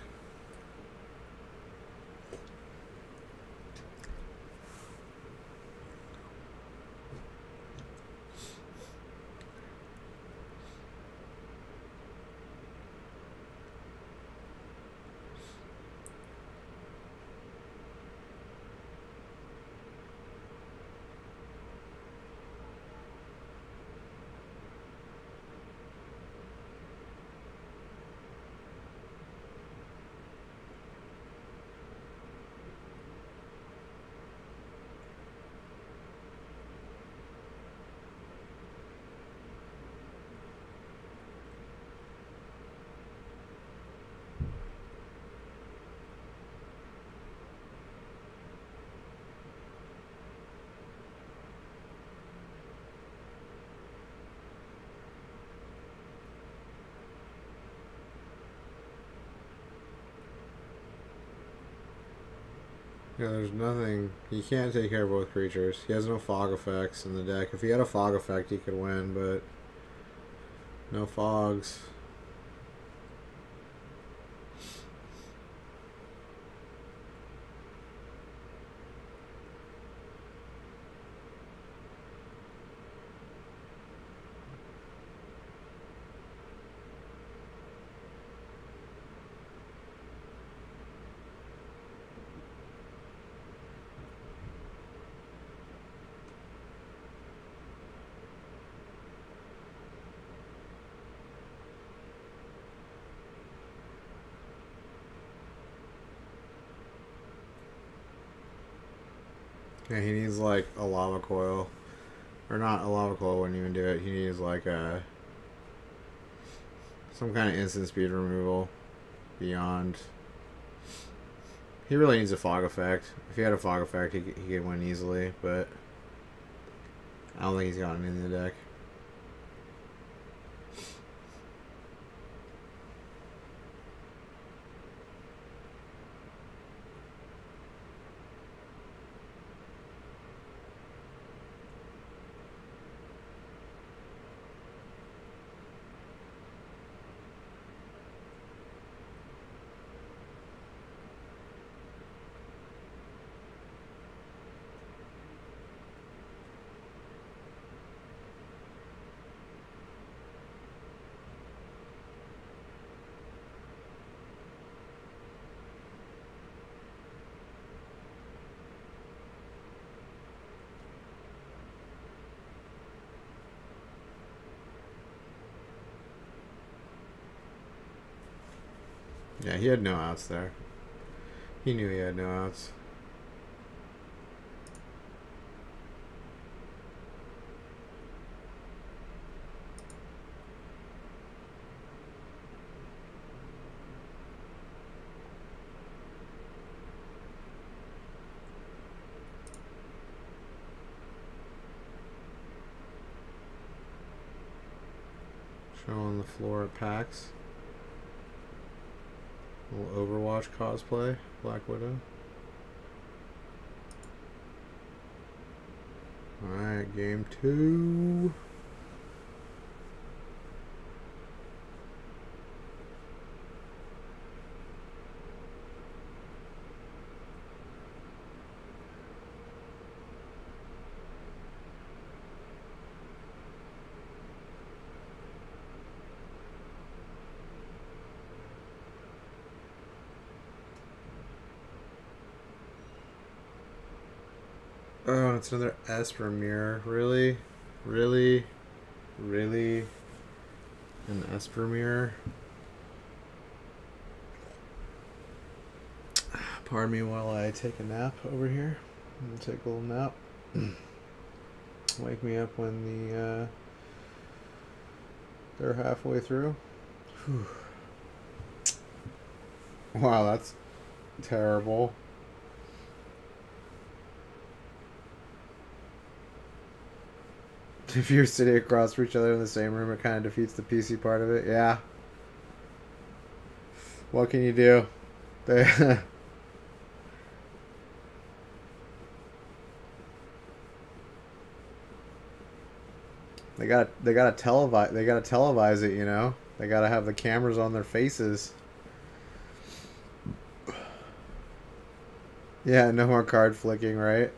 S1: Yeah, there's nothing. He can't take care of both creatures. He has no fog effects in the deck. If he had a fog effect, he could win, but no fogs. Yeah, he needs like a lava coil. Or not, a lava coil wouldn't even do it. He needs like a some kind of instant speed removal beyond. He really needs a fog effect. If he had a fog effect, he could win easily, but I don't think he's gotten in the deck. Yeah, he had no outs there. He knew he had no outs. Show on the floor at PAX. A little Overwatch cosplay. Black Widow. Alright, game 2. Oh, it's another S premiere. Really? Really? Really? An S premiere? Pardon me while I take a nap over here. I'm gonna take a little nap. Wake me up when they're halfway through. Whew. Wow, that's terrible. If you're sitting across from each other in the same room, it kind of defeats the PC part of it. Yeah. What can you do? They gotta televise it, you know? They gotta have the cameras on their faces. Yeah, no more card flicking, right?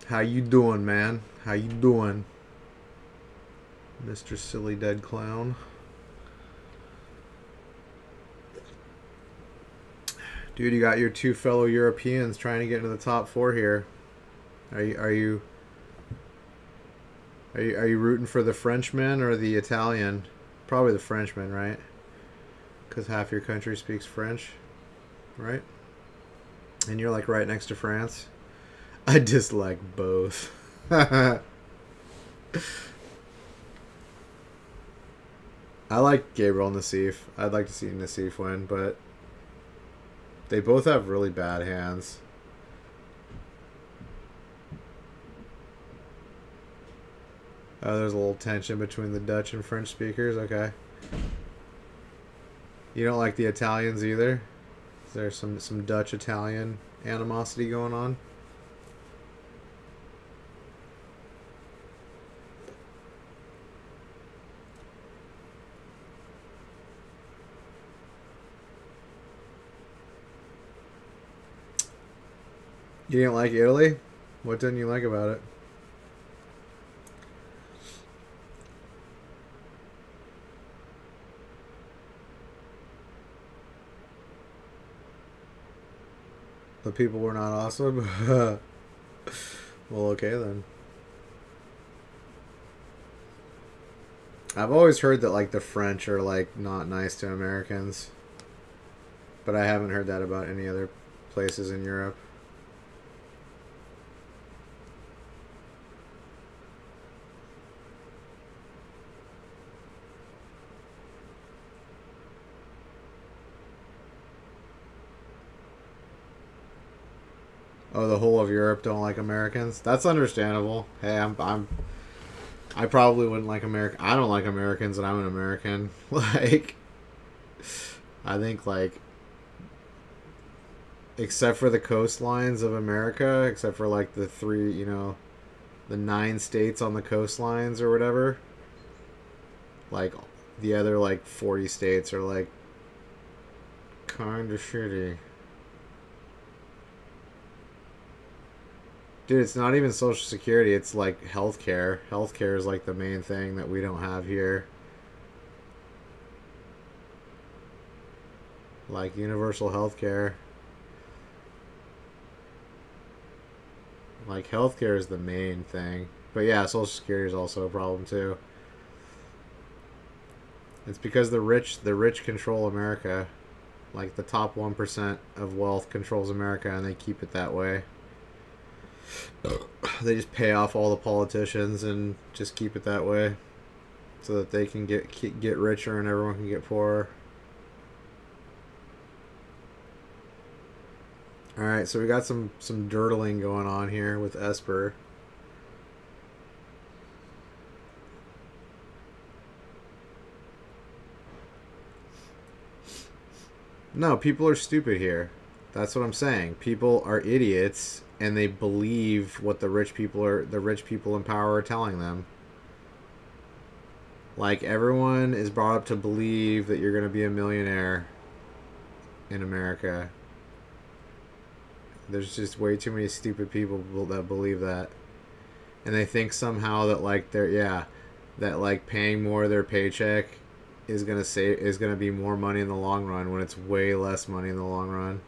S1: How you doing, man? How you doing, Mr. Silly Dead Clown? Dude, you got your two fellow Europeans trying to get into the top 4 here. Are you rooting for the Frenchman or the Italian? Probably the Frenchman, right? Because half your country speaks French, right? And you're like right next to France. I dislike both. I like Gabriel Nassif. I'd like to see Nassif win, but they both have really bad hands. Oh, there's a little tension between the Dutch and French speakers. Okay. You don't like the Italians either? Is there some Dutch-Italian animosity going on? You didn't like Italy? What didn't you like about it? The people were not awesome? Well, okay then. I've always heard that like the French are like not nice to Americans. But I haven't heard that about any other places in Europe. Oh, the whole of Europe don't like Americans? That's understandable. Hey, I probably wouldn't like America. I don't like Americans, and I'm an American. Like, I think like, except for the coastlines of America, except for like the 3, you know, the 9 states on the coastlines or whatever. Like, the other like 40 states are like kind of shitty. Dude, it's not even Social Security, it's like healthcare. Healthcare is like the main thing that we don't have here. Like universal healthcare. Like healthcare is the main thing. But yeah, Social Security is also a problem too. It's because the rich control America. Like the top 1% of wealth controls America, and they keep it that way. They just pay off all the politicians and just keep it that way, so that they can get richer and everyone can get poorer. All right, so we got some dirtling going on here with Esper. No, people are stupid here. That's what I'm saying. People are idiots and they believe what the rich people in power are telling them. Like everyone is brought up to believe that you're going to be a millionaire in America. There's just way too many stupid people that believe that. And they think somehow that like that like paying more of their paycheck is gonna be more money in the long run when it's way less money in the long run.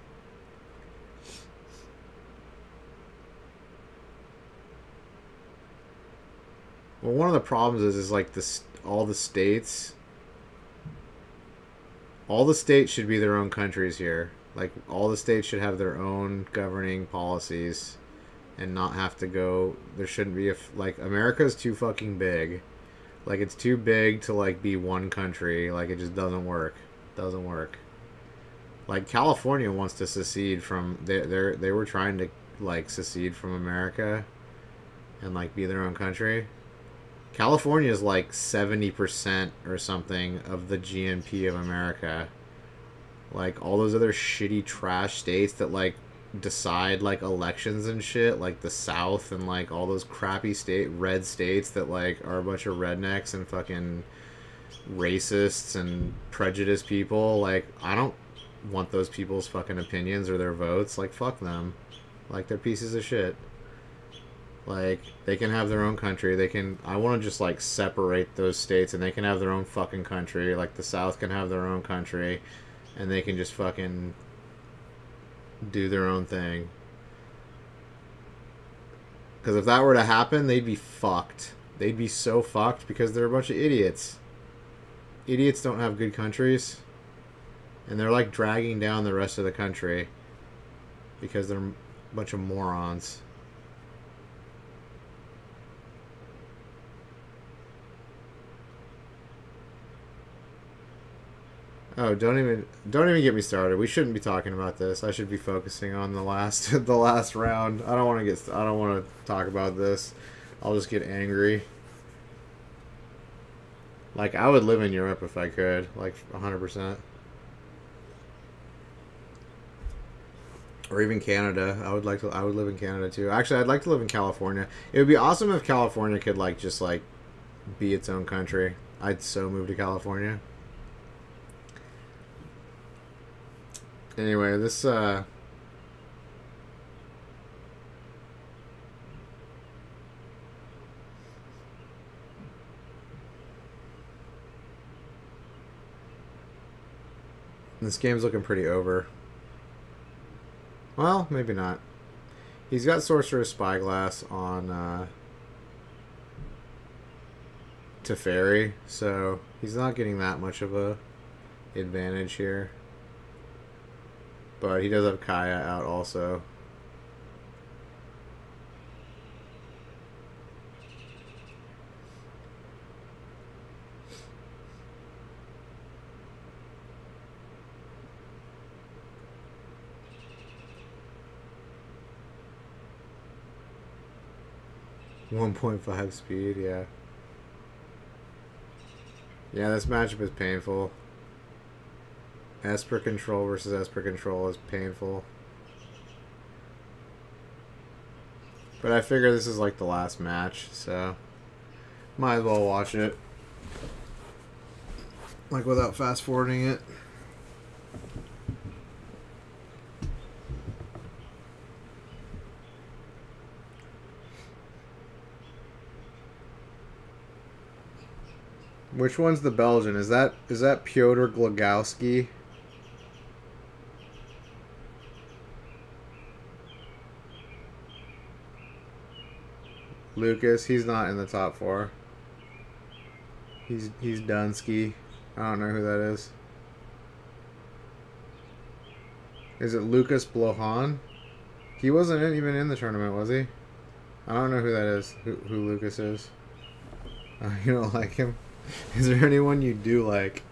S1: Well, one of the problems is like all the states should be their own countries here. Like all the states should have their own governing policies and not have to go. There shouldn't be like America's too fucking big. Like it's too big to like be one country. Like it just doesn't work. Doesn't work. Like California wants to secede from they were trying to like secede from America and like be their own country. California is like 70% or something of the GNP of America. Like all those other shitty trash states that like decide like elections and shit, like the South and like all those crappy red states that like are a bunch of rednecks and fucking racists and prejudiced people. Like I don't want those people's fucking opinions or their votes. Like fuck them. Like they're pieces of shit. Like they can have their own country. I want to just like separate those states and they can have their own fucking country. Like the South can have their own country and they can just fucking do their own thing. Because if that were to happen, they'd be fucked. They'd be so fucked because they're a bunch of idiots. Idiots don't have good countries. And they're like dragging down the rest of the country because they're a bunch of morons. Oh, don't even get me started. We shouldn't be talking about this. I should be focusing on the last round. I don't want to talk about this. I'll just get angry. Like I would live in Europe if I could, like 100%. Or even Canada. I would live in Canada too. Actually, I'd like to live in California. It would be awesome if California could like just like be its own country. I'd so move to California. Anyway, this game's looking pretty over. Well, maybe not. He's got Sorcerer's Spyglass on Teferi, so he's not getting that much of a advantage here. But he does have Kaya out also. .5 speed, yeah. Yeah, this matchup is painful. Esper Control versus Esper Control is painful. But I figure this is like the last match, so might as well watch it. Like without fast forwarding it. Which one's the Belgian? Is that Piotr Glogowski? Lucas, he's not in the top 4. He's Dunsky. I don't know who that is. Is it Lucas Blohan? He wasn't even in the tournament, was he? I don't know who that is. Who Lucas is? You don't like him? Is there anyone you do like?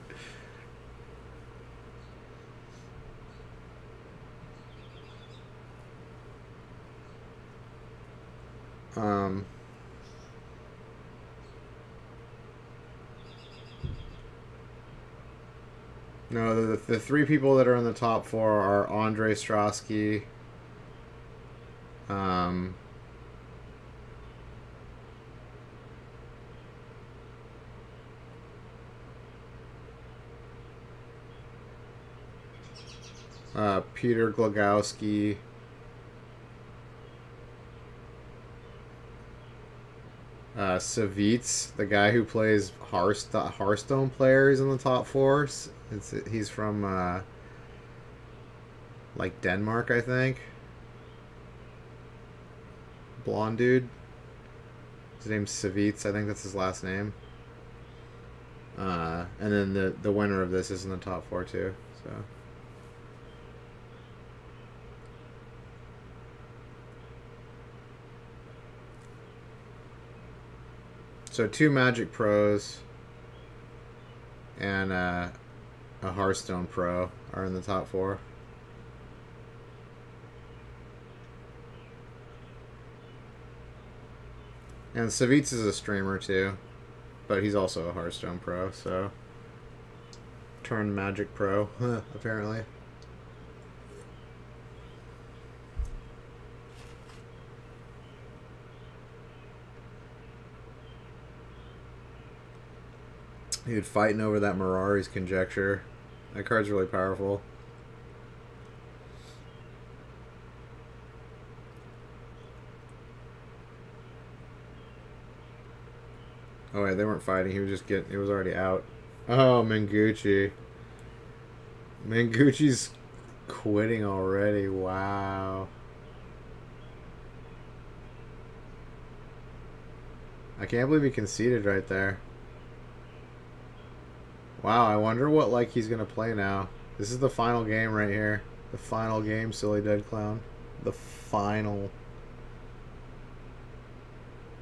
S1: Um, no, the three people that are in the top four are Andre Strosky, um, Peter Glogowski, Savitz, the guy who plays Hearthstone players in the top four. He's from like Denmark, I think. Blonde dude. His name's Savitz. I think that's his last name. And then the winner of this is in the top four too. So two Magic Pros and a Hearthstone Pro are in the top four. And Savitz is a streamer too, but he's also a Hearthstone Pro, so turned Magic Pro, apparently. Dude, fighting over that Mirari's Conjecture. That card's really powerful. Oh wait, they weren't fighting. He was just getting. It was already out. Oh, Mengucci. Mengucci's quitting already. Wow. I can't believe he conceded right there. Wow, I wonder what like he's gonna play now. This is the final game right here. The final game, silly dead clown. The final.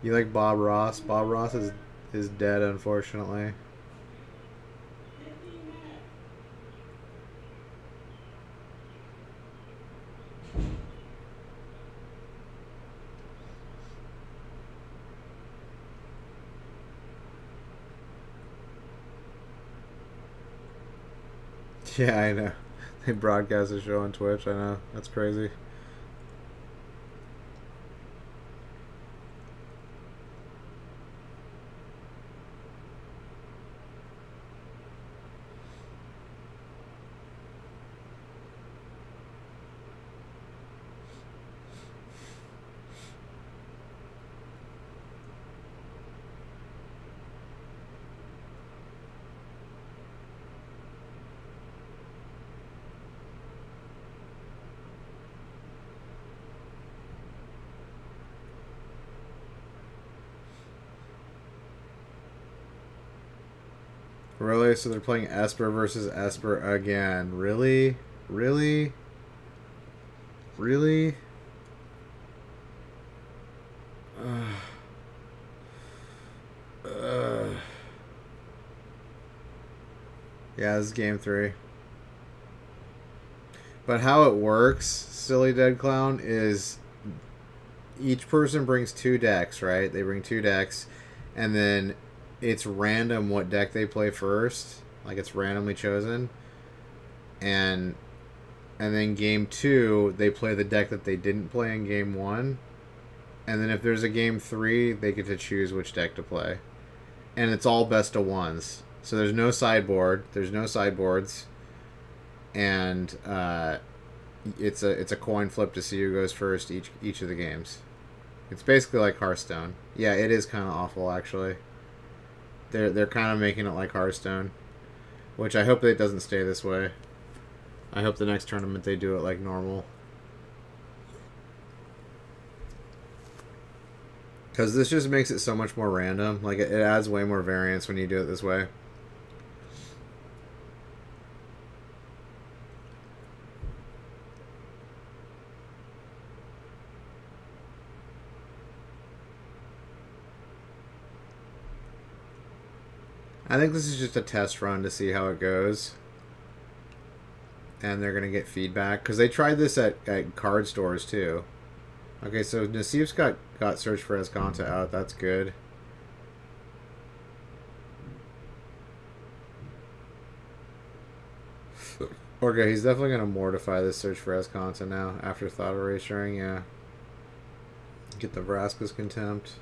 S1: You like Bob Ross? Bob Ross is dead, unfortunately. Yeah, I know. They broadcast the show on Twitch. I know. That's crazy. Really? So they're playing Esper versus Esper again. Really? Really? Really? Yeah, this is game 3. But how it works, silly dead clown, is each person brings 2 decks, right? They bring 2 decks, and then it's random what deck they play first. Like, it's randomly chosen. And then game 2, they play the deck that they didn't play in game 1. And then if there's a game 3, they get to choose which deck to play. And it's all best of ones. So there's no sideboard. There's no sideboards. And it's a coin flip to see who goes first each of the games. It's basically like Hearthstone. Yeah, it is kind of awful, actually. They're kind of making it like Hearthstone, which I hope it doesn't stay this way. I hope the next tournament they do it like normal. Because this just makes it so much more random. Like, it adds way more variance when you do it this way. I think this is just a test run to see how it goes. And they're going to get feedback. Because they tried this at card stores, too. Okay, so Nassif's got Search for Esconta out. That's good. Okay, he's definitely going to mortify this Search for Esconta now. After Thought Erasing, yeah. Get the Vraska's Contempt.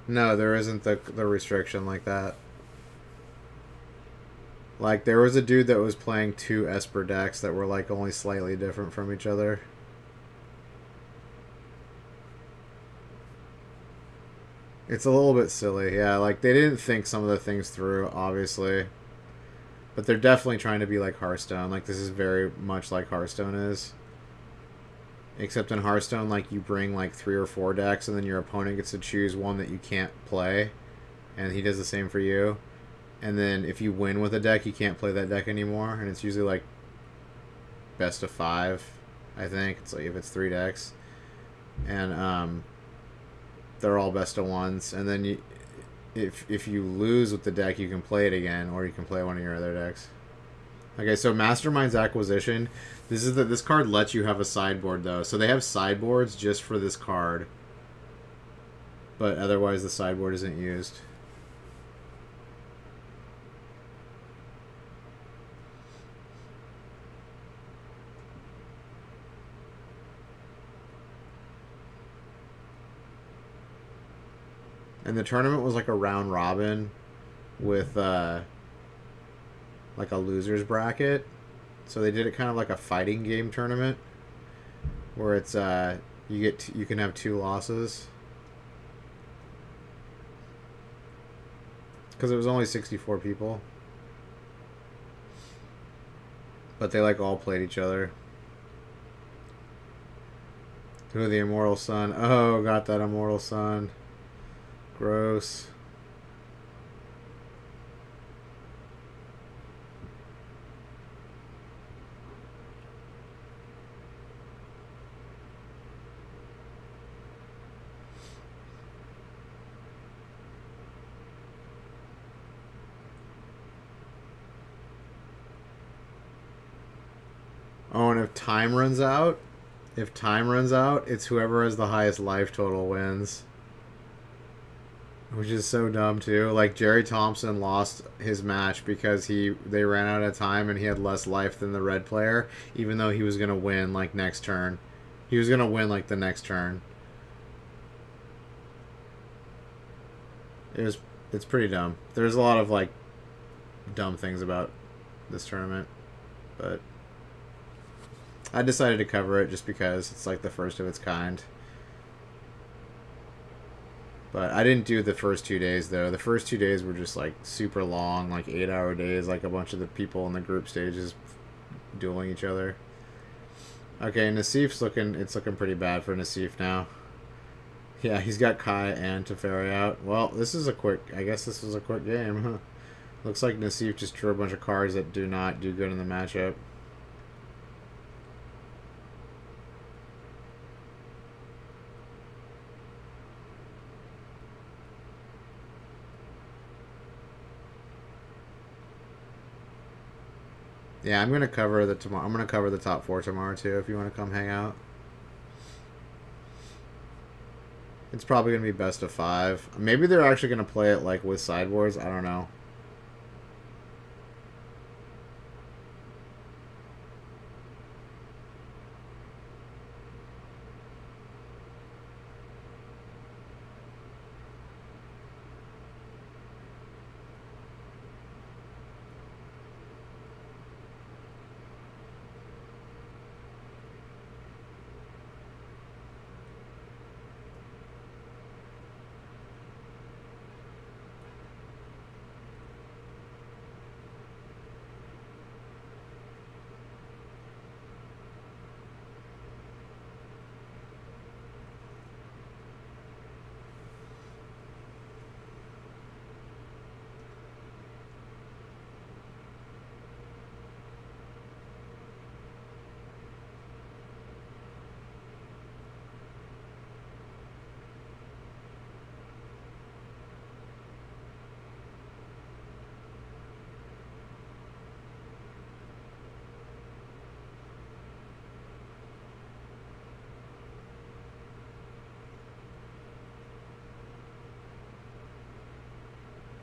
S1: No, there isn't the restriction like that. Like, there was a dude that was playing 2 Esper decks that were, like, only slightly different from each other. It's a little bit silly, yeah. Like, they didn't think some of the things through, obviously. But they're definitely trying to be like Hearthstone. Like, this is very much like Hearthstone is. Except in Hearthstone, like, you bring, like, 3 or 4 decks, and then your opponent gets to choose one that you can't play. And he does the same for you. And then if you win with a deck, you can't play that deck anymore. And it's usually, like, best of 5, I think. It's like, if it's 3 decks. And, they're all best of 1s. And then if you lose with the deck, you can play it again, or you can play one of your other decks. Okay, so Mastermind's Acquisition. This card lets you have a sideboard, though. So they have sideboards just for this card. But otherwise the sideboard isn't used. And the tournament was like a round robin with like a loser's bracket. So they did it kind of like a fighting game tournament where it's you can have 2 losses. Cuz it was only 64 people. But they like all played each other. Who, the Immortal Sun? Oh, got that Immortal Sun. Gross. Oh, and if time runs out, it's whoever has the highest life total wins. Which is so dumb too. Like, Jerry Thompson lost his match because they ran out of time and he had less life than the red player, even though he was gonna win like next turn. He was gonna win like the next turn. It's pretty dumb. There's a lot of like dumb things about this tournament, but I decided to cover it just because it's like the first of its kind. But I didn't do the first 2 days, though. The first 2 days were just, like, super long, like, 8-hour days, like a bunch of the people in the group stages dueling each other. Okay, Nassif's it's looking pretty bad for Nassif now. Yeah, he's got Kai and Teferi out. Well, I guess this was a quick game, huh? Looks like Nassif just drew a bunch of cards that do not do good in the matchup. Yeah, I'm gonna cover the top 4 tomorrow too. If you want to come hang out, it's probably gonna be best of 5. Maybe they're actually gonna play it like with sideboards. I don't know.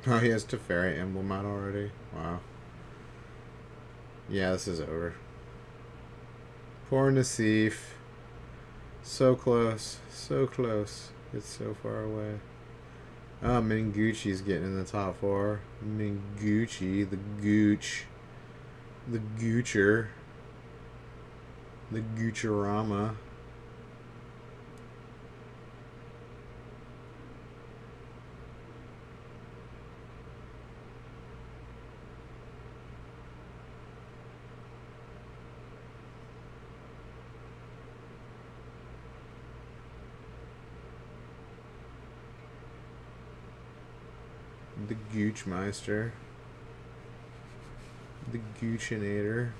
S1: Oh, he has Teferi emblem out already. Wow. Yeah, this is over. Poor Nassif. So close. So close. It's so far away. Oh, Mingucci's getting in the top 4. Mingucci, the Gooch. The Goocher. The Goocherama. The Goochmeister. The Goochinator.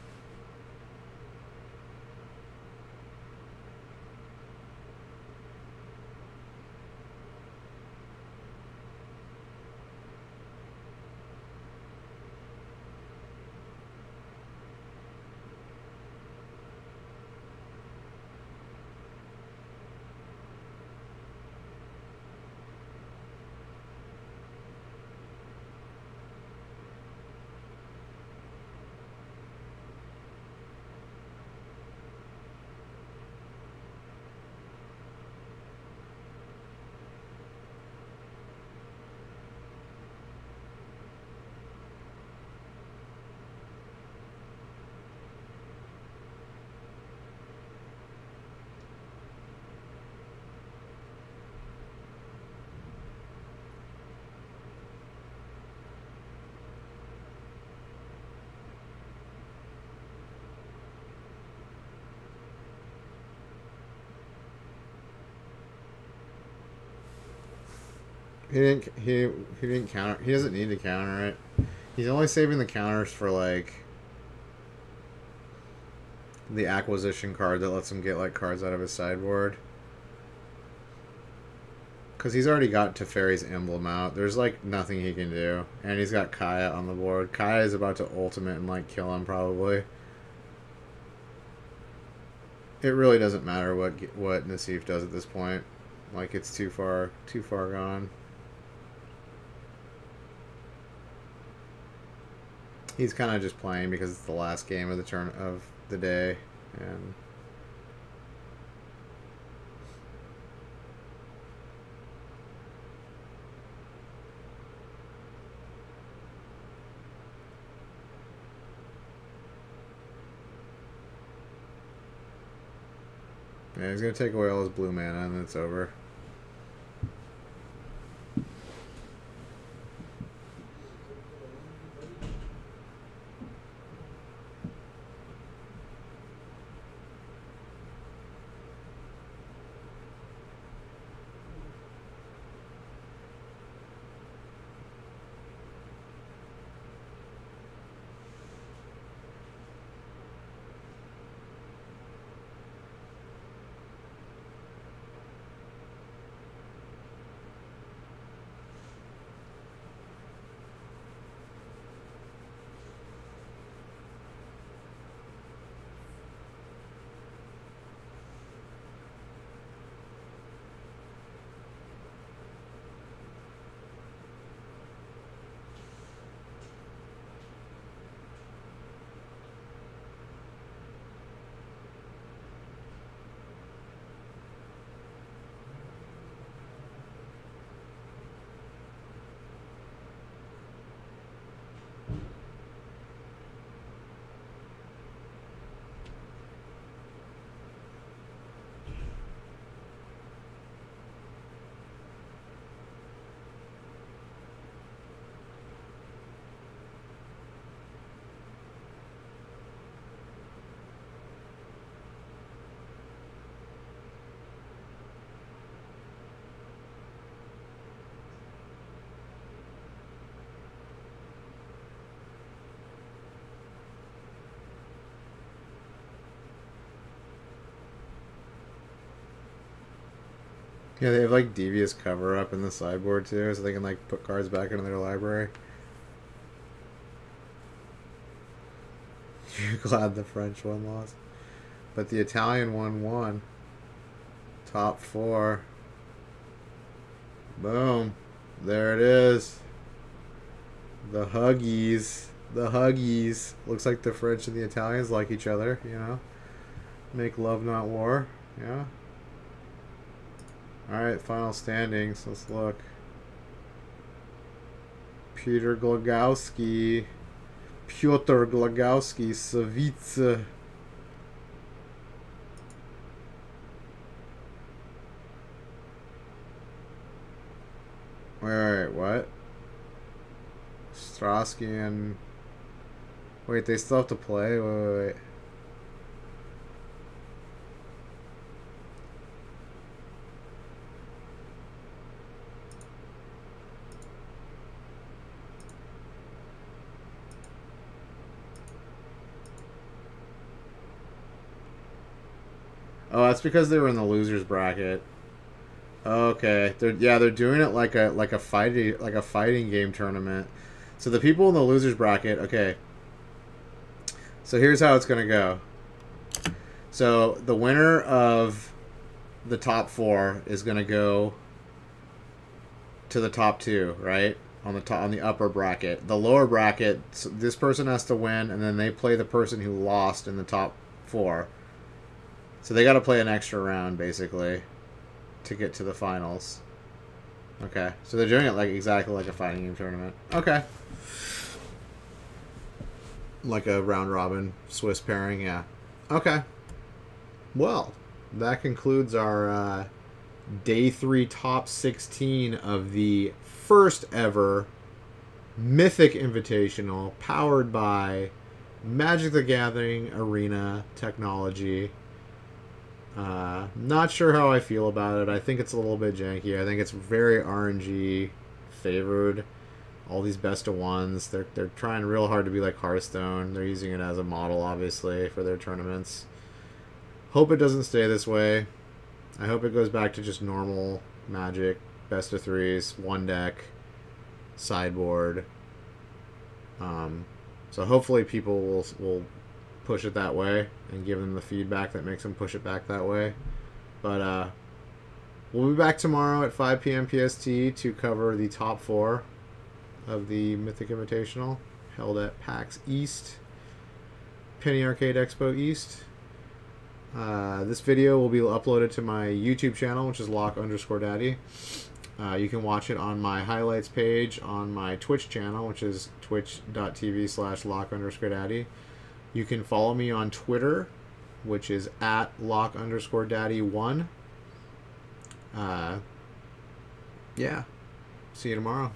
S1: He didn't counter. He doesn't need to counter it. He's only saving the counters for like the acquisition card that lets him get like cards out of his sideboard. Because he's already got Teferi's emblem out. There's like nothing he can do, and he's got Kaya on the board. Kaya is about to ultimate and like kill him probably. It really doesn't matter what Nassif does at this point. Like it's too far gone. He's kind of just playing because it's the last game of the day, and yeah, he's gonna take away all his blue mana, and then it's over. Yeah, they have like devious cover up in the sideboard too, so they can like put cards back into their library. You're glad the French one lost, but the Italian one won. Top 4. Boom. There it is. The Huggies. The Huggies. Looks like the French and the Italians like each other, you know. Make love, not war. Yeah. Alright, final standings. Let's look. Piotr Glogowski, Savice. Wait, what? Strasky and... Wait, they still have to play? Wait. Oh, that's because they were in the losers bracket. Okay, they're doing it like a fighting game tournament. So the people in the losers bracket, okay. So here's how it's gonna go. So the winner of the top 4 is gonna go to the top 2, right? On the upper bracket. The lower bracket, so this person has to win, and then they play the person who lost in the top 4. So they got to play an extra round basically to get to the finals. Okay, so they're doing it like exactly like a fighting game tournament. Okay. Like a round robin Swiss pairing, yeah. Okay. Well, that concludes our day 3 top 16 of the first ever Mythic Invitational powered by Magic the Gathering Arena Technology. Not sure how I feel about it. I think it's a little bit janky. I think it's very RNG favored. All these best of ones. They're trying real hard to be like Hearthstone. They're using it as a model, obviously, for their tournaments. Hope it doesn't stay this way. I hope it goes back to just normal Magic, best of 3s, one deck, sideboard. So hopefully people will push it that way and give them the feedback that makes them push it back that way. But we'll be back tomorrow at 5 p.m. PST to cover the top 4 of the Mythic Invitational held at PAX East, Penny Arcade Expo East. This video will be uploaded to my YouTube channel, which is lock_daddy. You can watch it on my highlights page on my Twitch channel, which is twitch.tv/lock_daddy. You can follow me on Twitter, which is at lock_daddy1. Yeah. See you tomorrow.